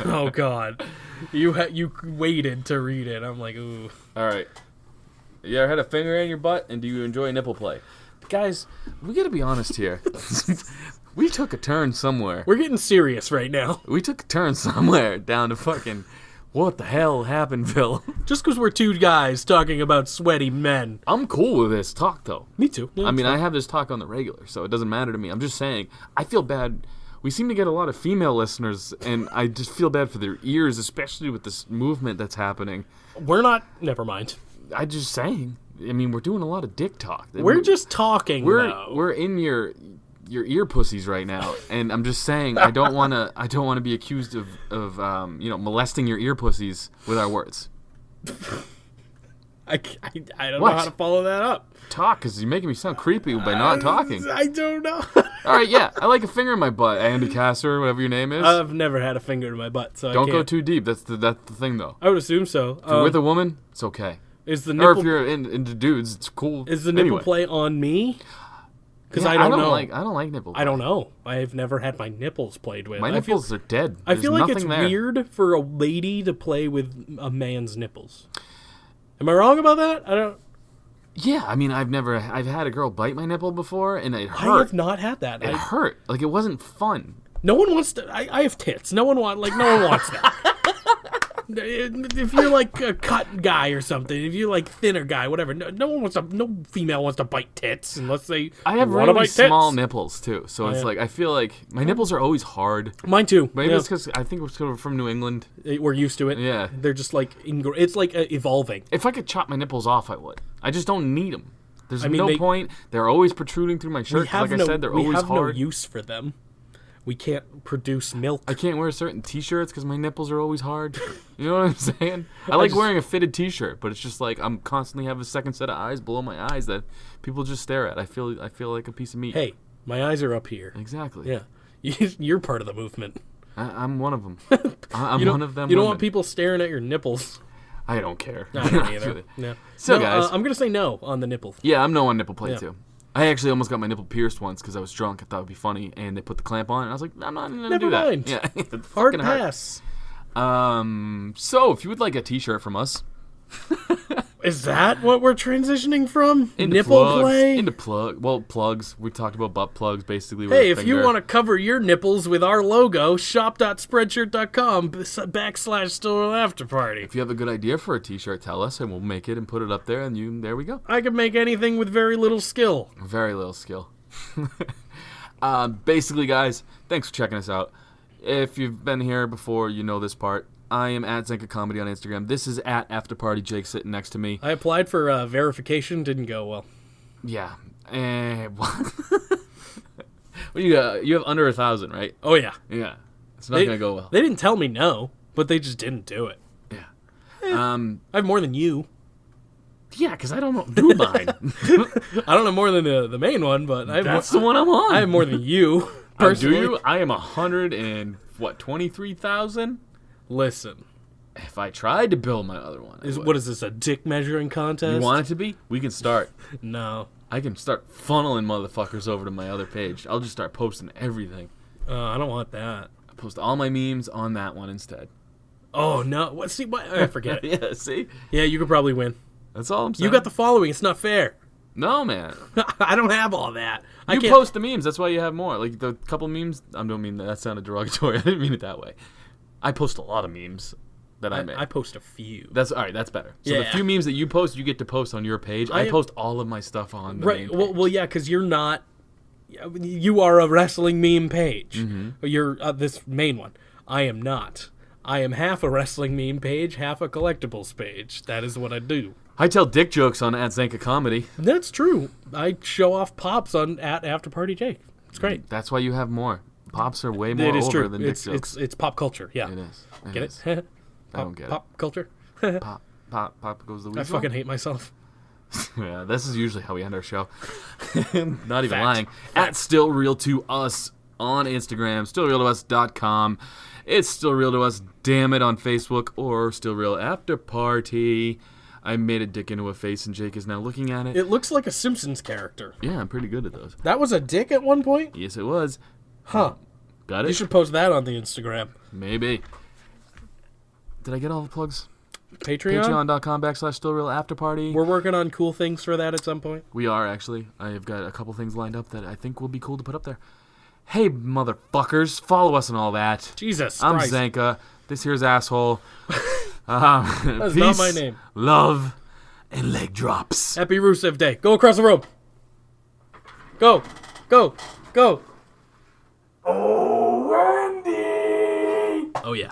Oh, God. You waited to read it. I'm like, ooh. All right. You ever had a finger in your butt, and do you enjoy nipple play? Guys, we got to be honest here. We took a turn somewhere. We're getting serious right now. We took a turn somewhere down to fucking... What the hell happened, Phil? Just because we're two guys talking about sweaty men. I'm cool with this talk, though. Me too. Yeah, I mean, I have this talk on the regular, so it doesn't matter to me. I'm just saying, I feel bad. We seem to get a lot of female listeners, and I just feel bad for their ears, especially with this movement that's happening. We're not... Never mind. I'm just saying. I mean, we're doing a lot of dick talk. We're just talking, though. We're in your ear pussies right now, and I'm just saying I don't want to be accused of molesting your ear pussies with our words. I don't know how to follow that up. Talk, because you're making me sound creepy by not talking. I don't know. All right, yeah, I like a finger in my butt, Andy Kasser, whatever your name is. I've never had a finger in my butt, so don't I go can't. too deep. That's the thing, though. I would assume so. If you're with a woman, it's okay. Is the Or nipple if you're into dudes, it's cool. Is the nipple anyway. play on me? Because Yeah, I don't know. I don't like nipple play. I don't know. I've never had my nipples played with. My nipples are dead. I feel like it's there. weird for a lady to play with a man's nipples. Am I wrong about that? I don't. Yeah, I mean, I've had a girl bite my nipple before, and it hurt. I have not had that. It hurt. Like, it wasn't fun. No one wants to. I have tits. No one wants that. If you're like a cut guy or something, if you're like thinner guy, whatever, no female wants to bite tits unless they. I have wanna really bite small tits. nipples too, so it's like I feel like my nipples are always hard. Mine too. Maybe yeah. it's because I think we're from New England. We're used to it. Yeah, they're just like it's like evolving. If I could chop my nipples off, I would. I just don't need them. There's no point. They're always protruding through my shirt. Like I said, they're always hard. We have no use for them. We can't produce milk. I can't wear certain T-shirts because my nipples are always hard. You know what I'm saying? I like wearing a fitted T-shirt, but it's just like I'm constantly have a second set of eyes below my eyes that people just stare at. I feel like a piece of meat. Hey, my eyes are up here. Exactly. Yeah, you're part of the movement. I'm one of them. I'm one of them. You don't want people staring at your nipples. I don't care. I don't either. Yeah. So guys, I'm gonna say no on the nipple. Yeah, I'm no on nipple play too. I actually almost got my nipple pierced once because I was drunk. I thought it would be funny, and they put the clamp on, and I was like, I'm not going to do that. Never mind. Yeah, Hard pass. So, if you would like a T-shirt from us, is that what we're transitioning from? Into nipple plugs, play? Into plugs. We talked about butt plugs, basically. With hey, if you want to cover your nipples with our logo, shop.spreadshirt.com/store after party. If you have a good idea for a T-shirt, tell us, and we'll make it and put it up there, and there we go. I can make anything with very little skill. Very little skill. Basically, guys, thanks for checking us out. If you've been here before, you know this part. I am at Zenka Comedy on Instagram. This is at After Party Jake sitting next to me. I applied for verification. Didn't go well. Yeah. What you got? You have under 1,000, right? Oh, yeah. Yeah. It's not going to go well. They didn't tell me no, but they just didn't do it. Yeah. I have more than you. Yeah, because I don't do mine. I don't know more than the main one, but that's the one I'm on. I have more than you. Personally. Do you? I am 123,000. Listen, if I tried to build my other one, what is this, a dick measuring contest? You want it to be? We can start. No, I can start funneling motherfuckers over to my other page. I'll just start posting everything. I don't want that. I post all my memes on that one instead. Oh no! What? See, what? I forget. Yeah, see. Yeah, you could probably win. That's all I'm saying. You got the following. It's not fair. No, man. I don't have all that. You post the memes. That's why you have more. Like the couple memes. I don't mean that sounded derogatory. I didn't mean it that way. I post a lot of memes that I make. I post a few. That's all right. That's better. So yeah. the few memes that you post, you get to post on your page. I post all of my stuff on the main page. Well, yeah, because you're not. You are a wrestling meme page. Mm-hmm. You're this main one. I am not. I am half a wrestling meme page, half a collectibles page. That is what I do. I tell dick jokes on @Zenka Comedy. That's true. I show off pops on @AfterPartyJake. It's great. That's why you have more. Pops are way more It is over true. than dick jokes. It's pop culture. Yeah. It is. Get is. it? I don't get Pop culture. it. Pop goes the weasel. I fucking hate myself. Yeah, this is usually how we end our show. Not even Fact. lying. At Still Real to Us on Instagram, stillrealtous.com. It's Still Real to Us, damn it, on Facebook, or Still Real After Party. I made a dick into a face, and Jake is now looking at it. It looks like a Simpsons character. Yeah, I'm pretty good at those. That was a dick at one point? Yes, it was. Huh. Got it? You should post that on the Instagram. Maybe. Did I get all the plugs? Patreon? Patreon.com/stillrealafterparty. We're working on cool things for that at some point. We are, actually. I have got a couple things lined up that I think will be cool to put up there. Hey, motherfuckers, follow us and all that. Jesus I'm Christ. Zanka. This here's Asshole. That's Peace, not my name. Love, and leg drops. Happy Rusev Day. Go across the room. Go. Go. Go. Oh, Wendy! Oh, yeah.